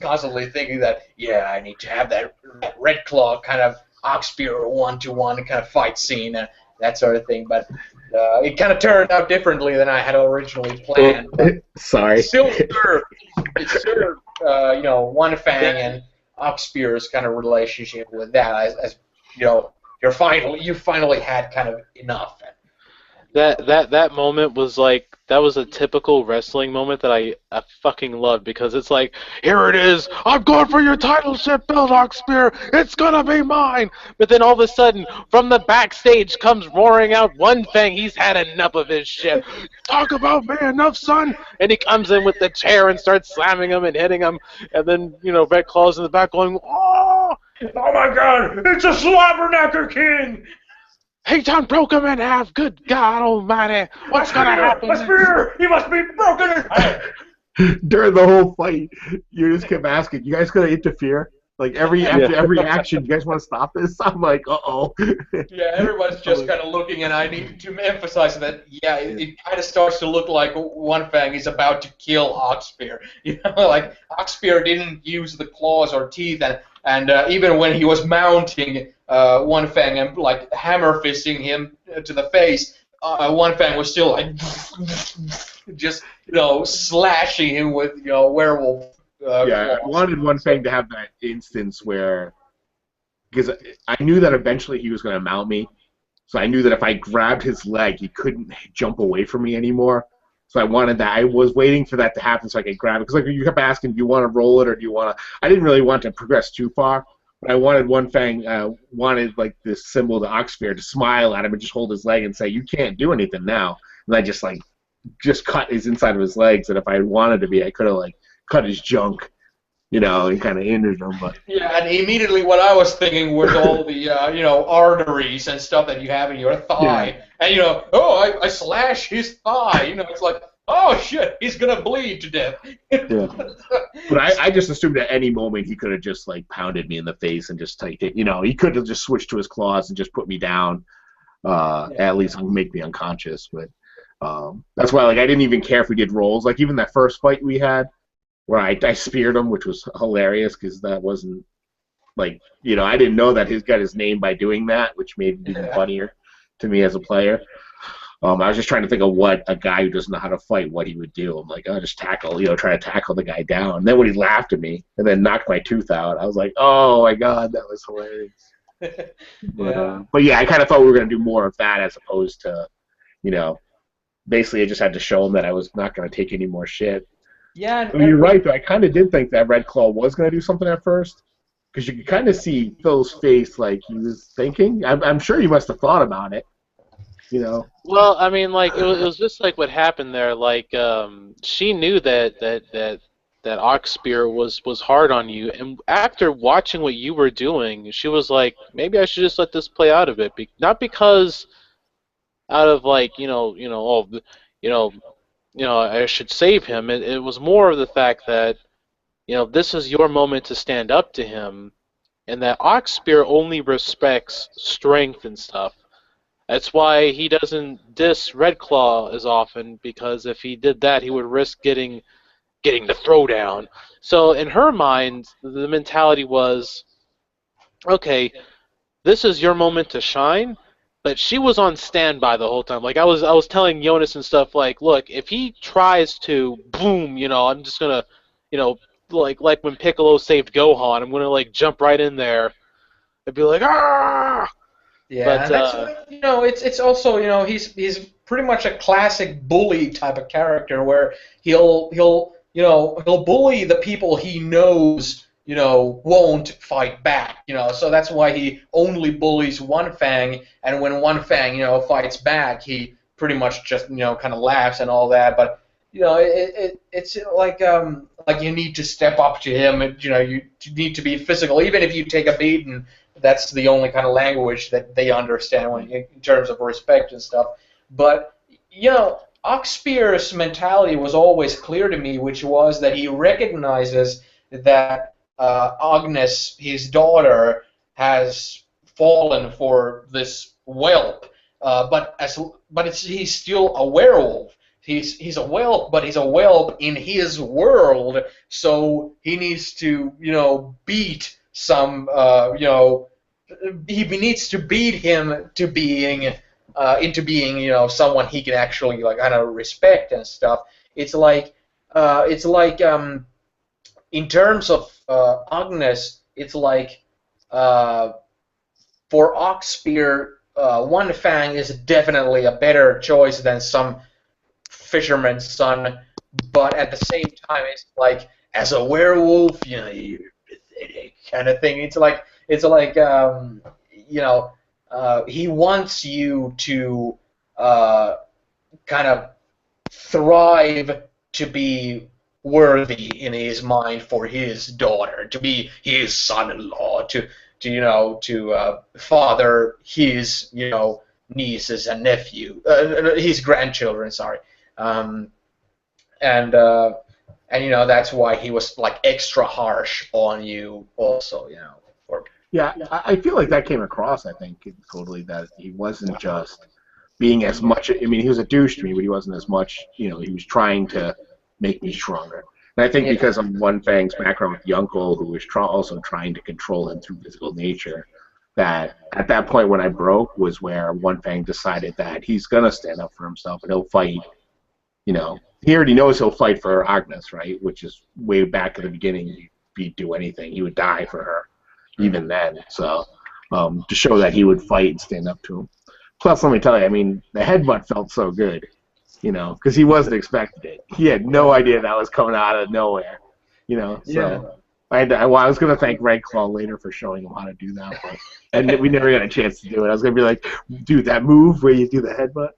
constantly thinking that, yeah, I need to have that Red Claw kind of Oxpear one-to-one kind of fight scene and that sort of thing, but it kind of turned out differently than I had originally planned. Sorry. It still served, One Fang and Oxpear's kind of relationship with that, as you finally had kind of enough. That moment was like, that was a typical wrestling moment that I fucking loved, because it's like, here it is, I'm going for your title ship belt, Oxpear, it's gonna be mine. But then all of a sudden, from the backstage comes roaring out One Fang. He's had enough of his shit. Talk about me enough, son. And he comes in with the chair and starts slamming him and hitting him. And then Red Claw's in the back going, oh my God, it's a Slobberknocker King. He done broke him in half. Good God Almighty! What's gonna happen? He must be broken in half. During the whole fight, you just kept asking, "You guys gonna interfere?" Like after every action, you guys want to stop this? I'm like, uh-oh. Yeah, everyone's just kind of looking, and I need to emphasize that, yeah, it kind of starts to look like One Fang is about to kill Oxpear. Like, Oxpear didn't use the claws or teeth, and even when he was mounting One Fang and, like, hammer fisting him to the face, One Fang was still, like, just, slashing him with, werewolf. Yeah, I wanted One Fang to have that instance where, because I knew that eventually he was going to mount me, so I knew that if I grabbed his leg, he couldn't jump away from me anymore. So I wanted that. I was waiting for that to happen so I could grab it, because, like, you kept asking, do you want to roll it or do you want to? I didn't really want to progress too far, but I wanted One Fang, wanted, like, this symbol, the Oxpear, to smile at him and just hold his leg and say, you can't do anything now. And I just cut his inside of his legs, and if I wanted to be, I could have, like, cut his junk, and kind of injured him. But yeah, and immediately what I was thinking was all the, arteries and stuff that you have in your thigh, and I slash his thigh, it's like, oh shit, he's gonna bleed to death. Yeah. But I just assumed at any moment he could have just, like, pounded me in the face and just take it. He could have just switched to his claws and just put me down, at least make me unconscious. But That's why like I didn't even care if we did rolls. Like even that first fight we had where I speared him, which was hilarious because that wasn't like I didn't know that he's got his name by doing that, which made it even funnier to me as a player. I was just trying to think of what a guy who doesn't know how to fight, what he would do. I'm like, oh, just tackle, try to tackle the guy down. And then when he laughed at me and then knocked my tooth out, I was like, oh my god, that was hilarious. But yeah, I kind of thought we were going to do more of that as opposed to, basically I just had to show him that I was not going to take any more shit. Yeah, You're right, though. I kind of did think that Red Claw was going to do something at first, because you could kind of see Phil's face, like he was thinking. I'm sure he must have thought about it, Well, I mean, like it was just like what happened there. Like she knew that Oxspear was hard on you, and after watching what you were doing, she was like, maybe I should just let this play out a bit, not because out of like I should save him. It was more of the fact that this is your moment to stand up to him, and that Oxspear only respects strength and stuff. That's why he doesn't diss Red Claw as often, because if he did that, he would risk getting the throwdown. So in her mind, the mentality was, okay, this is your moment to shine. But she was on standby the whole time. Like I was telling Jonas and stuff, like, look, if he tries to boom, I'm just gonna, like when Piccolo saved Gohan, I'm gonna like jump right in there and be like, ah. Yeah, But and that's it's also he's pretty much a classic bully type of character where he'll bully the people he knows won't fight back. So that's why he only bullies One Fang, and when One Fang fights back, he pretty much just kind of laughs and all that. But it's like you need to step up to him. And, you need to be physical, even if you take a beating. That's the only kind of language that they understand in terms of respect and stuff. But Oxspear's mentality was always clear to me, which was that he recognizes that Agnes, his daughter, has fallen for this whelp. But he's still a werewolf. He's a whelp, but he's a whelp in his world. So he needs to beat some he needs to beat him to being into being someone he can actually like kind of respect and stuff. It's like in terms of Agnes, it's like for Oxspear, One Fang is definitely a better choice than some fisherman's son, but at the same time, it's like as a werewolf, you're pathetic kind of thing. It's like he wants you to kind of thrive to be worthy in his mind for his daughter, to be his son-in-law, to father his nieces and his grandchildren. Sorry, and that's why he was like extra harsh on you, also. Yeah, I feel like that came across. I think totally that he wasn't just being as much. I mean, he was a douche to me, but he wasn't as much. He was trying to make me stronger. And I think because of One Fang's background with the uncle, who was also trying to control him through physical nature, that at that point when I broke was where One Fang decided that he's gonna stand up for himself and he'll fight. He already knows he'll fight for Agnes, right? Which is way back at the beginning. He'd do anything. He would die for her. Even then, so to show that he would fight and stand up to him. Plus, let me tell you, I mean, the headbutt felt so good, because he wasn't expecting it. He had no idea that was coming out of nowhere, So I was going to thank Red Claw later for showing him how to do that, and we never got a chance to do it. I was going to be like, dude, that move where you do the headbutt.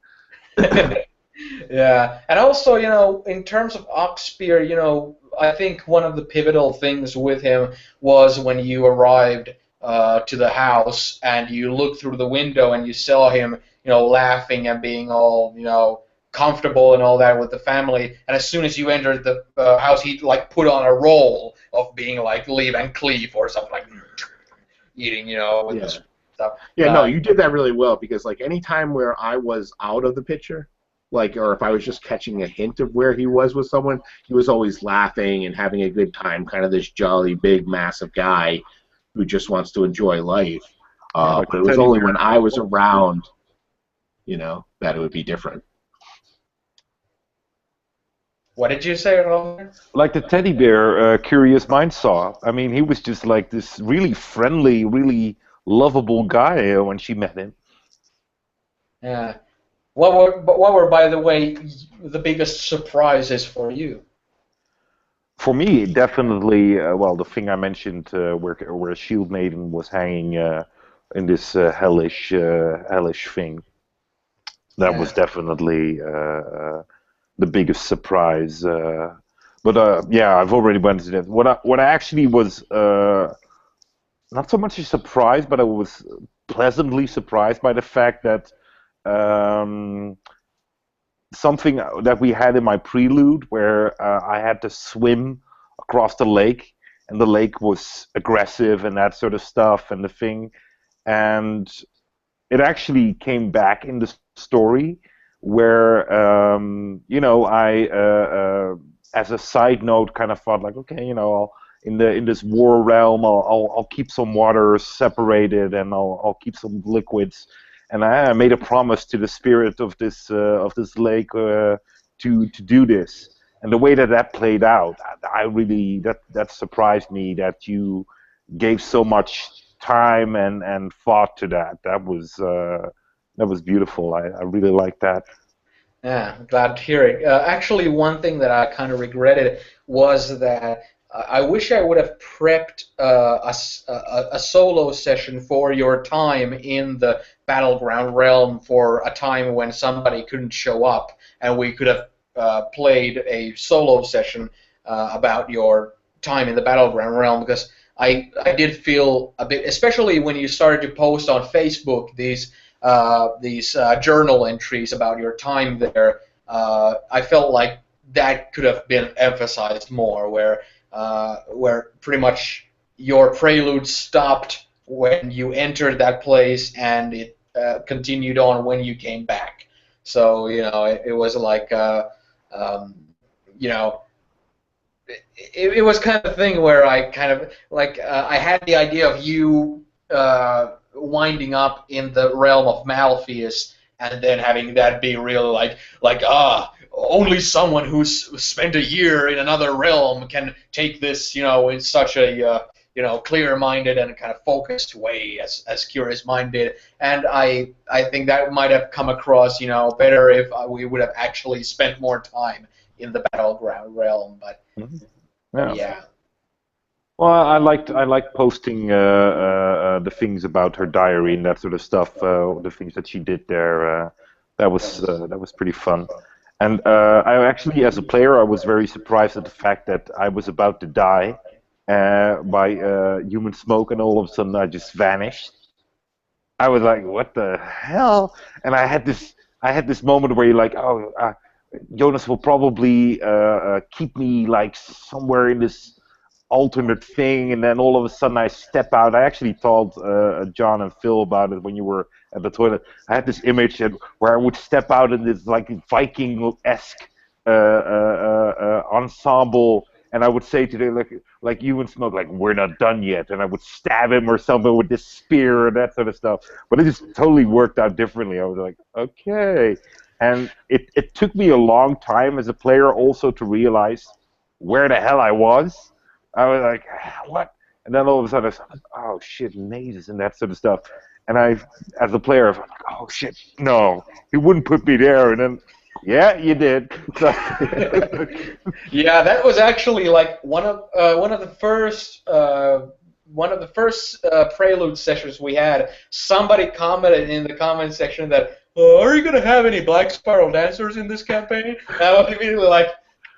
Yeah, and also, in terms of Oxspear, I think one of the pivotal things with him was when you arrived to the house and you looked through the window and you saw him, laughing and being all, comfortable and all that with the family. And as soon as you entered the house, he'd like put on a role of being like Lee Van Cleef or something like eating, with this stuff. Yeah, no, you did that really well because like any time where I was out of the picture, like, or if I was just catching a hint of where he was with someone, he was always laughing and having a good time, kind of this jolly, big, massive guy who just wants to enjoy life. Like But a it was teddy only bear. when I was around, that it would be different. What did you say, Roger? Like the teddy bear Curious Minds saw. I mean, he was just like this really friendly, really lovable guy when she met him. Yeah. What were, by the way, the biggest surprises for you? For me, definitely, well, the thing I mentioned where Shield Maiden was hanging in this hellish thing. That was Yeah. definitely the biggest surprise. But yeah, I've already went into that. What I actually was not so much a surprise, but I was pleasantly surprised by the fact that um, something that we had in my prelude, where I had to swim across the lake, and the lake was aggressive and that sort of stuff, and the thing, and it actually came back in the story where I as a side note kind of thought like, okay, in this war realm, I'll keep some water separated, and I'll keep some liquids, and I made a promise to the spirit of this lake to do this. And the way that played out, I really that surprised me that you gave so much time and thought to that. That was beautiful. I really like that. Yeah, glad to hear it. Actually, one thing that I kind of regretted was that I wish I would have prepped a solo session for your time in the battleground realm for a time when somebody couldn't show up, and we could have played a solo session about your time in the battleground realm, because I did feel a bit, especially when you started to post on Facebook these journal entries about your time there. I felt like that could have been emphasized more, where pretty much your prelude stopped when you entered that place, and it continued on when you came back. So it was like um, you know it was kind of a thing where I kind of like I had the idea of you winding up in the realm of Malpheus, and then having that be real only someone who's spent a year in another realm can take this in such a clear-minded and kind of focused way as Curious Mind did. And I think that might have come across better if we would have actually spent more time in the battleground realm. But Mhm. Yeah. yeah. Well, I liked posting the things about her diary and that sort of stuff. The things that she did there. That was pretty fun. And I actually, as a player, I was very surprised at the fact that I was about to die by human smoke, and all of a sudden I just vanished. I was like, "What the hell?" And I had this moment where you're like, "Oh, Jonas will probably keep me like somewhere in this alternate thing," and then all of a sudden I step out. I actually told John and Phil about it when you were at the toilet. I had this image where I would step out in this like Viking-esque ensemble, and I would say to them like you and Smoke, like, "We're not done yet," and I would stab him or something with this spear and that sort of stuff. But it just totally worked out differently. I was like, okay. And it took me a long time as a player also to realize where the hell I was. I was like, what? And then all of a sudden I was like, oh shit, mazes and that sort of stuff. And as a player, I was like, oh shit, no, he wouldn't put me there. And then, yeah, you did. So, Yeah, that was actually like one of the first prelude sessions we had. Somebody commented in the comment section that, "Are you gonna have any Black Spiral dancers in this campaign?" And I was immediately like,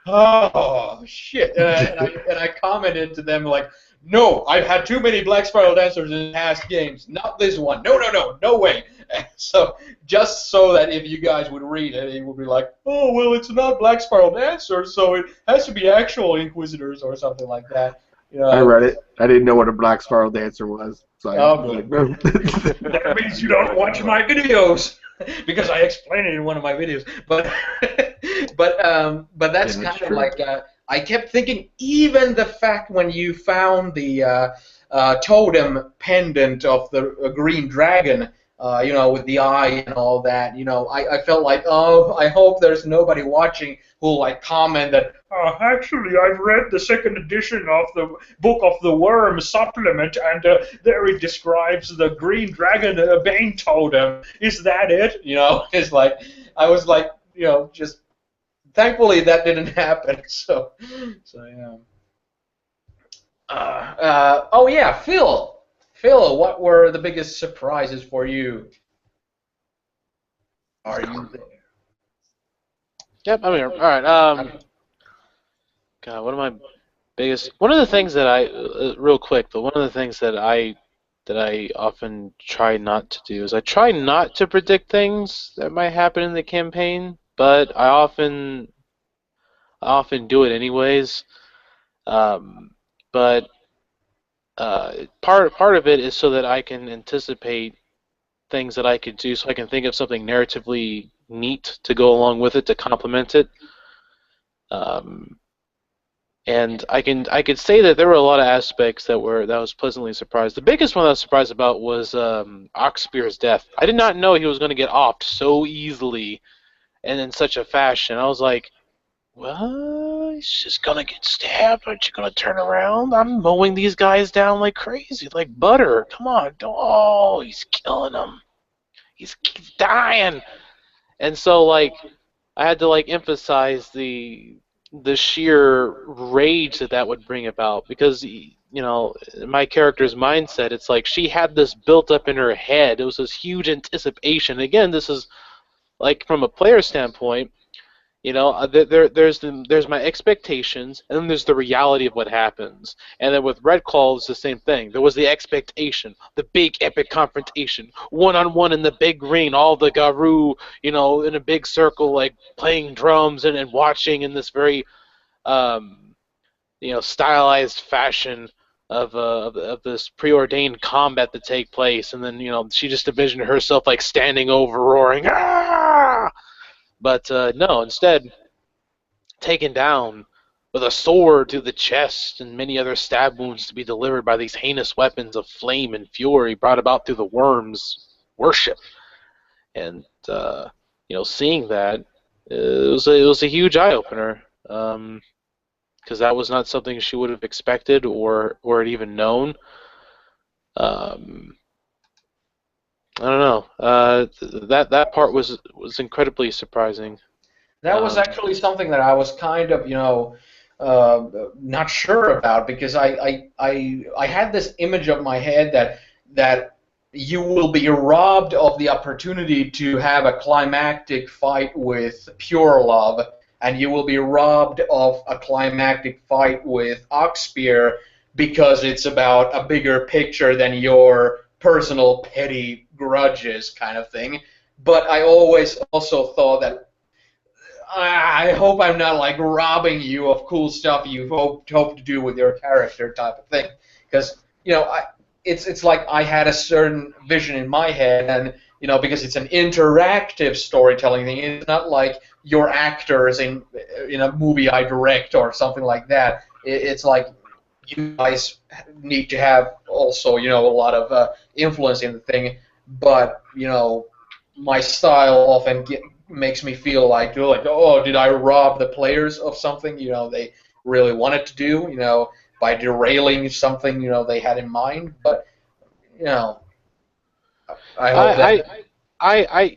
"Oh shit!" And I commented to them like, "No, I've had too many Black Spiral dancers in past games. Not this one. No, no, no, no way." So just so that if you guys would read it, it would be like, "Oh well, it's not Black Spiral dancers, so it has to be actual Inquisitors or something like that." I read it. I didn't know what a Black Spiral Dancer was. So That means you don't watch my videos because I explain it in one of my videos. But but that's kind of true. like I kept thinking. Even the fact when you found the totem pendant of the green dragon, with the eye and all that, I felt like, oh, I hope there's nobody watching who'll like comment that, oh, actually, I've read the second edition of the Book of the Worm supplement, and there it describes the green dragon Bane totem. Is that it? It's like, I was like, just thankfully that didn't happen. So yeah. Oh yeah, Phil. Phil, what were the biggest surprises for you? Are you there? Yep, I'm here. All right. God, one of my biggest. One of the things that real quick, but one of the things that I often try not to do is I try not to predict things that might happen in the campaign, but I often do it anyways. But part of it is so that I can anticipate things that I could do, so I can think of something narratively neat to go along with it to complement it. And I could say that there were a lot of aspects that I was pleasantly surprised. The biggest one I was surprised about was Oxpear's death. I did not know he was going to get offed so easily and in such a fashion. I was like, well, he's just going to get stabbed. Aren't you going to turn around? I'm mowing these guys down like crazy, like butter. Come on. Oh, he's killing them. He's dying. And so, like, I had to, like, emphasize the sheer rage that would bring about, because, my character's mindset, it's like she had this built up in her head. It was this huge anticipation. Again, this is, like, from a player standpoint, there's my expectations, and then there's the reality of what happens. And then with Red Claw, it's the same thing. There was the expectation, the big epic confrontation, one-on-one in the big ring, all the Garou, in a big circle, like playing drums and watching in this very, stylized fashion of this preordained combat to take place. And then, she just envisioned herself like standing over, roaring, ah! But no, instead, taken down with a sword to the chest and many other stab wounds to be delivered by these heinous weapons of flame and fury brought about through the worm's worship. And seeing that, it was a huge eye opener, because that was not something she would have expected or had even known. I don't know. That part was incredibly surprising. That was actually something that I was kind of, not sure about, because I had this image of my head that you will be robbed of the opportunity to have a climactic fight with pure love, and you will be robbed of a climactic fight with Oxpear because it's about a bigger picture than your personal petty grudges kind of thing. But I always also thought that I hope I'm not like robbing you of cool stuff you hope to do with your character type of thing, because it's like I had a certain vision in my head, and because it's an interactive storytelling thing, it's not like your actors in a movie I direct or something like that. It's like you guys need to have also a lot of influence in the thing, but my style often makes me feel like, oh, did I rob the players of something they really wanted to do, by derailing something they had in mind. But I hope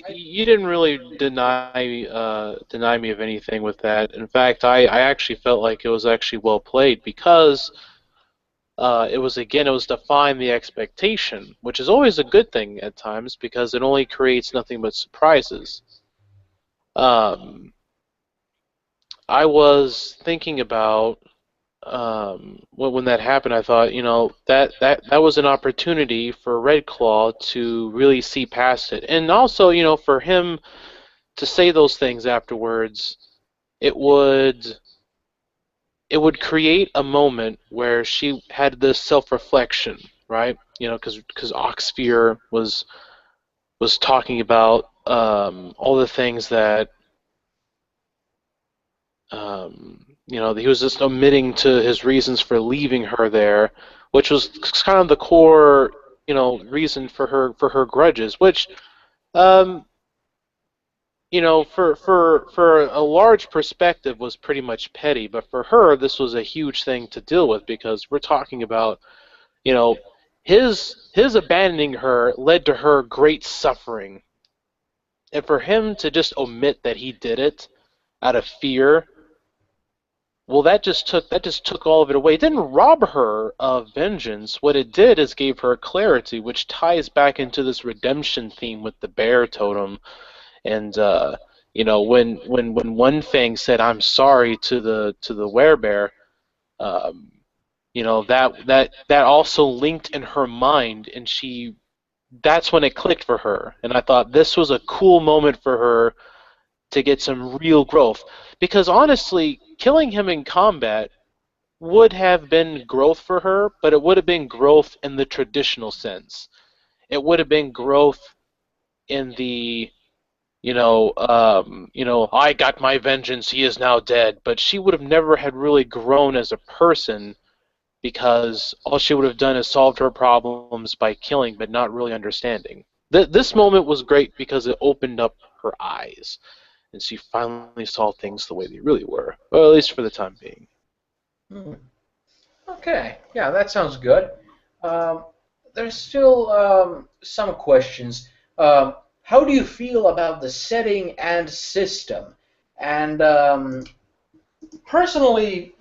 you didn't really deny me of anything with that. In fact, I actually felt like it was actually well played, because it was defying the expectation, which is always a good thing at times, because it only creates nothing but surprises. I was thinking about when that happened. I thought, that was an opportunity for Red Claw to really see past it, and also, for him to say those things afterwards. It would it would create a moment where she had this self-reflection, right? You know, because Oxfear was talking about all the things that you know, he was just omitting to his reasons for leaving her there, which was kind of the core, you know, reason for her grudges, which um, you know, for a large perspective was pretty much petty, but for her this was a huge thing to deal with because we're talking about, you know, his abandoning her led to her great suffering, and for him to just omit that he did it out of fear, well, that just took all of it away. It didn't rob her of vengeance. What it did is gave her clarity, which ties back into this redemption theme with the bear totem. And you know, when One Fang said "I'm sorry" to the werebear, um, you know, that also linked in her mind, and that's when it clicked for her. And I thought this was a cool moment for her to get some real growth, because honestly, killing him in combat would have been growth for her, but it would have been growth in the traditional sense. It would have been growth in the, I got my vengeance, he is now dead. But she would have never had really grown as a person because all she would have done is solved her problems by killing, but not really understanding. This moment was great because it opened up her eyes, and she finally saw things the way they really were, well, at least for the time being. Hmm. Okay, yeah, that sounds good. Um, there's still some questions. How do you feel about the setting and system? And personally,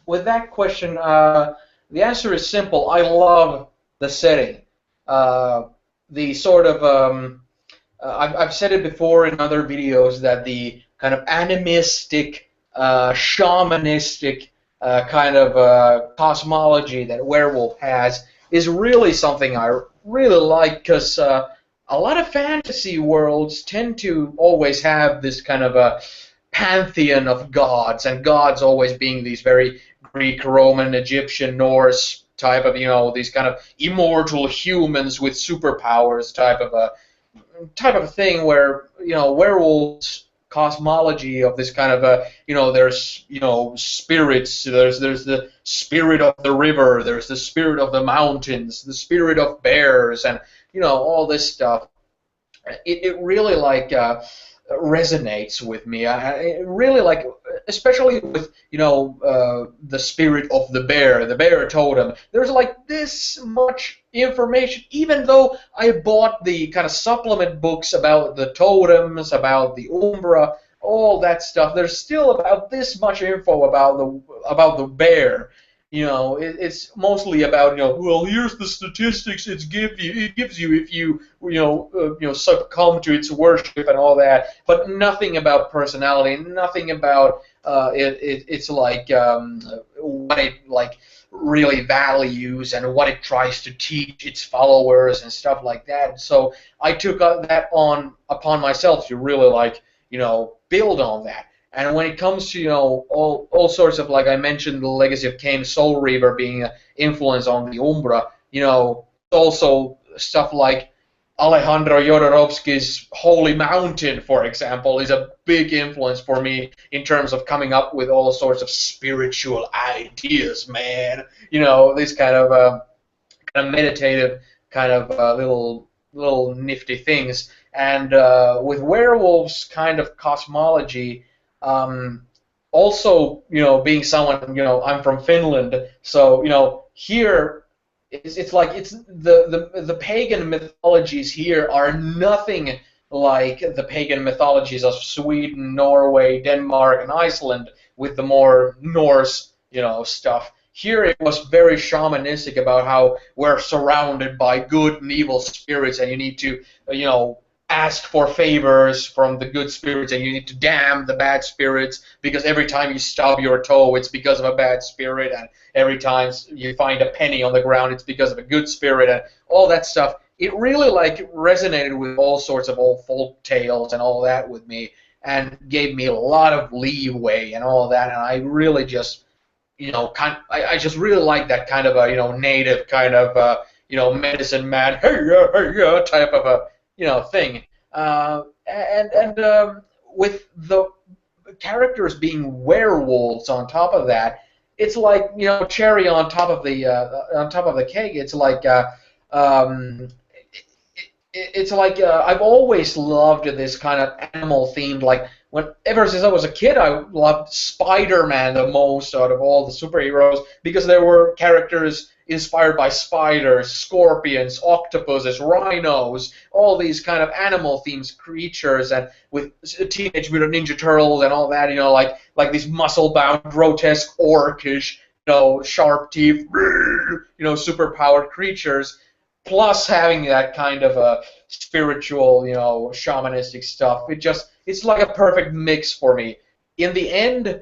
with that question, the answer is simple. I love the setting. Uh, the sort of I've said it before in other videos that the kind of animistic, shamanistic kind of cosmology that Werewolf has is really something I really like because a lot of fantasy worlds tend to always have this kind of a pantheon of gods, and gods always being these very Greek, Roman, Egyptian, Norse type of, these kind of immortal humans with superpowers type of thing where werewolves cosmology of this kind of there's spirits, there's the spirit of the river, there's the spirit of the mountains, the spirit of bears, and all this stuff. It really resonates with me. I really like, especially with the spirit of the bear totem. There's like this much information, even though I bought the kind of supplement books about the totems, about the Umbra, all that stuff. There's still about this much info about the bear. It's mostly about well, here's the statistics it gives you if you succumb to its worship and all that, but nothing about personality, nothing about it's like what it like really values and what it tries to teach its followers and stuff like that. So I took that upon myself to really build on that. And when it comes to all sorts of, like I mentioned, the legacy of Cain, Soul Reaver being an influence on the Umbra, also stuff like Alejandro Jodorowsky's Holy Mountain, for example, is a big influence for me in terms of coming up with all sorts of spiritual ideas, man. These kind of meditative kind of little nifty things. And with werewolves kind of cosmology. Also, being someone, I'm from Finland, so here it's like the pagan mythologies here are nothing like the pagan mythologies of Sweden, Norway, Denmark, and Iceland with the more Norse, stuff. Here it was very shamanistic about how we're surrounded by good and evil spirits, and you need to, ask for favors from the good spirits, and you need to damn the bad spirits because every time you stub your toe, it's because of a bad spirit, and every time you find a penny on the ground, it's because of a good spirit, and all that stuff. It really resonated with all sorts of old folk tales and all that with me, and gave me a lot of leeway and all that, and I really just I just really like that kind of a native kind of medicine man hey type of a thing. And with the characters being werewolves on top of that, it's like cherry on top of the cake. It's like um, it's like I've always loved this kind of animal themed. Like ever since I was a kid, I loved Spider-Man the most out of all the superheroes because there were characters inspired by spiders, scorpions, octopuses, rhinos, all these kind of animal themed creatures, and with Teenage Mutant Ninja Turtles and all that. Like these muscle-bound, grotesque, orcish, sharp teeth, super powered creatures plus having that kind of a spiritual, shamanistic stuff. It's like a perfect mix for me. In the end,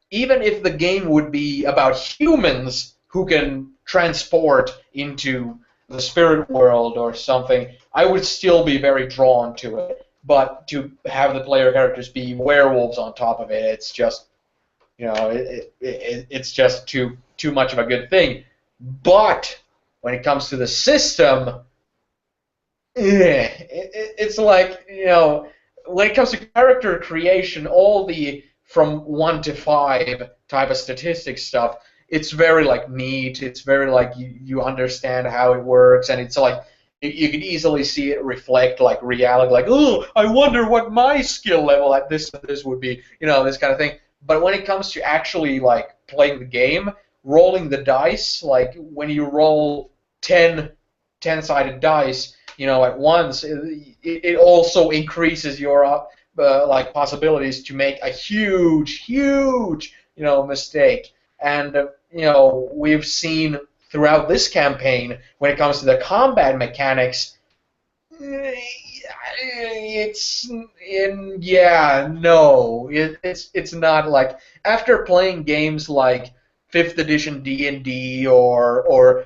even if the game would be about humans who can transport into the spirit world or something, I would still be very drawn to it. But to have the player characters be werewolves on top of it, it's just, it's just too much of a good thing. But when it comes to the system, it's like, when it comes to character creation, all the from 1 to 5 type of statistic stuff, it's very like neat. It's very like you understand how it works, and it's like you can easily see it reflect like reality. Like, oh, I wonder what my skill level at this would be. This kind of thing. But when it comes to actually like playing the game, rolling the dice, like when you roll 10-sided dice, at once, it also increases your like possibilities to make a huge mistake. And we've seen throughout this campaign when it comes to the combat mechanics, it's not like after playing games like 5th edition D&D or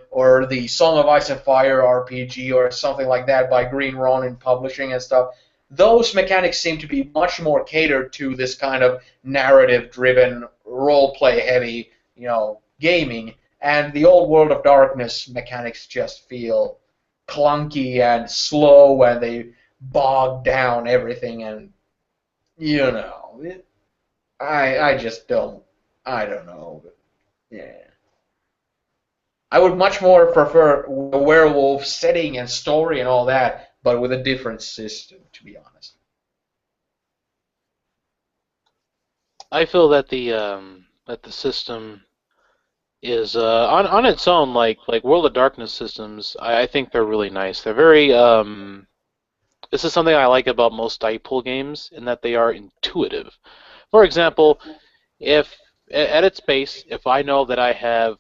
the Song of Ice and Fire RPG or something like that by Green Ronin Publishing and stuff. Those mechanics seem to be much more catered to this kind of narrative-driven, role-play-heavy, gaming. And the old World of Darkness mechanics just feel clunky and slow, and they bog down everything. And I just don't. I don't know. Yeah. I would much more prefer the werewolf setting and story and all that, but with a different system, to be honest. I feel that the system is on its own, like World of Darkness systems. I think they're really nice. They're very this is something I like about most die pool games in that they are intuitive. For example, if at its base, if I know that I have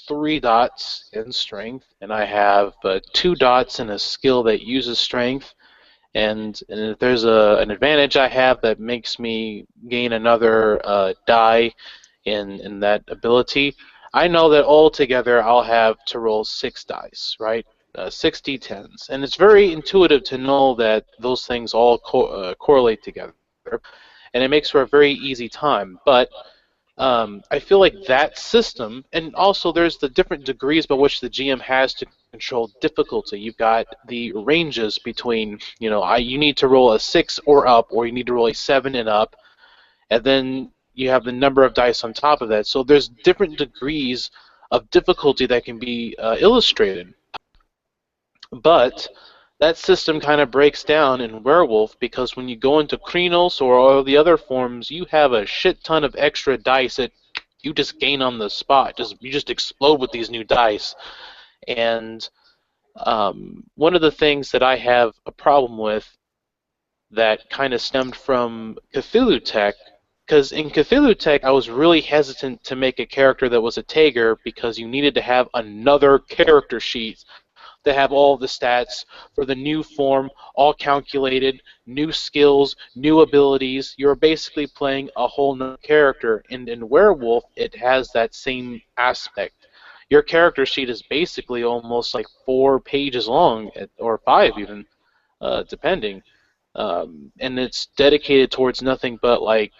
3 dots in strength and I have 2 dots in a skill that uses strength, and if there's an advantage I have that makes me gain another die in that ability, I know that altogether I'll have to roll 6 dice, right? 6 d10s, and it's very intuitive to know that those things all correlate together, and it makes for a very easy time. But I feel like that system, and also there's the different degrees by which the GM has to control difficulty. You've got the ranges between, you need to roll a 6 or up, or you need to roll a 7 and up, and then you have the number of dice on top of that. So there's different degrees of difficulty that can be illustrated. But that system kind of breaks down in Werewolf because when you go into Krenos or all the other forms, you have a shit ton of extra dice that you just gain on the spot. You just explode with these new dice. And one of the things that I have a problem with that kind of stemmed from Cthulhu Tech, because in Cthulhu Tech I was really hesitant to make a character that was a Tager because you needed to have another character sheet to have all the stats for the new form, all calculated, new skills, new abilities. You're basically playing a whole new character. And in Werewolf, it has that same aspect. Your character sheet is basically almost like 4 pages long, or 5 even, depending. And it's dedicated towards nothing but like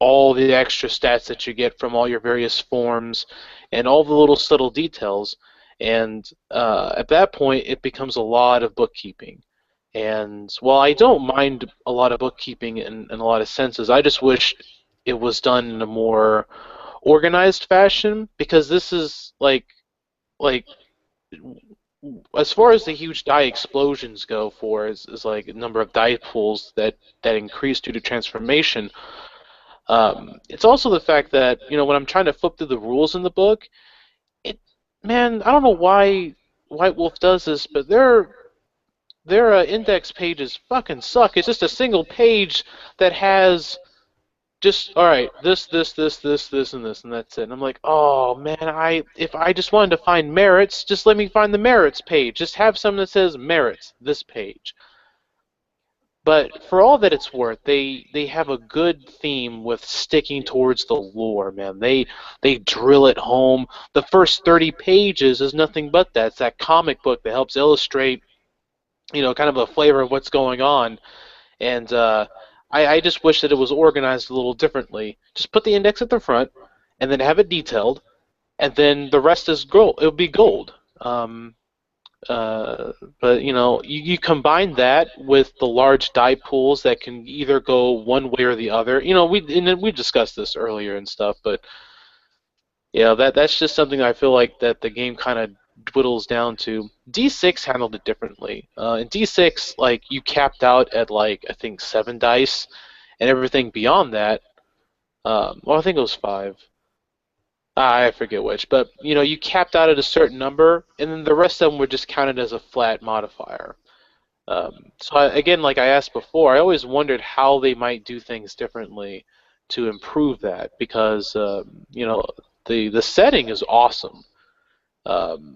all the extra stats that you get from all your various forms and all the little subtle details. And at that point, it becomes a lot of bookkeeping. And while I don't mind a lot of bookkeeping in a lot of senses, I just wish it was done in a more organized fashion, because this is like as far as the huge die explosions go for is like a number of die pools that increase due to transformation. It's also the fact that, you know, when I'm trying to flip through the rules in the book, it, man, I don't know why White Wolf does this, but their index pages fucking suck. It's just a single page that has just, all right, this, and this, and that's it. And I'm like, oh man, if I just wanted to find merits, just let me find the merits page. Just have something that says merits, this page. But for all that it's worth, they have a good theme with sticking towards the lore, man. They drill it home. The first 30 pages is nothing but that. It's that comic book that helps illustrate, you know, kind of a flavor of what's going on. And I just wish that it was organized a little differently. Just put the index at the front, and then have it detailed, and then the rest is gold. It would be gold. But you know, you combine that with the large die pools that can either go one way or the other. You know, we discussed this earlier and stuff, but yeah, that's just something I feel like that the game kind of dwindles down to. D6 handled it differently. In D6, like, you capped out at, like, I think 7 dice, and everything beyond that, well, I think it was 5. I forget which, but you know, you capped out at a certain number, and then the rest of them were just counted as a flat modifier. Again, like I asked before, I always wondered how they might do things differently to improve that, because you know, the setting is awesome.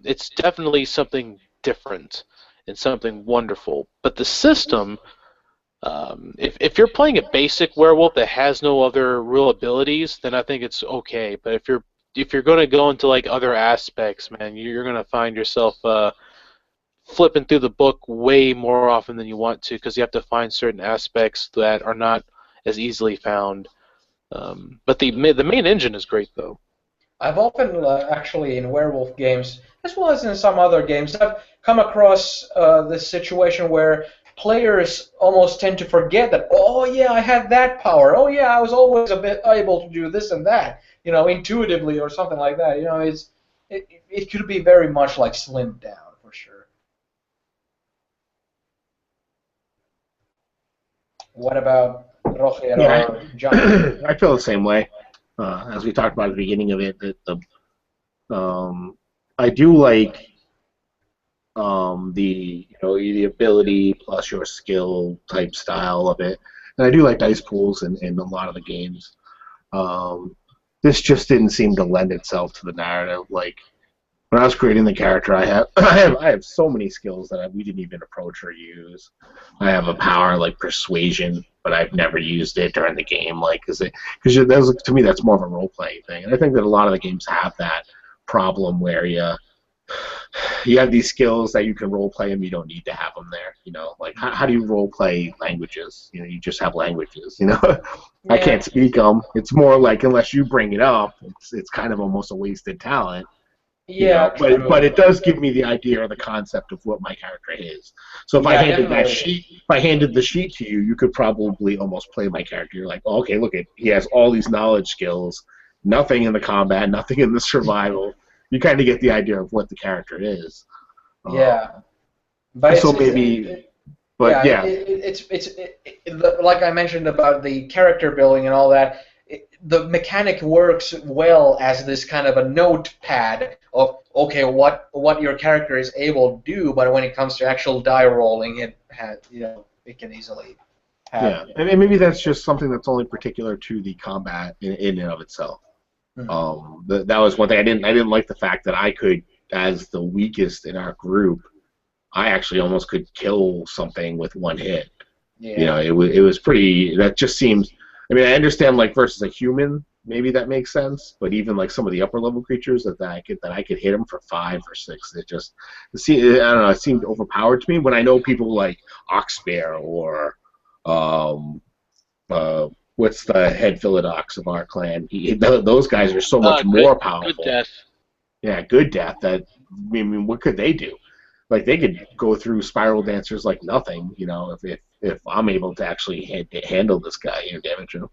It's definitely something different and something wonderful, but the system, if you're playing a basic werewolf that has no other real abilities, then I think it's okay. But if you're going to go into like other aspects, man, you're going to find yourself flipping through the book way more often than you want to, because you have to find certain aspects that are not as easily found. But the main engine is great, though. I've often, actually, in werewolf games, as well as in some other games, I've come across this situation where players almost tend to forget that, oh yeah, I had that power. Oh yeah, I was always a bit able to do this and that, you know, intuitively or something like that. You know, it could be very much like slimmed down for sure. What about Roger Yeah, or John? I feel the same way. As we talked about at the beginning of it, that I do like the ability plus your skill type style of it, and I do like dice pools in a lot of the games. This just didn't seem to lend itself to the narrative. Like, when I was creating the character, I have so many skills that we didn't even approach or use. I have a power like persuasion, but I've never used it during the game. Like, because to me that's more of a role playing thing, and I think that a lot of the games have that problem where you have these skills that you can role play them. You don't need to have them there. You know, like how do you role play languages? You know, you just have languages. You know, yeah. I can't speak them. It's more like, unless you bring it up, it's kind of almost a wasted talent. Yeah, you know, but it does give me the idea or the concept of what my character is. So if I handed the sheet to you, you could probably almost play my character. You're like, oh, okay, look, he has all these knowledge skills, nothing in the combat, nothing in the survival. You kind of get the idea of what the character is. Yeah, but so maybe, but yeah, it's like I mentioned about the character building and all that. The mechanic works well as this kind of a notepad of, okay, what your character is able to do, but when it comes to actual die rolling, it can easily have. Yeah, and maybe that's just something that's only particular to the combat in and of itself. Mm-hmm. That was one thing I didn't like, the fact that I could, as the weakest in our group, I actually almost could kill something with one hit. Yeah. You know, it was pretty. That just seems. I mean, I understand, like, versus a human, maybe that makes sense, but even like some of the upper level creatures that I could hit them for 5 or 6, I don't know, it seemed overpowered to me. When I know people like Oxbear or what's the head Philodox of our clan? Those guys are so much Good, more good powerful. death. Yeah, good death. That I mean, what could they do? Like they could go through spiral dancers like nothing. If I'm able to actually handle this guy, damage him.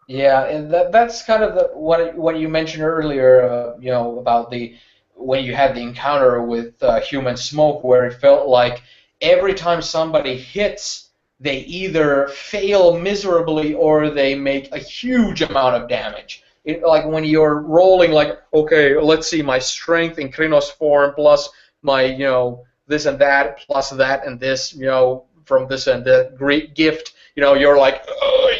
Yeah, and that's kind of what you mentioned earlier, about when you had the encounter with human smoke, where it felt like every time somebody hits, they either fail miserably or they make a huge amount of damage. Like when you're rolling, like, okay, let's see, my strength in Krynos form plus my, this and that plus that and this, from this and the great gift. You're like,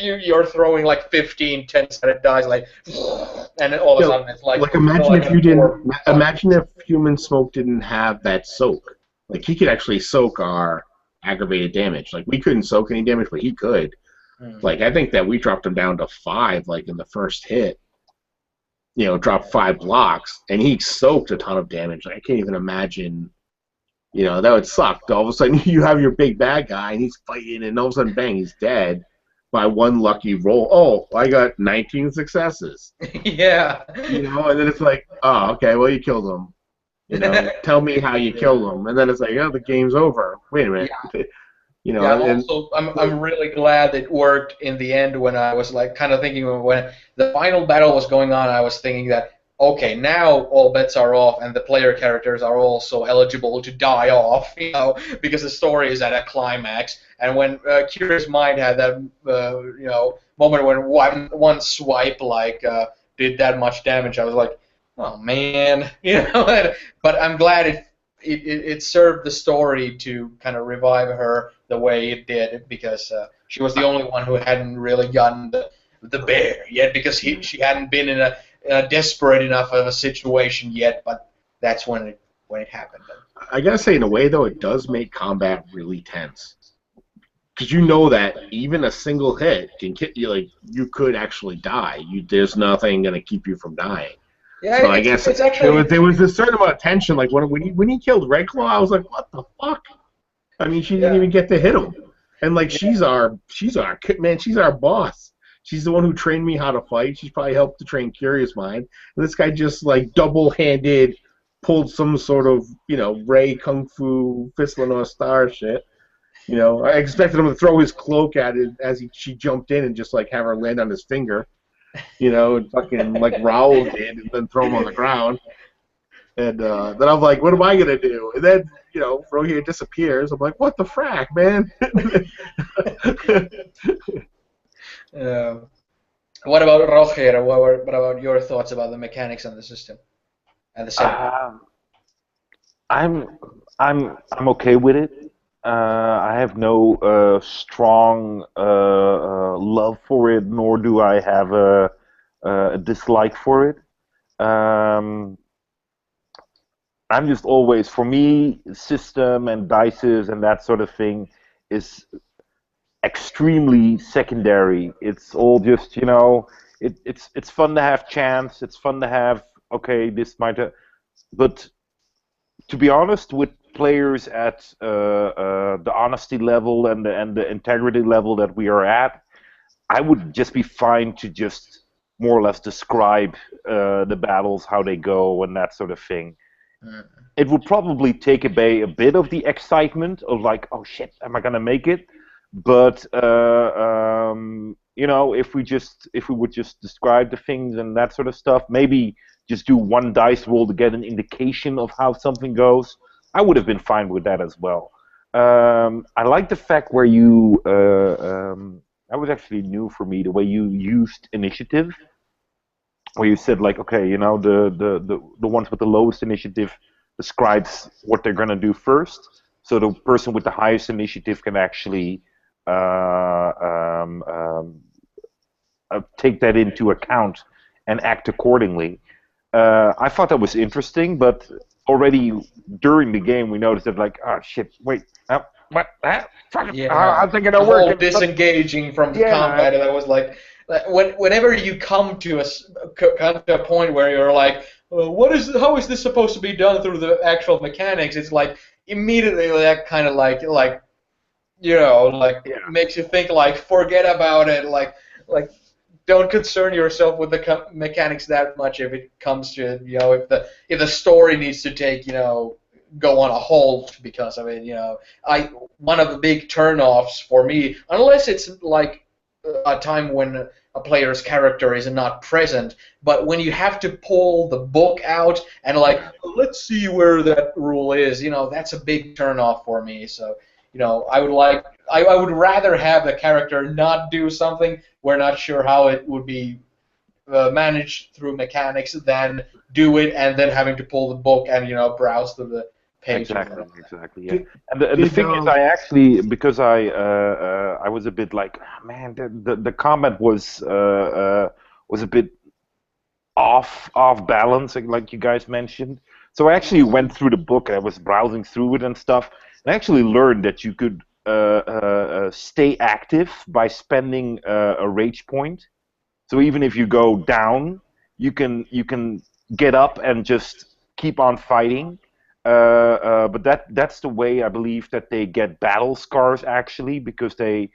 you're throwing like 15, 10-sided dice, like, and then all of a sudden it's like imagine like if you didn't. four. Imagine if Human Smoke didn't have that soak. Like he could actually soak our aggravated damage. Like we couldn't soak any damage, but he could. Like I think that we dropped him down to 5, like in the first hit. Dropped 5 blocks, and he soaked a ton of damage. Like, I can't even imagine. That would suck. All of a sudden, you have your big bad guy, and he's fighting, and all of a sudden, bang, he's dead by one lucky roll. Oh, I got 19 successes. Yeah. And then it's like, oh, okay, well, you killed him. Tell me how you killed him. And then it's like, oh, the game's over. Wait a minute. Yeah. I'm really glad it worked in the end. When I was like kind of thinking when the final battle was going on, I was thinking that, okay, now all bets are off, and the player characters are also eligible to die off, because the story is at a climax. And when Curious Mind had that, moment when one swipe did that much damage, I was like, oh man, But I'm glad it served the story to kind of revive her the way it did, because she was the only one who hadn't really gotten the bear yet, because she hadn't been in a desperate enough of a situation yet, but that's when it happened. I gotta say, in a way though, it does make combat really tense, because that even a single hit can get you. Like you could actually die. There's nothing gonna keep you from dying. Yeah, so I guess it's actually there was a certain amount of tension. Like when he killed Red Claw, I was like, what the fuck? I mean, she didn't even get to hit him, and like she's our boss. She's the one who trained me how to fight. She's probably helped to train Curious Mind. And this guy just like double-handed pulled some sort of, Ray Kung Fu Fistling Star shit. I expected him to throw his cloak at it as she jumped in and just like have her land on his finger. And fucking like Raoul did, and then throw him on the ground. And then I'm like, what am I gonna do? And then, Rohir disappears. I'm like, what the frack, man? What about Roger? What about your thoughts about the mechanics and the system and the setting? I'm okay with it. I have no strong love for it, nor do I have a dislike for it. I'm just always, for me, system and dices and that sort of thing is extremely secondary. It's all just, it's fun to have chance. It's fun to have, okay, this might but to be honest, with players at the honesty level and the integrity level that we are at, I would just be fine to just more or less describe the battles, how they go, and that sort of thing. It would probably take away a bit of the excitement of like, oh shit, am I gonna make it? But if we would just describe the things and that sort of stuff, maybe just do one dice roll to get an indication of how something goes, I would have been fine with that as well. I like the fact where you, that was actually new for me, the way you used initiative, where you said like, okay, the ones with the lowest initiative describes what they're gonna do first, so the person with the highest initiative can actually take that into account and act accordingly. I thought that was interesting, but already during the game we noticed that like, oh shit, wait, what? I think it'll work. Whole disengaging from the combat, and I was like, whenever you come to a point where you're like, how is this supposed to be done through the actual mechanics? It's like immediately that kind of makes you think like, forget about it, like don't concern yourself with the mechanics that much if it comes to if the story needs to take go on a halt because of it. One of the big turnoffs for me, unless it's like a time when a player's character is not present, but when you have to pull the book out and like, let's see where that rule is, that's a big turnoff for me. So, I would rather have the character not do something we're not sure how it would be managed through mechanics than do it and then having to pull the book and browse through the page. Exactly. Yeah. And the thing is, I actually, because I was a bit like, man, the combat was a bit off balance, like you guys mentioned. So I actually went through the book and I was browsing through it and stuff, and I actually learned that you could stay active by spending a rage point. So even if you go down, you can get up and just keep on fighting. But that's the way I believe that they get battle scars actually, because they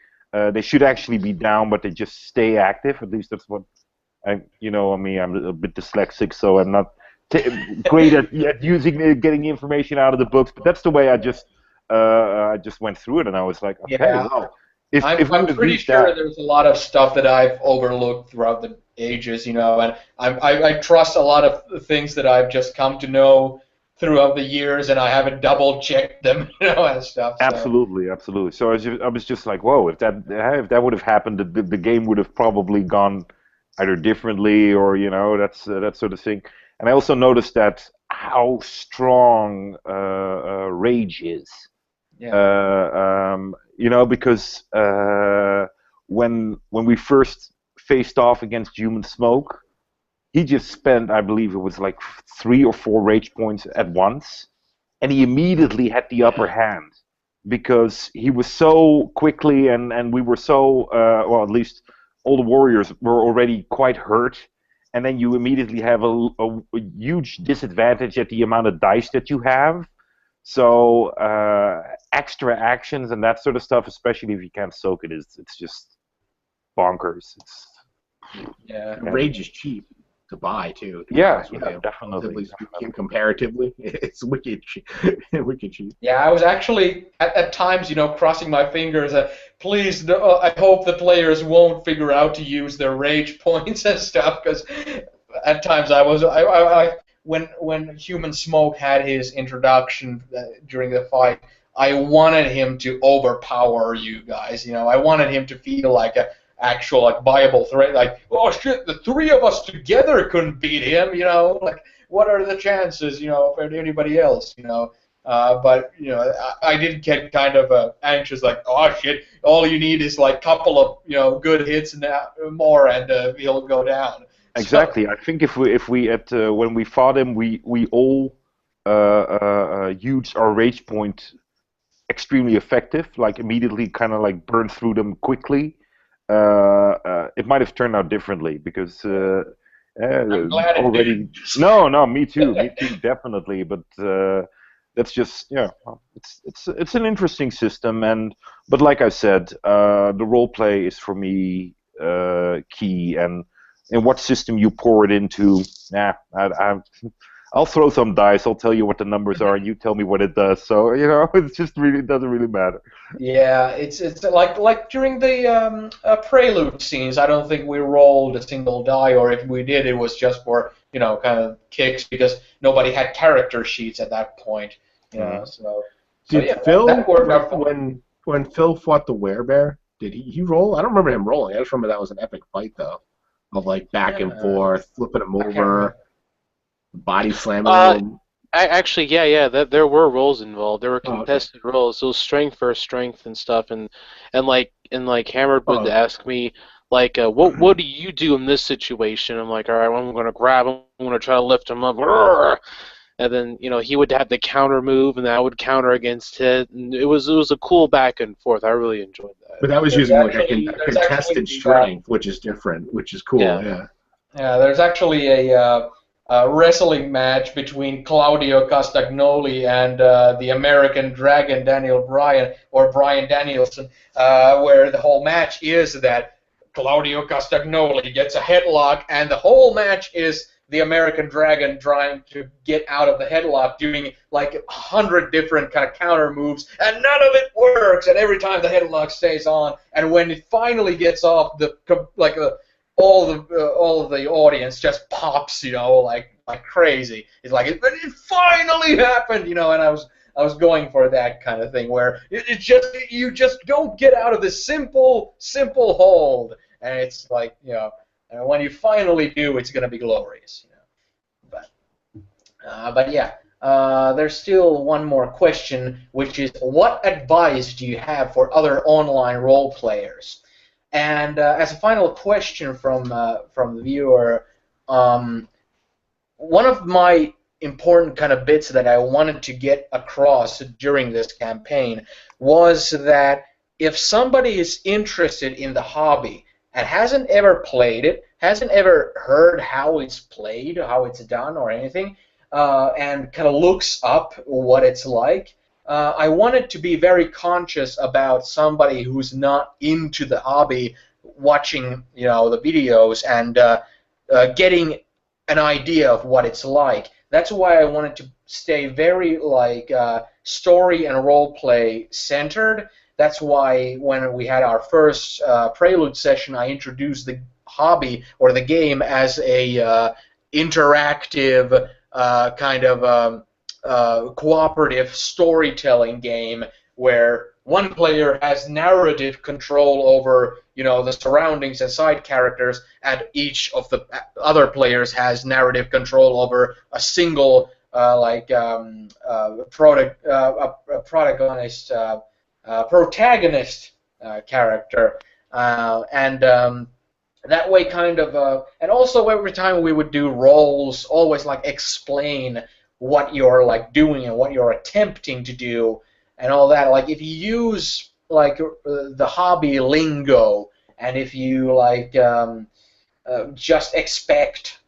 should actually be down, but they just stay active. At least that's what I'm a bit dyslexic, so I'm not great at getting the information out of the books. But that's the way I just went through it, and I was like, okay, yeah. Wow. I'm pretty sure there's a lot of stuff that I've overlooked throughout the ages, and I trust a lot of things that I've just come to know throughout the years, and I haven't double-checked them, and stuff. So. Absolutely. So I was just like, whoa! If that would have happened, the game would have probably gone either differently or that sort of thing. And I also noticed that how strong rage is. Yeah. Because when we first faced off against Human Smoke, he just spent, I believe it was like 3 or 4 rage points at once, and he immediately had the upper hand because he was so quickly and we were so well, at least all the warriors were already quite hurt, and then you immediately have a huge disadvantage at the amount of dice that you have. So extra actions and that sort of stuff, especially if you can't soak it, it's just bonkers. Rage is cheap to buy too. Definitely. Comparatively, it's wicked cheap. Wicked cheap. Yeah, I was actually at times, crossing my fingers. Please, I hope the players won't figure out to use their rage points and stuff, because at times when Human Smoke had his introduction during the fight, I wanted him to overpower you guys. I wanted him to feel like a actual viable threat. Like, oh shit, the 3 of us together couldn't beat him. Like, what are the chances? Of anybody else? But I did get kind of anxious. Like, oh shit, all you need is like a couple of good hits and more, and he'll go down. Exactly. I think if we when we fought him, we all used our rage point extremely effective. Like immediately, kind of like burn through them quickly. It might have turned out differently because I'm glad already. No, me too, definitely. But that's just it's an interesting system, but like I said, the role play is for me key and. And what system you pour it into, I'll throw some dice. I'll tell you what the numbers are, and you tell me what it does. So it just really doesn't really matter. Yeah, it's like during the prelude scenes. I don't think we rolled a single die, or if we did, it was just for kind of kicks because nobody had character sheets at that point. So did Phil when Phil fought the werebear? Did he roll? I don't remember him rolling. I just remember that was an epic fight though. Of like back and forth, flipping him over, body slamming him. Actually, there were rolls involved. There were contested rolls. So strength versus strength and stuff, and Hammered would ask me like, what do you do in this situation? I'm like, all right, well, I'm gonna grab him. I'm gonna try to lift him up. And then he would have the counter move, and I would counter against it. And it was a cool back and forth. I really enjoyed that. But that was using like a contested strength, which is different, which is cool. Yeah. There's actually a wrestling match between Claudio Castagnoli and the American Dragon Daniel Bryan or Bryan Danielson, where the whole match is that Claudio Castagnoli gets a headlock, and the whole match is the American Dragon trying to get out of the headlock, doing like 100 different kind of counter moves, and none of it works. And every time the headlock stays on, and when it finally gets off, all of the audience just pops, like crazy. It's like it finally happened, and I was going for that kind of thing where you just don't get out of this simple hold, and it's like and when you finally do, it's gonna be glorious, But yeah, there's still one more question, which is what advice do you have for other online role players? And as a final question from the viewer, one of my important kind of bits that I wanted to get across during this campaign was that if somebody is interested in the hobby and hasn't ever played it, hasn't ever heard how it's played, how it's done, or anything, and kind of looks up what it's like, I wanted to be very conscious about somebody who's not into the hobby watching, the videos and getting an idea of what it's like. That's why I wanted to stay very story and role play centered. That's why when we had our first prelude session, I introduced the hobby or the game as a interactive kind of cooperative storytelling game where one player has narrative control over the surroundings and side characters, and each of the other players has narrative control over a single protagonist character, and that way kind of and also every time we would do roles, always explain what you're doing and what you're attempting to do and all that. Like if you use the hobby lingo, and if you just expect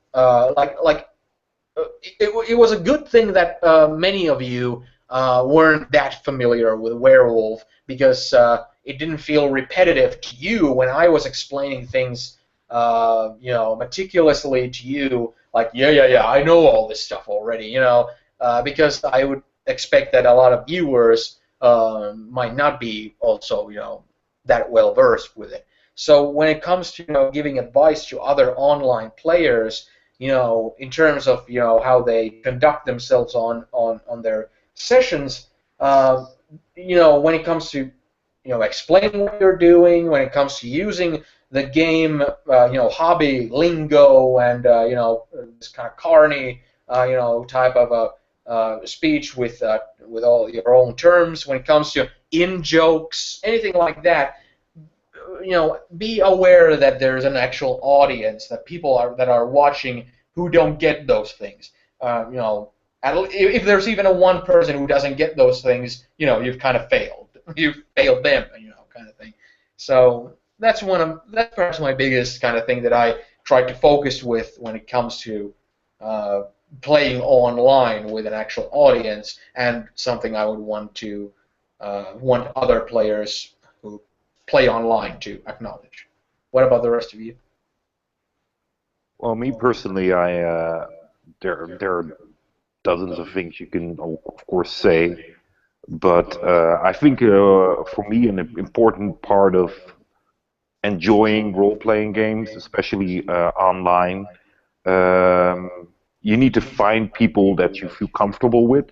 it was a good thing that many of you weren't that familiar with Werewolf, because it didn't feel repetitive to you when I was explaining things meticulously to you, yeah, I know all this stuff already, because I would expect that a lot of viewers might not be also, that well versed with it. So when it comes to, giving advice to other online players, in terms of, how they conduct themselves on their sessions, when it comes to, explaining what you're doing, when it comes to using the game, hobby lingo and, this kind of carny, type of a speech with all your own terms, when it comes to in-jokes, anything like that, be aware that there's an actual audience, that people that are watching who don't get those things. If there's even one person who doesn't get those things, you've kind of failed. You've failed them, kind of thing. So that's perhaps my biggest kind of thing that I try to focus with when it comes to playing online with an actual audience, and something I would want other players who play online to acknowledge. What about the rest of you? Well, me personally, there are dozens of things you can, of course, say, but I think for me an important part of enjoying role-playing games, especially online, you need to find people that you feel comfortable with,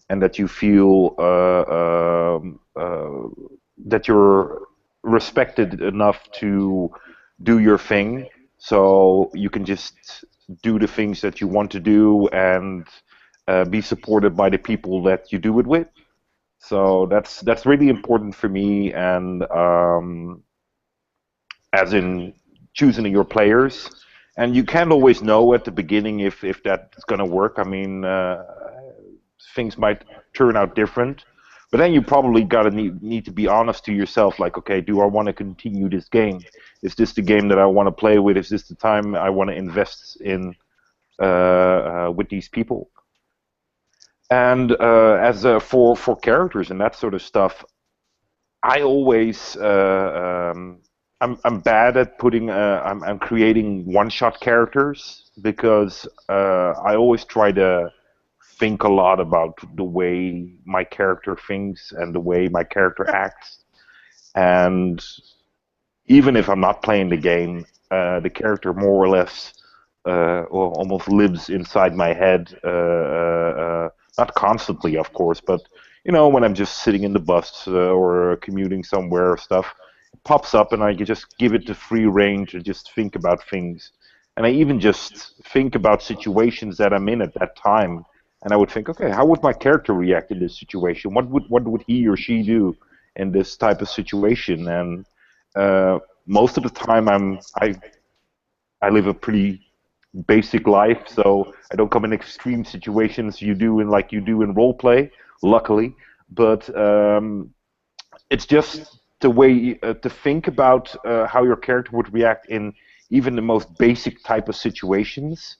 and that you feel that you're respected enough to do your thing, so you can just do the things that you want to do and be supported by the people that you do it with. So that's really important for me, and as in choosing your players. And you can't always know at the beginning if that's going to work. I mean, things might turn out different. But then you probably gotta need to be honest to yourself, like, okay, do I want to continue this game? Is this the game that I want to play with? Is this the time I want to invest in with these people? And as for characters and that sort of stuff, I always I'm bad at putting I'm creating one-shot characters because I always try to think a lot about the way my character thinks and the way my character acts. And even if I'm not playing the game, the character more or less or almost lives inside my head. Not constantly, of course, but when I'm just sitting in the bus or commuting somewhere or stuff, it pops up and I can just give it the free range and just think about things. And I even just think about situations that I'm in at that time. And I would think, okay, how would my character react in this situation? What would he or she do in this type of situation? And most of the time, I live a pretty basic life, so I don't come in extreme situations you do in role play, luckily. But it's just the way to think about how your character would react in even the most basic type of situations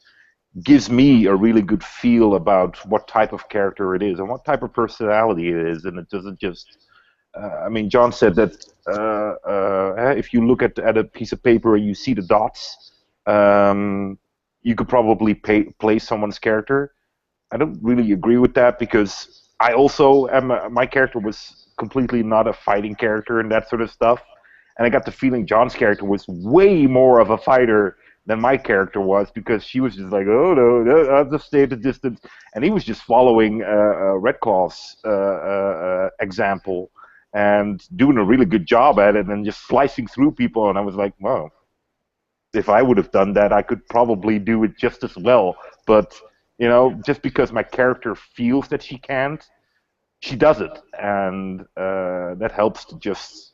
gives me a really good feel about what type of character it is and what type of personality it is, and it doesn't just. I mean, John said that if you look at a piece of paper and you see the dots, you could probably play someone's character. I don't really agree with that because I also am. My character was completely not a fighting character and that sort of stuff, and I got the feeling John's character was way more of a fighter than my character was because she was just like, oh no, I'll just stay at a distance, and he was just following Red Claw's example and doing a really good job at it and just slicing through people, and I was like, wow, if I would have done that, I could probably do it just as well. But just because my character feels that she can't, she does it, and that helps to just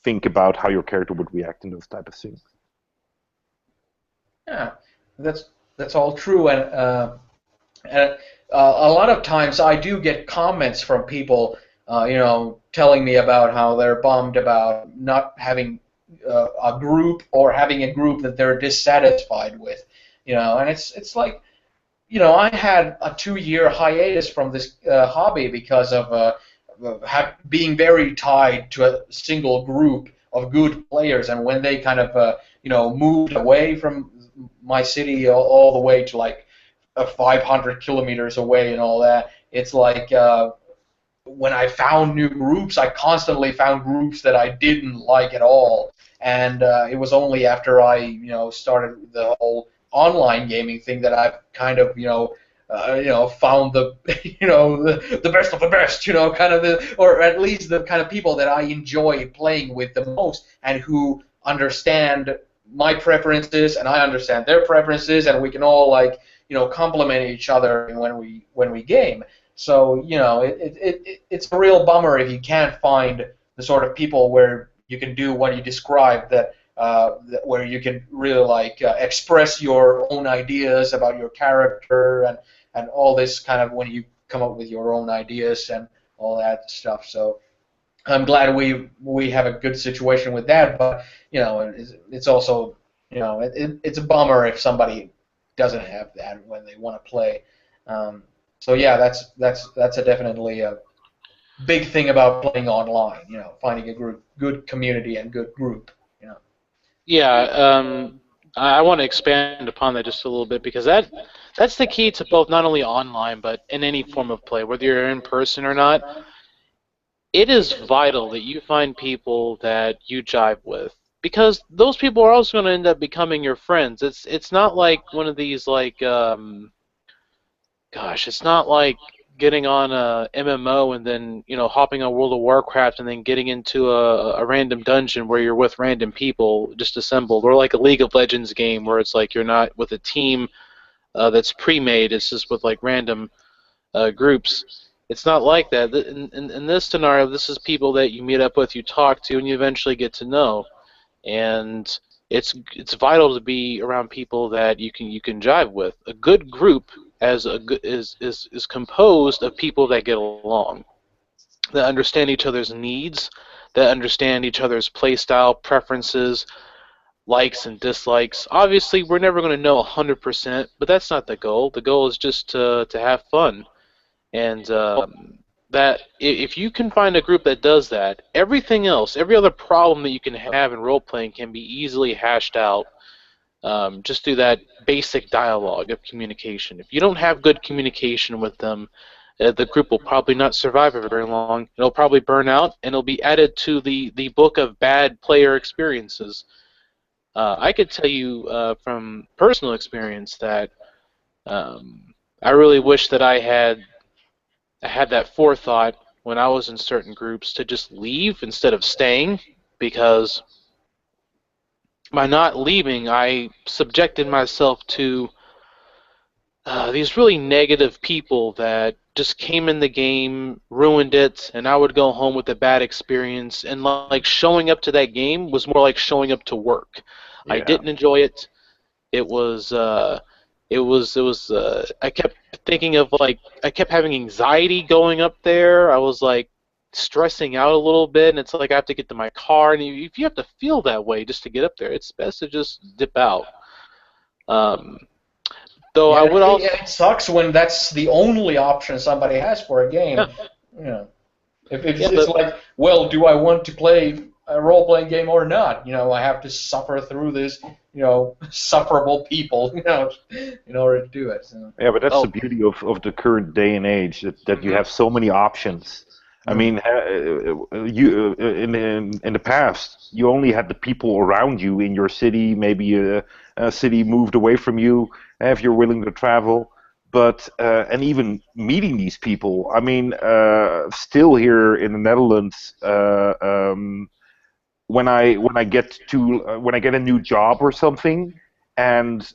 think about how your character would react in those type of things. Yeah, that's all true, and a lot of times I do get comments from people, telling me about how they're bummed about not having a group or having a group that they're dissatisfied with, and it's like, I had a 2-year hiatus from this hobby because of being very tied to a single group of good players, and when they kind of moved away from my city all the way to like 500 kilometers away and all that, it's like when I found new groups, I constantly found groups that I didn't like at all, and it was only after I started the whole online gaming thing that I've kind of found the the best of the best, kind of or at least the kind of people that I enjoy playing with the most and who understand my preferences and I understand their preferences, and we can all like complement each other when we game. So it's a real bummer if you can't find the sort of people where you can do what you described, where you can really like express your own ideas about your character and all this kind of when you come up with your own ideas and all that stuff. So I'm glad we have a good situation with that, but it's also it's a bummer if somebody doesn't have that when they want to play. So yeah, that's definitely a big thing about playing online. Finding a good community and good group. Yeah, I want to expand upon that just a little bit because that's the key to both not only online but in any form of play, whether you're in person or not. It is vital that you find people that you jive with because those people are also going to end up becoming your friends. It's not like one of these like it's not like getting on a MMO and then hopping on World of Warcraft and then getting into a random dungeon where you're with random people just assembled, or like a League of Legends game where it's like you're not with a team that's pre-made. It's just with like random groups. It's not like that. In this scenario, this is people that you meet up with, you talk to, and you eventually get to know. And it's vital to be around people that you can jive with. A good group is composed of people that get along, that understand each other's needs, that understand each other's playstyle preferences, likes and dislikes. Obviously, we're never going to know 100%, but that's not the goal. The goal is just to have fun. And that if you can find a group that does that, everything else, every other problem that you can have in role-playing can be easily hashed out just through that basic dialogue of communication. If you don't have good communication with them, the group will probably not survive for very long. It'll probably burn out, and it'll be added to the book of bad player experiences. I could tell you from personal experience that I really wish that I had that forethought when I was in certain groups to just leave instead of staying, because by not leaving, I subjected myself to these really negative people that just came in the game, ruined it, and I would go home with a bad experience. And like showing up to that game was more like showing up to work. I Yeah. didn't enjoy it. It was I kept thinking of like I kept having anxiety going up there. I was like stressing out a little bit, and it's like I have to get to my car, and if you have to feel that way just to get up there, it's best to just dip out. Um, though I Yeah, would also, it sucks when that's the only option somebody has for a game. yeah, You know, if yeah, it's like, well, do I want to play a role-playing game or not? You know, I have to suffer through this, sufferable people, in order to do it. So. Yeah, but that's the oh, beauty of the current day and age, that you mhm, have so many options. I Mm. mean, in the past, you only had the people around you in your city. Maybe a city moved away from you, if you're willing to travel. But and even meeting these people. I mean, still here in the Netherlands, when I get a new job or something, and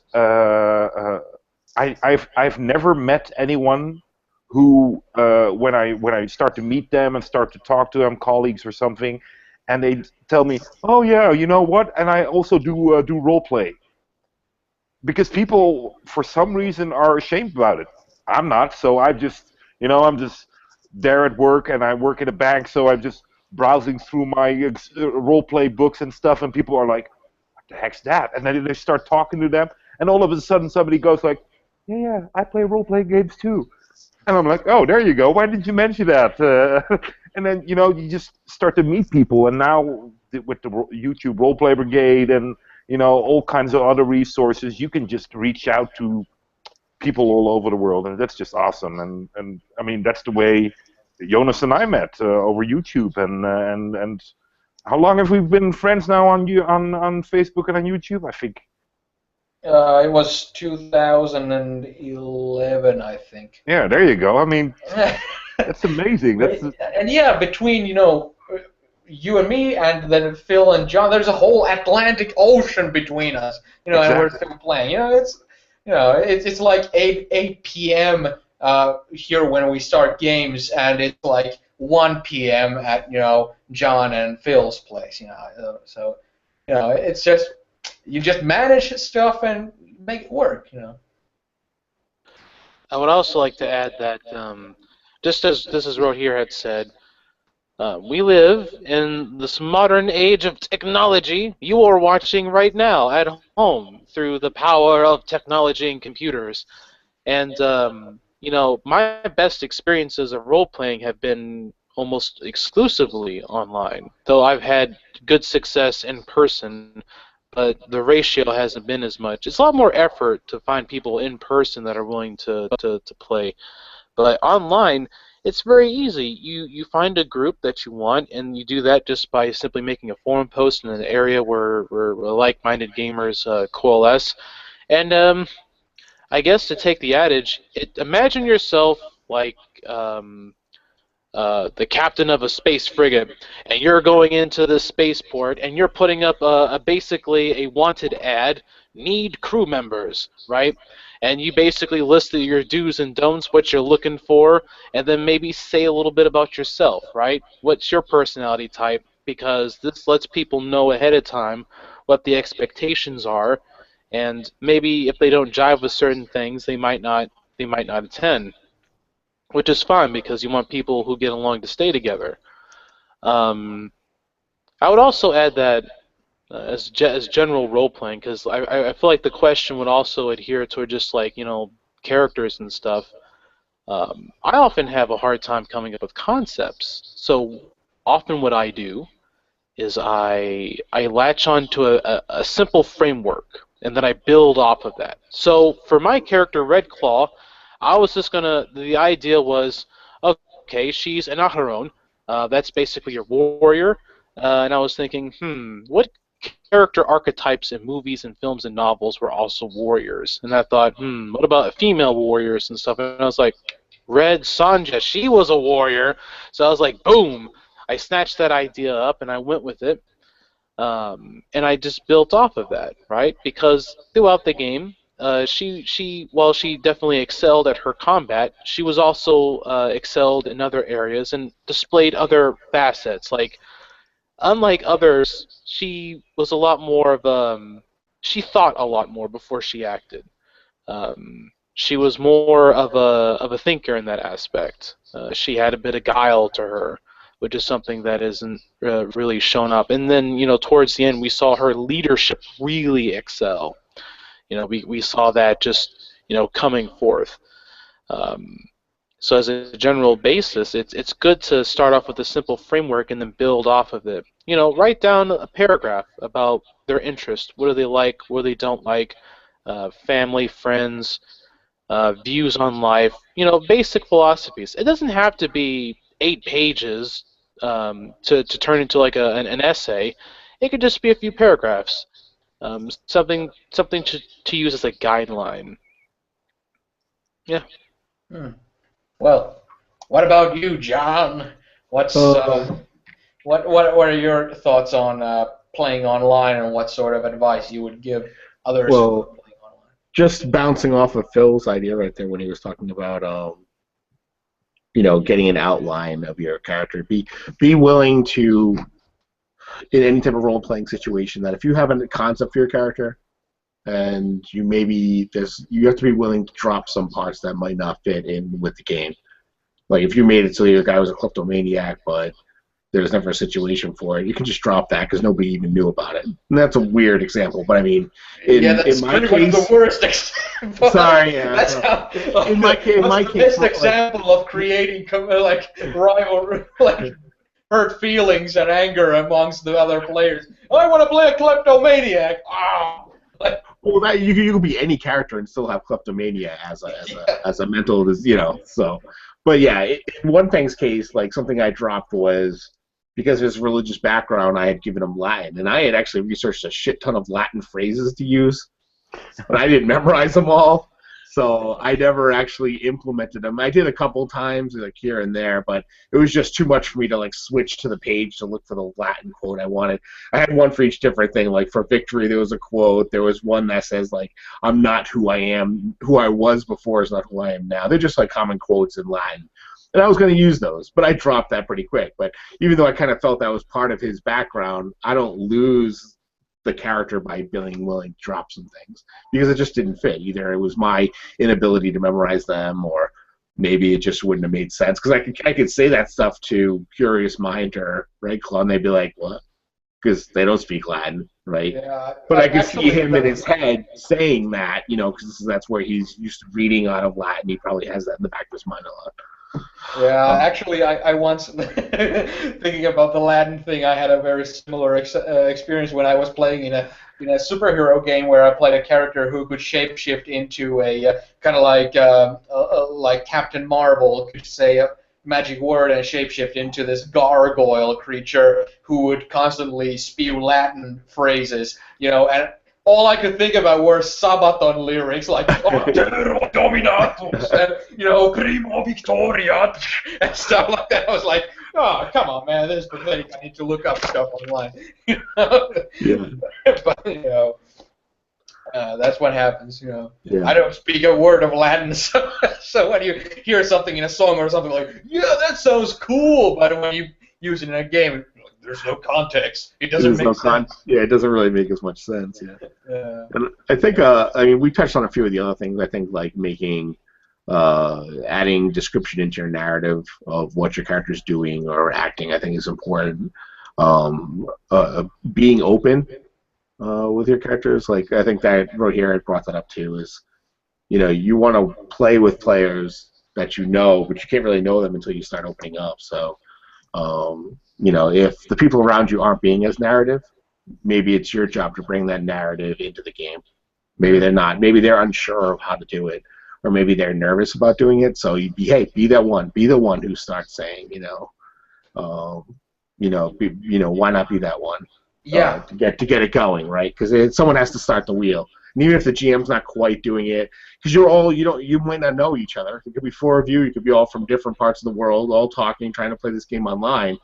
I've never met anyone who when I start to meet them and start to talk to them, colleagues or something, and they tell me, oh yeah, you know what, and I also do role play, because people for some reason are ashamed about it. I'm not, so I'm just there at work, and I work in a bank, so I'm just browsing through my role play books and stuff, and people are like, "What the heck's that?" And then they start talking to them, and all of a sudden somebody goes like, "Yeah, yeah, I play role play games too." And I'm like, "Oh, there you go. Why didn't you mention that?" And then you just start to meet people, and now with the YouTube Role Play Brigade and all kinds of other resources, you can just reach out to people all over the world, and that's just awesome. And I mean, that's the way Jonas and I met over YouTube, and how long have we been friends now on Facebook and on YouTube? I think. It was 2011, I think. Yeah, there you go. I mean, that's amazing. And yeah, between you and me, and then Phil and John, there's a whole Atlantic Ocean between us. And we're Exactly. still playing. It's like 8 p.m. Here when we start games, and it's like 1 p.m. at John and Phil's place. So it's just you just manage stuff and make it work. I would also like to add that just as this is wrote here had said, we live in this modern age of technology you are watching right now at home through the power of technology and computers. And, my best experiences of role playing have been almost exclusively online, though I've had good success in person, but the ratio hasn't been as much. It's a lot more effort to find people in person that are willing to play. But online, it's very easy. You find a group that you want, and you do that just by simply making a forum post in an area where like-minded gamers coalesce. And I guess to take the adage, imagine yourself like um, the captain of a space frigate, and you're going into this spaceport, and you're putting up basically a wanted ad, need crew members, right? And you basically list your do's and don'ts, what you're looking for, and then maybe say a little bit about yourself, right? What's your personality type? Because this lets people know ahead of time what the expectations are, and maybe if they don't jive with certain things, they might not attend, which is fine because you want people who get along to stay together. Um, I would also add that as general role playing, because I feel like the question would also adhere toward just like characters and stuff. I often have a hard time coming up with concepts. So often what I do is I latch on to a simple framework, and then I build off of that. So for my character Red Claw, I was just gonna. The idea was, okay, she's an Aharon. That's basically your warrior. And I was thinking, what character archetypes in movies and films and novels were also warriors? And I thought, what about female warriors and stuff? And I was like, Red Sonja, she was a warrior. So I was like, boom! I snatched that idea up and I went with it. And I just built off of that, right? Because throughout the game, while she definitely excelled at her combat, she was also excelled in other areas and displayed other facets. Like, unlike others, she was a lot more of she thought a lot more before she acted. She was more of a thinker in that aspect. She had a bit of guile to her, which is something that isn't really shown up. And then, towards the end, we saw her leadership really excel. We saw that just, coming forth. So as a general basis, it's good to start off with a simple framework and then build off of it. Write down a paragraph about their interest. What do they like? What do they don't like? Family, friends, views on life. Basic philosophies. It doesn't have to be 8 pages to turn into like an essay. It could just be a few paragraphs. Something to use as a guideline. Yeah. Well, what about you, John? What are your thoughts on playing online, and what sort of advice you would give others who are playing online? Just bouncing off of Phil's idea right there when he was talking about getting an outline of your character. Be willing to, in any type of role-playing situation, that if you have a concept for your character, and you have to be willing to drop some parts that might not fit in with the game. Like if you made it so your guy was a kleptomaniac, but there's never a situation for it, you can just drop that because nobody even knew about it. And that's a weird example, but I mean, that's in my pretty much case, the worst example. Sorry, yeah. That's how. In my the case, best example of creating rival, hurt feelings and anger amongst the other players. I want to play a kleptomaniac. Well, that you could be any character and still have kleptomania as a mental, So, but yeah, in one thing's case, like something I dropped was because of his religious background, I had given him Latin, and I had actually researched a shit ton of Latin phrases to use, but I didn't memorize them all, so I never actually implemented them. I did a couple times, like here and there, but it was just too much for me to like switch to the page to look for the Latin quote I wanted. I had one for each different thing. Like for victory, there was a quote. There was one that says like, "I'm not who I am. Who I was before is not who I am now." They're just like common quotes in Latin. And I was going to use those, but I dropped that pretty quick. But even though I kind of felt that was part of his background, I don't lose the character by being willing to drop some things because it just didn't fit. Either it was my inability to memorize them, or maybe it just wouldn't have made sense. Because I could say that stuff to Curious Mind or Red Claw, and they'd be like, "What?" Because they don't speak Latin, right? Yeah, but I could see him in his head saying that, because that's where he's used to reading out of Latin. He probably has that in the back of his mind a lot. Yeah, actually, I once, thinking about the Latin thing, I had a very similar experience when I was playing in a superhero game where I played a character who could shapeshift into a kind of like Captain Marvel could say a magic word and shapeshift into this gargoyle creature who would constantly spew Latin phrases, and all I could think about were Sabaton lyrics like "Altero Dominatus" and "Primo Victoria" and stuff like that. I was like, oh, come on, man, this is pathetic. I need to look up stuff online. Yeah. But that's what happens. Yeah. I don't speak a word of Latin, so when you hear something in a song or something like, yeah, that sounds cool, but when you use it in a game, there's no context. It doesn't make sense. Yeah, it doesn't really make as much sense. Yeah. And I think, we touched on a few of the other things. I think like making, adding description into your narrative of what your character's doing or acting, I think is important. Being open with your characters, like I think that Rohirrim brought that up too. Is you want to play with players that you know, but you can't really know them until you start opening up. So, you know, if the people around you aren't being as narrative, maybe it's your job to bring that narrative into the game. Maybe they're not. Maybe they're unsure of how to do it, or maybe they're nervous about doing it. So be that one. Be the one who starts saying, why not be that one? Yeah. To get it going, right? Because someone has to start the wheel. And even if the GM's not quite doing it, because you might not know each other. It could be four of you. You could be all from different parts of the world, all talking, trying to play this game online,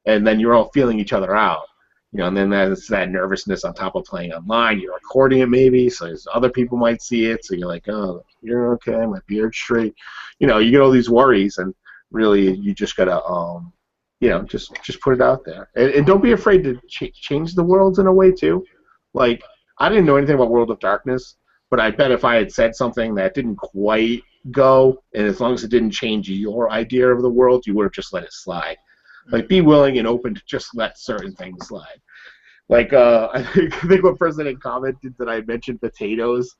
and then you're all feeling each other out. And then there's that nervousness on top of playing online. You're recording it maybe, so other people might see it. So you're like, oh, you're okay, my beard's straight. You get all these worries, and really, you just gotta, just put it out there, and don't be afraid to change the worlds in a way too. Like, I didn't know anything about World of Darkness, but I bet if I had said something that didn't quite go, and as long as it didn't change your idea of the world, you would have just let it slide. Like, be willing and open to just let certain things slide. Like, I think one person had commented that I mentioned potatoes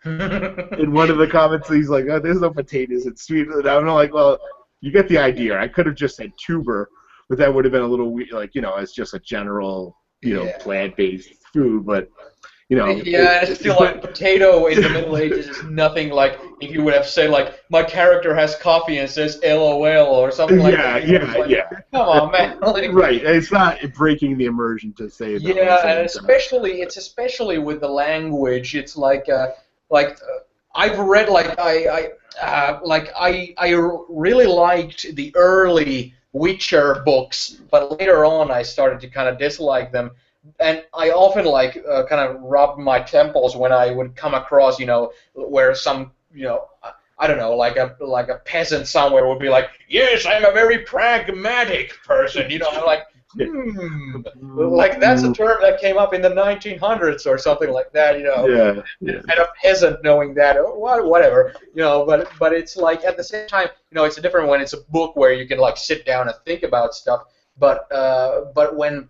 in one of the comments. He's like, "Oh, there's no potatoes in Sweden." And I'm like, "Well, you get the idea. I could have just said tuber, but that would have been a little weird, like, as just a general, plant-based food." But Yeah, I feel like potato in the Middle Ages is nothing like if you would have said, like, my character has coffee and it says LOL or something like that. Yeah. Come on, man. Like, right. It's not breaking the immersion to say that. Yeah, and especially with the language. It's like I've read, like, I really liked the early Witcher books, but later on I started to kind of dislike them. And I often kind of rubbed my temples when I would come across, where some, I don't know, like a peasant somewhere would be like, yes, I'm a very pragmatic person, I'm like, like that's a term that came up in the 1900s or something like that, Yeah. And a peasant knowing that, or whatever, but it's like at the same time, it's different when it's a book where you can like sit down and think about stuff, but when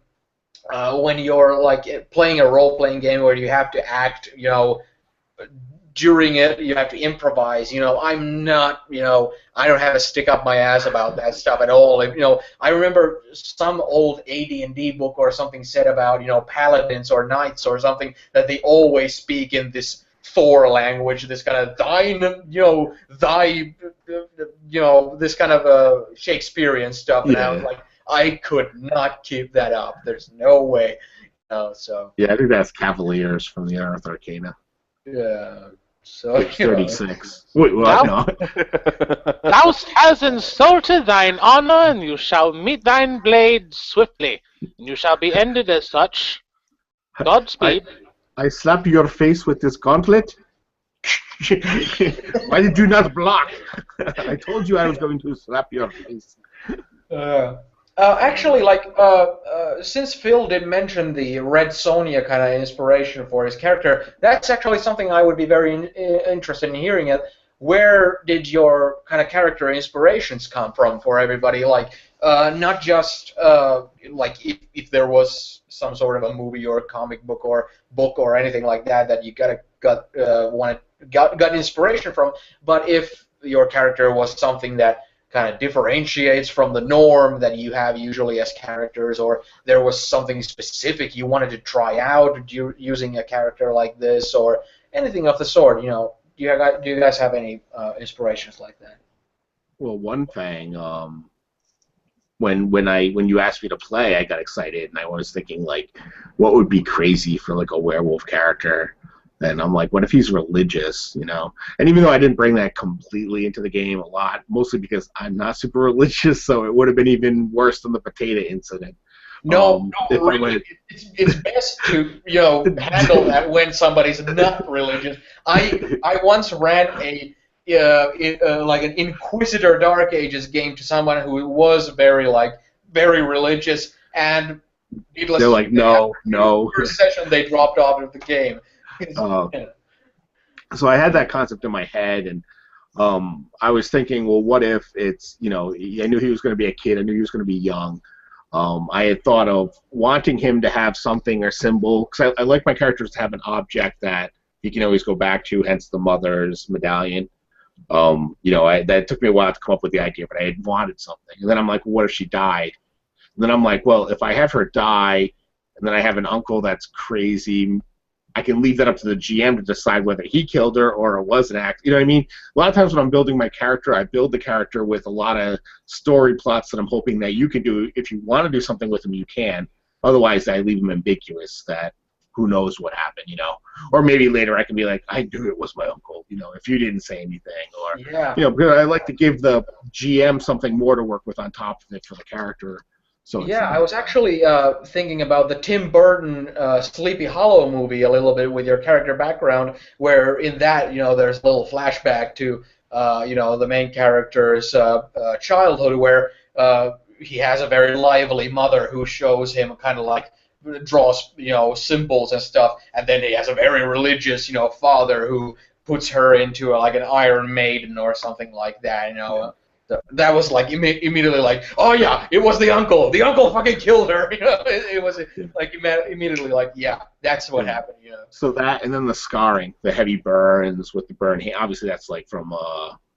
you're like playing a role-playing game where you have to act, during it, you have to improvise. I'm not, I don't have a stick up my ass about that stuff at all. I remember some old AD&D book or something said about, paladins or knights or something that they always speak in this Thor language, this kind of this kind of Shakespearean stuff. And I was like, I could not keep that up. There's no way. So. Yeah, I think that's Cavaliers from the Earth Arcana. Yeah. So. 36. Wait, what? No. Thou hast insulted thine honor, and you shall meet thine blade swiftly, and you shall be ended as such. Godspeed. I slap your face with this gauntlet. Why did you not block? I told you I was going to slap your face. Actually, since Phil did mention the Red Sonja kind of inspiration for his character, that's actually something I would be very interested in hearing. Where did your kind of character inspirations come from for everybody? Like, not just like if there was some sort of a movie or a comic book or anything like that you got inspiration from, but if your character was something that kind of differentiates from the norm that you have usually as characters, or there was something specific you wanted to try out using a character like this, or anything of the sort. Do you guys have any inspirations like that? Well, one thing, when you asked me to play, I got excited, and I was thinking, like, what would be crazy for like a werewolf character. And I'm like, what if he's religious, And even though I didn't bring that completely into the game a lot, mostly because I'm not super religious, so it would have been even worse than the potato incident. No, really, it's best to handle that when somebody's not religious. I once ran like an Inquisitor Dark Ages game to someone who was very religious, and they're like, no. First session they dropped off of the game. So I had that concept in my head, and I was thinking, well, what if it's, I knew he was going to be a kid, I knew he was going to be young. I had thought of wanting him to have something or symbol, because I like my characters to have an object that he can always go back to, hence the mother's medallion. that took me a while to come up with the idea, but I had wanted something. And then I'm like, well, what if she died? And then I'm like, well, if I have her die, and then I have an uncle that's crazy, I can leave that up to the GM to decide whether he killed her or it was an act. You know what I mean? A lot of times when I'm building my character, I build the character with a lot of story plots that I'm hoping that you can do. If you want to do something with him, you can. Otherwise, I leave them ambiguous that who knows what happened, Or maybe later I can be like, I knew it was my uncle, if you didn't say anything. Or, Yeah. Because I like to give the GM something more to work with on top of it for the character. So Yeah, I was actually thinking about the Tim Burton Sleepy Hollow movie a little bit with your character background, where in that, there's a little flashback to, the main character's childhood, where he has a very lively mother who shows him kind of like draws, symbols and stuff, and then he has a very religious, father who puts her into like an Iron Maiden or something like that, That was like immediately like, oh yeah, it was the uncle. The uncle fucking killed her. It was like immediately like, yeah, that's what happened. So that, and then the scarring, the heavy burns with the burn hand. Obviously, that's like from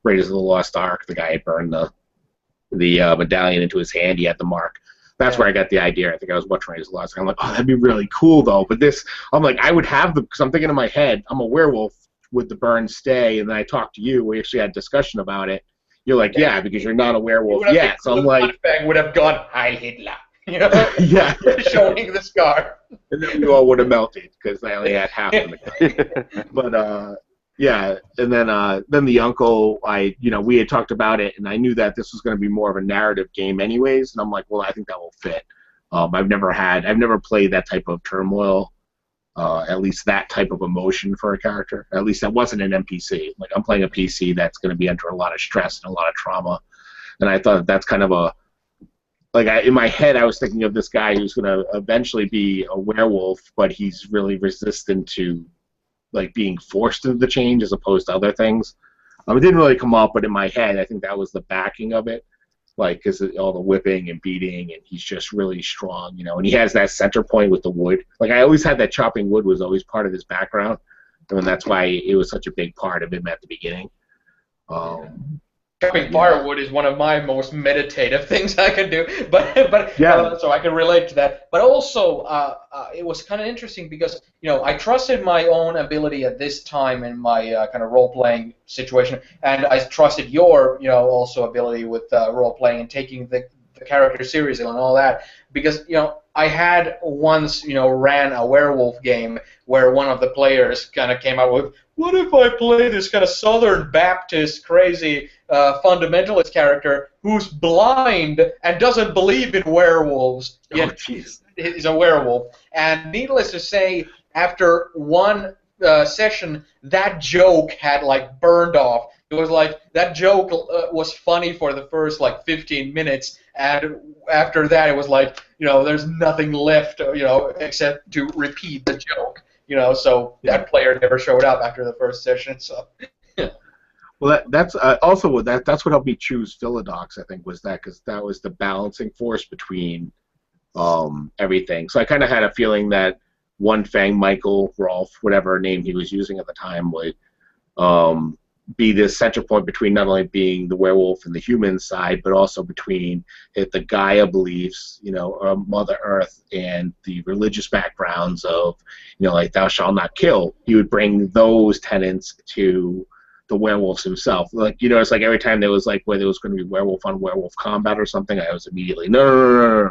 Raiders of the Lost Ark. The guy had burned the medallion into his hand. He had the mark. That's where I got the idea. I think I was watching Raiders of the Lost Ark. I'm like, oh, that'd be really cool though. But this, I'm like, I would have because I'm thinking in my head, I'm a werewolf. Would the burn stay? And then I talked to you. We actually had a discussion about it. You're like, yeah, because you're not a werewolf yet. So I'm like, would have gone, Heil Hitler, yeah, showing the scar. And then we all would have melted because I only had half of the But yeah, and then the uncle, we had talked about it, and I knew that this was going to be more of a narrative game, anyways. And I'm like, well, I think that will fit. I've never played that type of turmoil. At least that type of emotion for a character. At least that wasn't an NPC. Like, I'm playing a PC that's going to be under a lot of stress and a lot of trauma. And I thought that's kind of in my head, I was thinking of this guy who's going to eventually be a werewolf, but he's really resistant to, like, being forced into the change as opposed to other things. It didn't really come up, but in my head, I think that was the backing of it. Like, because all the whipping and beating, and he's just really strong, and he has that center point with the wood. Like, I always had that chopping wood was always part of his background, and that's why it was such a big part of him at the beginning. Chopping firewood is one of my most meditative things I can do, but yeah. So I can relate to that. But also, it was kind of interesting because I trusted my own ability at this time in my kind of role-playing situation, and I trusted your also ability with role-playing and taking the character seriously and all that, because I had once ran a werewolf game where one of the players kind of came out with, what if I play this kind of Southern Baptist crazy fundamentalist character who's blind and doesn't believe in werewolves, yet he's a werewolf. And needless to say, after one session, that joke had like burned off. It was like that joke was funny for the first like 15 minutes, and after that it was like there's nothing left except to repeat the joke. So that player never showed up after the first session. So. Well, that's also that's what helped me choose Philodox. I think was that because that was the balancing force between everything. So I kind of had a feeling that One Fang Michael Rolf, whatever name he was using at the time, would be this center point between not only being the werewolf and the human side, but also between the Gaia beliefs, Mother Earth, and the religious backgrounds of, like thou shalt not kill. He would bring those tenets to the werewolves himself. Like, it's like every time there was like where there was going to be werewolf on werewolf combat or something, I was immediately, no.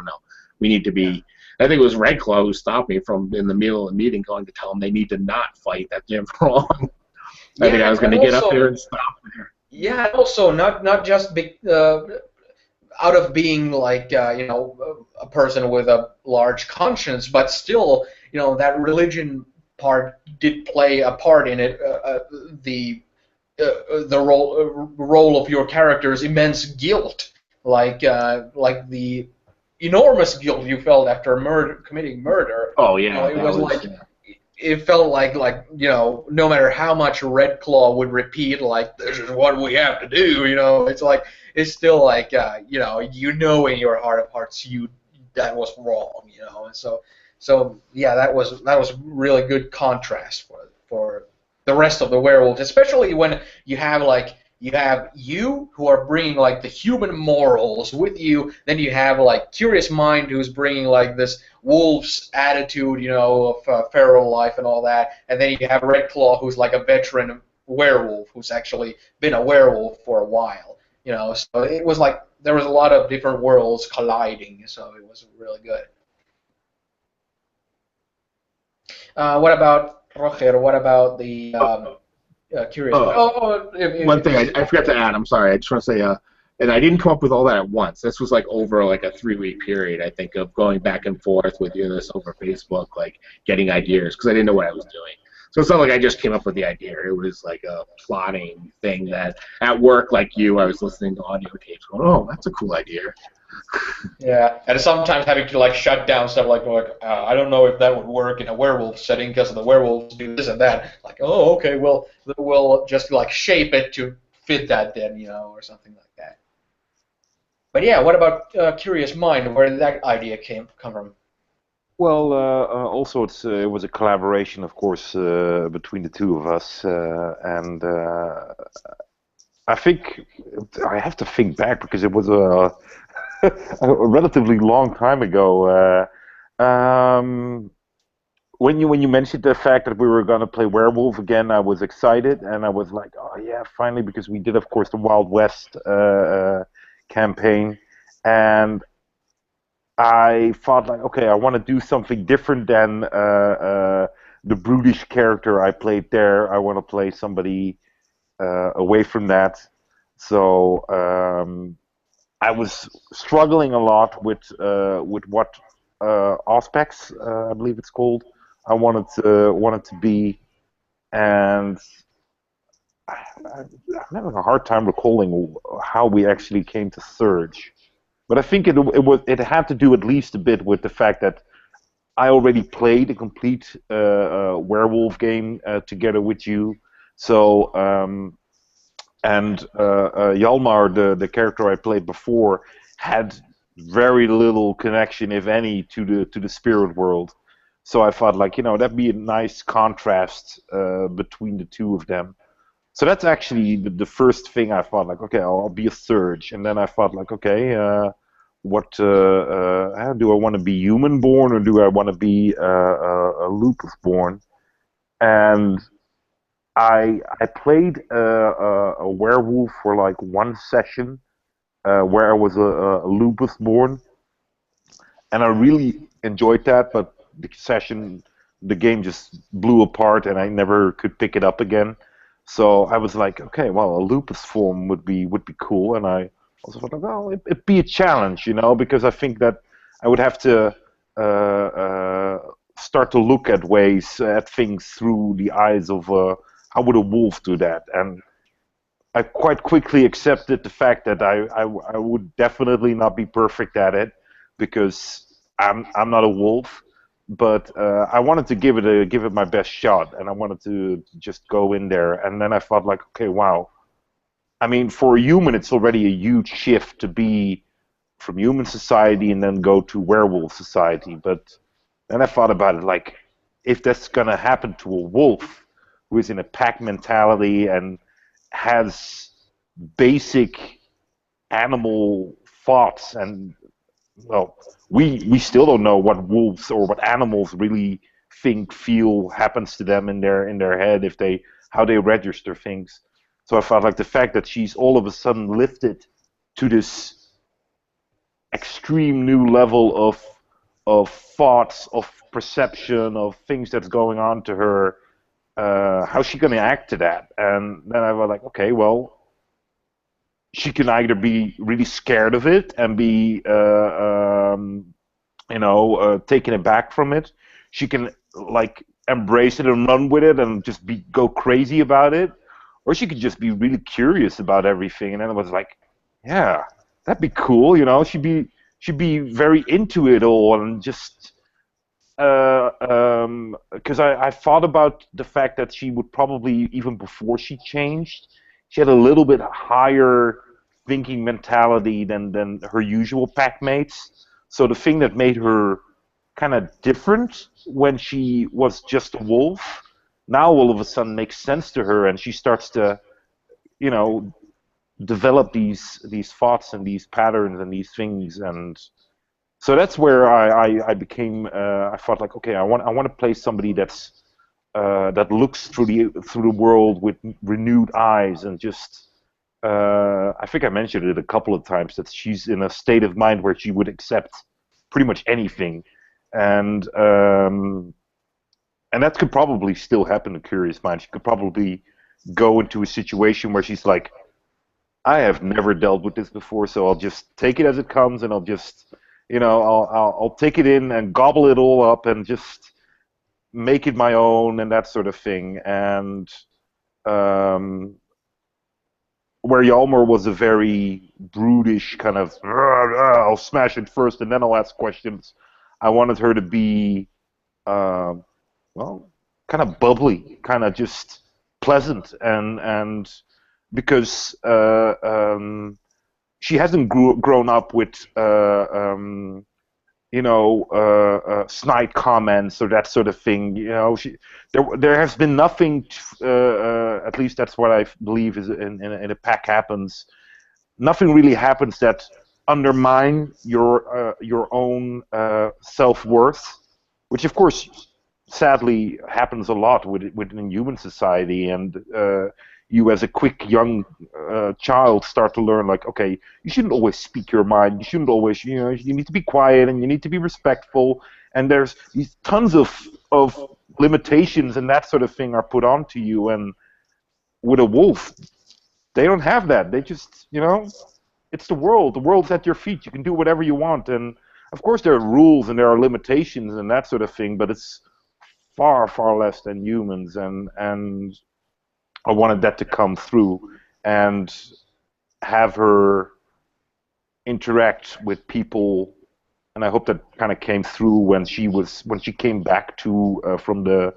We need to be. Yeah. I think it was Red Claw who stopped me from in the middle of the meeting going to tell them they need to not fight. That they're wrong. I think I was going to get up there and stop there. Yeah, also not just out of being like a person with a large conscience, but still that religion part did play a part in it. The role of your character's immense guilt, like the enormous guilt you felt after committing murder. Oh yeah, it was like. It felt like no matter how much Red Claw would repeat like this is what we have to do, it's still like in your heart of hearts that was wrong, and so yeah, that was really good contrast for the rest of the werewolves, especially when you have like You have you who are bringing like the human morals with you. Then you have like Curious Mind who's bringing like this wolf's attitude, of feral life and all that. And then you have Red Claw who's like a veteran werewolf who's actually been a werewolf for a while. So it was like there was a lot of different worlds colliding. So it was really good. What about Roger? What about the Curious Mind? One thing I forgot to add. I'm sorry. I just want to say, and I didn't come up with all that at once. This was like over like a 3-week period, I think, of going back and forth with you this over Facebook, like getting ideas because I didn't know what I was doing. So it's not like I just came up with the idea. It was like a plotting thing that at work, like you, I was listening to audio tapes going, oh, that's a cool idea. Yeah, and sometimes having to like shut down stuff like I don't know if that would work in a werewolf setting because the werewolves do this and that. Like, oh, okay, we'll just like shape it to fit that then, or something like that. But yeah, what about Curious Mind? Where did that idea come from? Well, also it was a collaboration, of course, between the two of us, and I think I have to think back because it was a relatively long time ago. When you mentioned the fact that we were going to play Werewolf again, I was excited, and I was like, oh yeah, finally, because we did, of course, the Wild West campaign, and I thought like, okay, I want to do something different than the brutish character I played there. I want to play somebody away from that. So I was struggling a lot with what aspects I believe it's called. I wanted to be, and I'm having a hard time recalling how we actually came to Surge. But I think it had to do at least a bit with the fact that I already played a complete werewolf game together with you. So and Hjalmar, the character I played before, had very little connection, if any, to the spirit world. So I thought like that'd be a nice contrast between the two of them. So that's actually the first thing I thought, like, okay, I'll be a Surge. And then I thought, like, okay, what do I want to be human-born or do I want to be a lupus-born? And I played a werewolf for like one session where I was a lupus-born. And I really enjoyed that, but the game just blew apart and I never could pick it up again. So I was like, okay, well, a lupus form would be cool, and I also thought, well, it'd be a challenge, because I think that I would have to start to look at things through the eyes of how would a wolf do that, and I quite quickly accepted the fact that I would definitely not be perfect at it because I'm not a wolf. But I wanted to give it my best shot, and I wanted to just go in there. And then I thought, like, okay, wow. I mean, for a human, it's already a huge shift to be from human society and then go to werewolf society. But then I thought about it, like, if that's gonna happen to a wolf who is in a pack mentality and has basic animal thoughts and well, we still don't know what wolves or what animals really think, feel happens to them in their head how they register things. So I felt like the fact that she's all of a sudden lifted to this extreme new level of thoughts, of perception, of things that's going on to her, how's she going to act to that? And then I was like, okay, well, she can either be really scared of it and be, taken aback from it. She can like embrace it and run with it and just go crazy about it, or she could just be really curious about everything. And then I was like, yeah, that'd be cool. She'd be very into it all and just. Because I thought about the fact that she would probably, even before she changed, she had a little bit higher thinking mentality than her usual pack mates. So the thing that made her kind of different when she was just a wolf, now all of a sudden makes sense to her, and she starts to, develop these thoughts and these patterns and these things, and so that's where I became. I thought like, okay, I want to play somebody that looks through the world with renewed eyes and just. I think I mentioned it a couple of times that she's in a state of mind where she would accept pretty much anything, and that could probably still happen to Curious Mind. She could probably go into a situation where she's like, I have never dealt with this before, so I'll just take it as it comes, and I'll just, I'll take it in and gobble it all up and just make it my own and that sort of thing. And where Yalmor was a very brutish kind of, I'll smash it first and then I'll ask questions. I wanted her to be, well, kind of bubbly, kind of just pleasant, and because she hasn't grown up with snide comments or that sort of thing. There has been nothing. At least that's what I believe is in a pack happens. Nothing really happens that undermine your own self-worth, which of course sadly happens a lot within human society, and you as a quick young child start to learn like, okay, you shouldn't always speak your mind, you shouldn't always, you need to be quiet and you need to be respectful, and there's these tons of limitations and that sort of thing are put onto you, and with a wolf, they don't have that. They just, it's the world's at your feet, you can do whatever you want, and of course there are rules and there are limitations and that sort of thing, but it's far, far less than humans, and I wanted that to come through and have her interact with people, and I hope that kind of came through when she came back from the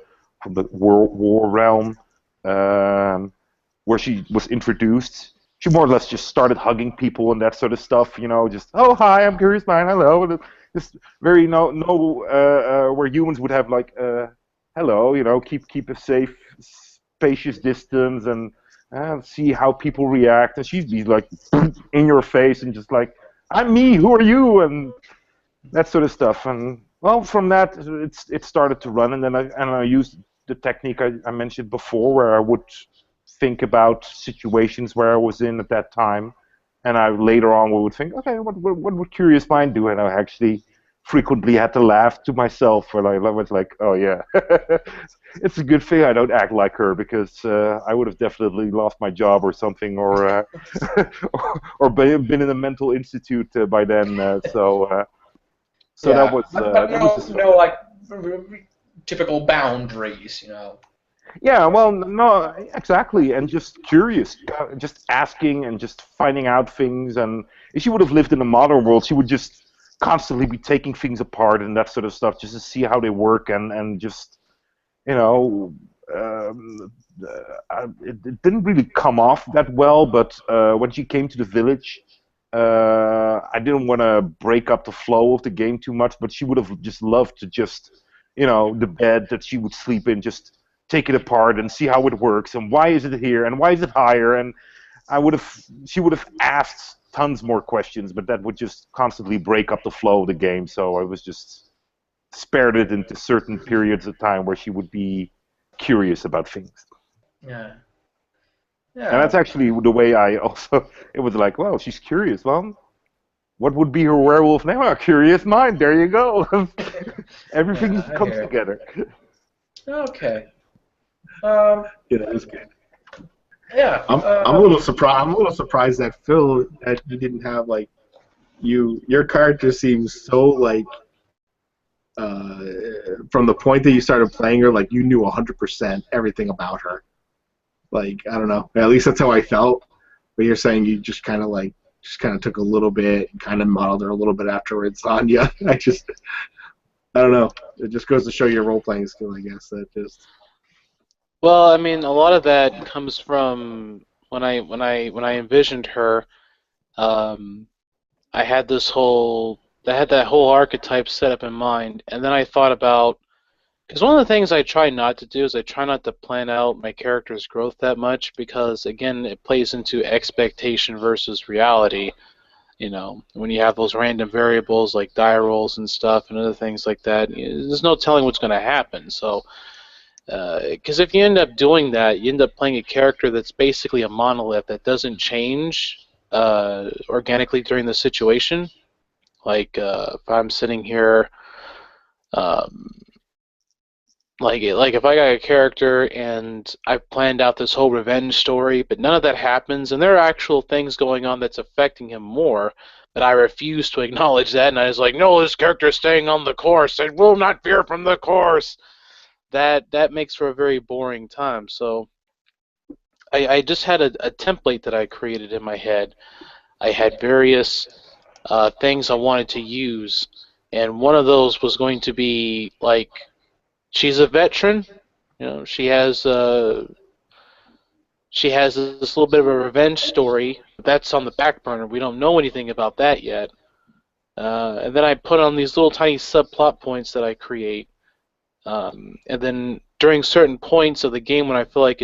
war realm, where she was introduced. She more or less just started hugging people and that sort of stuff, just, oh hi, I'm Curious Mind, hello, just very where humans would have like hello, keep a safe, spacious distance and see how people react, and she'd be like in your face and just like, I'm me, who are you, and that sort of stuff. And well, from that it started to run, and then I used the technique I mentioned before, where I would think about situations where I was in at that time, and I later on would think, okay, what would Curious Mind do, and I actually frequently had to laugh to myself, or I was like, oh yeah, it's a good thing I don't act like her, because I would have definitely lost my job or something, or or been in a mental institute by then. So Yeah, that was no, like typical boundaries, Yeah, well, no, exactly, and just curious, just asking and just finding out things. And if she would have lived in a modern world, she would just constantly be taking things apart and that sort of stuff, just to see how they work, and just, it didn't really come off that well. But when she came to the village, I didn't want to break up the flow of the game too much, but she would have just loved to just, the bed that she would sleep in, just take it apart and see how it works, and why is it here, and why is it higher, and she would have asked tons more questions, but that would just constantly break up the flow of the game, so I was just spared it into certain periods of time where she would be curious about things. Yeah. And that's actually the way it was like, well, she's curious, well, what would be her werewolf name? A Curious Mind, there you go. Everything comes together. Okay. That's good. Yeah. I'm a little surprised. I'm a little surprised that Phil, that you didn't have like your character seems so like from the point that you started playing her, like you knew 100% everything about her. Like, I don't know. At least that's how I felt. But you're saying you just kind of took a little bit and kind of modeled her a little bit afterwards on you. I don't know. It just goes to show your role playing skill, I guess. That just. Well, I mean, a lot of that comes from when I envisioned her. I had that whole archetype set up in mind, and then I thought about Because one of the things I try not to do is I try not to plan out my character's growth that much because, again, it plays into expectation versus reality. You know, when you have those random variables like die rolls and stuff and other things like that, there's no telling what's going to happen. So, because if you end up doing that, you end up playing a character that's basically a monolith that doesn't change organically during the situation. Like, if I'm sitting here. Um, like if I got a character and I've planned out this whole revenge story, but none of that happens, and there are actual things going on that's affecting him more, but I refuse to acknowledge that, and I was like, no, this character is staying on the course. I will not veer from the course. That makes for a very boring time. So I just had a template that I created in my head. I had various things I wanted to use, and one of those was going to be like she's a veteran. You know, she has this little bit of a revenge story. That's on the back burner. We don't know anything about that yet. And then I put on these little tiny subplot points that I create. And then during certain points of the game, when I feel like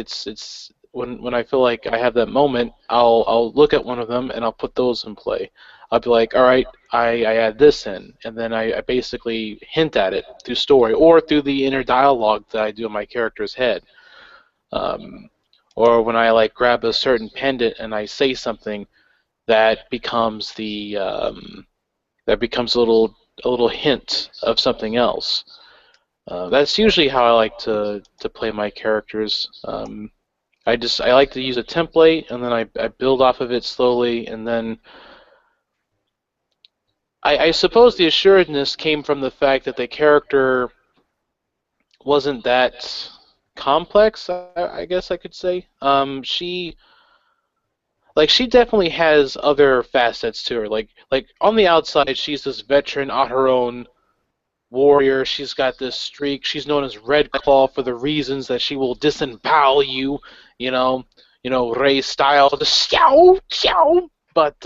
when I feel like I have that moment, I'll look at one of them and I'll put those in play. I'll be like, all right, I add this in, and then I basically hint at it through story or through the inner dialogue that I do in my character's head. Um, or when I like grab a certain pendant and I say something that becomes a little hint of something else. That's usually how I like to play my characters. I like to use a template and then I build off of it slowly, and then I suppose the assuredness came from the fact that the character wasn't that complex. I guess I could say. She definitely has other facets to her. Like on the outside, she's this veteran on her own warrior. She's got this streak. She's known as Red Claw for the reasons that she will disembowel you. You know, Rey style, the xiao xiao. But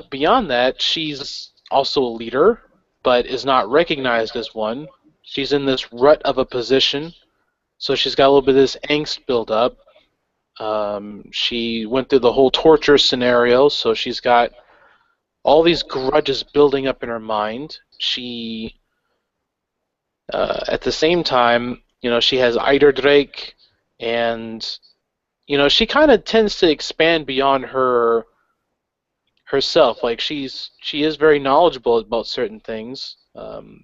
beyond that, she's also a leader, but is not recognized as one. She's in this rut of a position, so she's got a little bit of this angst build up. She went through the whole torture scenario, so she's got all these grudges building up in her mind. She, at the same time, she has Eiderdrake, and she kind of tends to expand beyond herself. Like she is very knowledgeable about certain things.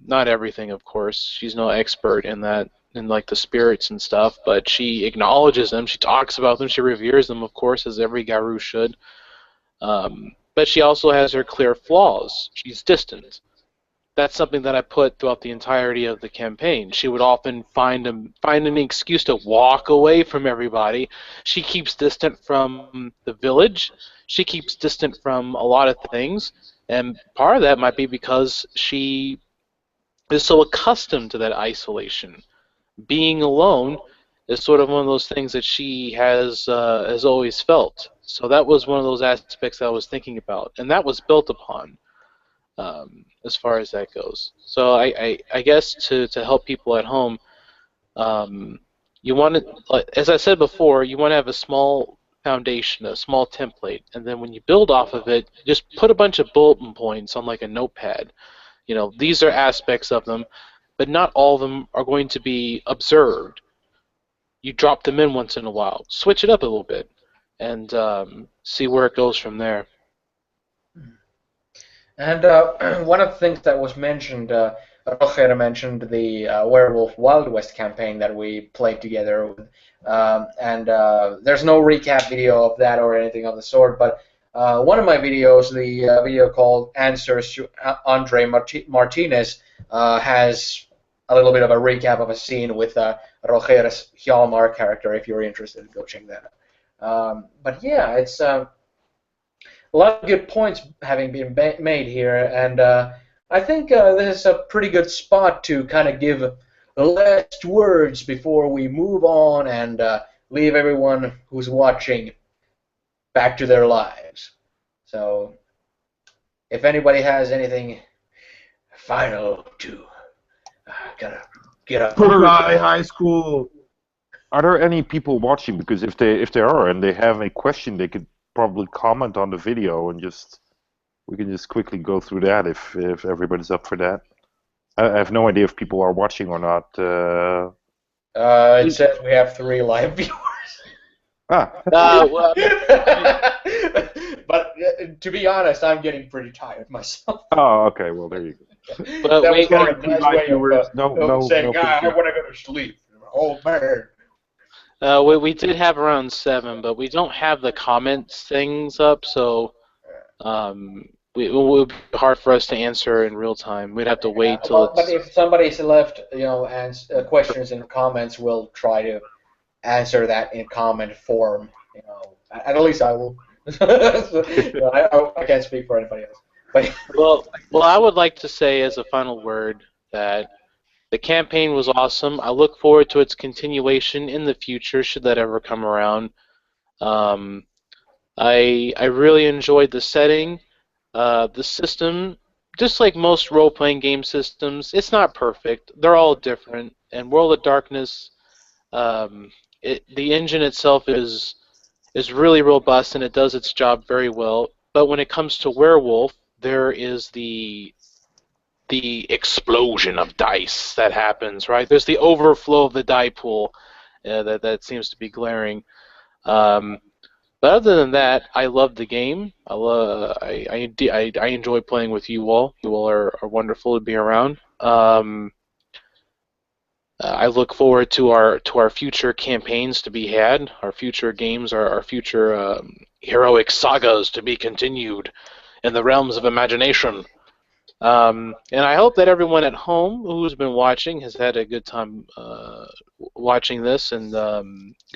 Not everything, of course. She's no expert in that, in like the spirits and stuff, but she acknowledges them, she talks about them, she reveres them, of course, as every Garou should. But she also has her clear flaws. She's distant. That's something that I put throughout the entirety of the campaign. She would often find an excuse to walk away from everybody. She keeps distant from the village. She keeps distant from a lot of things, and part of that might be because she is so accustomed to that isolation. Being alone is sort of one of those things that she has always felt. So that was one of those aspects that I was thinking about, and that was built upon as far as that goes. So I guess to help people at home, you want to, like, as I said before, you want to have a small foundation, a small template, and then when you build off of it, just put a bunch of bulletin points on like a notepad. These are aspects of them, but not all of them are going to be observed. You drop them in once in a while, switch it up a little bit, and see where it goes from there. And one of the things that was mentioned, Roger mentioned the Werewolf Wild West campaign that we played together with. And there's no recap video of that or anything of the sort, but one of my videos, the video called Answers to Andre Martinez, has a little bit of a recap of a scene with Roger's Hjalmar character. If you're interested, go check that out. But yeah, it's a lot of good points having been made here, and I think this is a pretty good spot to kind of give the last words before we move on and leave everyone who's watching back to their lives. So, if anybody has anything final to Gotta get up. Hookai High School. Are there any people watching? Because if they are and they have a question, they could probably comment on the video and we can just quickly go through that if everybody's up for that. I have no idea if people are watching or not. It says we have 3 live viewers. Well, But to be honest, I'm getting pretty tired myself. Oh, okay. Well, there you go. But That wait, was very nice live way of, viewers, no saying, I picture. want to go to sleep. Oh, man. we did have around 7, but we don't have the comments things up, so it would be hard for us to answer in real time. We'd have to wait till Well, but if somebody's left, questions in the comments, we'll try to answer that in comment form. At least I will. I can't speak for anybody else. But well, I would like to say as a final word that the campaign was awesome. I look forward to its continuation in the future, should that ever come around. I really enjoyed the setting. The system, just like most role-playing game systems, it's not perfect. They're all different. And World of Darkness, the engine itself is really robust and it does its job very well. But when it comes to Werewolf, there is the explosion of dice that happens, right? There's the overflow of the die pool that seems to be glaring. But other than that, I love the game. I enjoy playing with you all. You all are wonderful to be around. I look forward to our future campaigns to be had, our future games, our future heroic sagas to be continued in the realms of imagination. And I hope that everyone at home who's been watching has had a good time watching this, and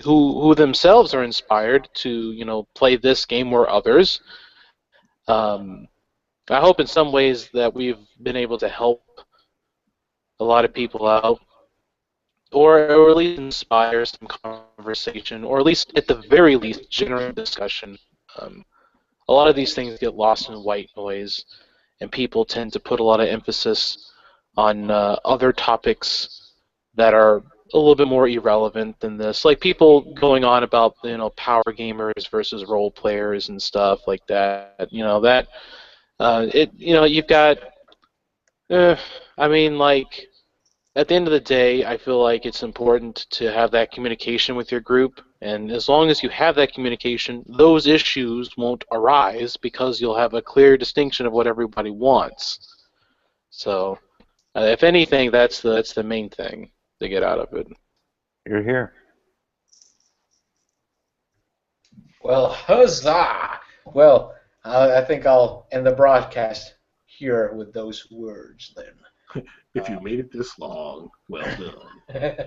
who themselves are inspired to play this game or others. I hope in some ways that we've been able to help a lot of people out, or at least inspire some conversation, or at least at the very least generate discussion. A lot of these things get lost in white noise, and people tend to put a lot of emphasis on other topics that are a little bit more irrelevant than this, like people going on about power gamers versus role players and stuff like that. You've got. At the end of the day, I feel like it's important to have that communication with your group, and as long as you have that communication, those issues won't arise because you'll have a clear distinction of what everybody wants. So, if anything, that's the main thing to get out of it. You're here. well, huzzah! Well, I think I'll end the broadcast here with those words then. If you made it this long, well done.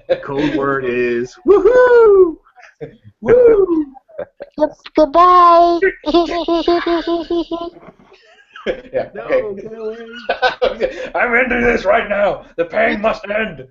The code word is woohoo! Woo! Goodbye. Yeah. No, Okay. get away. I'm ending this right now. The pain must end.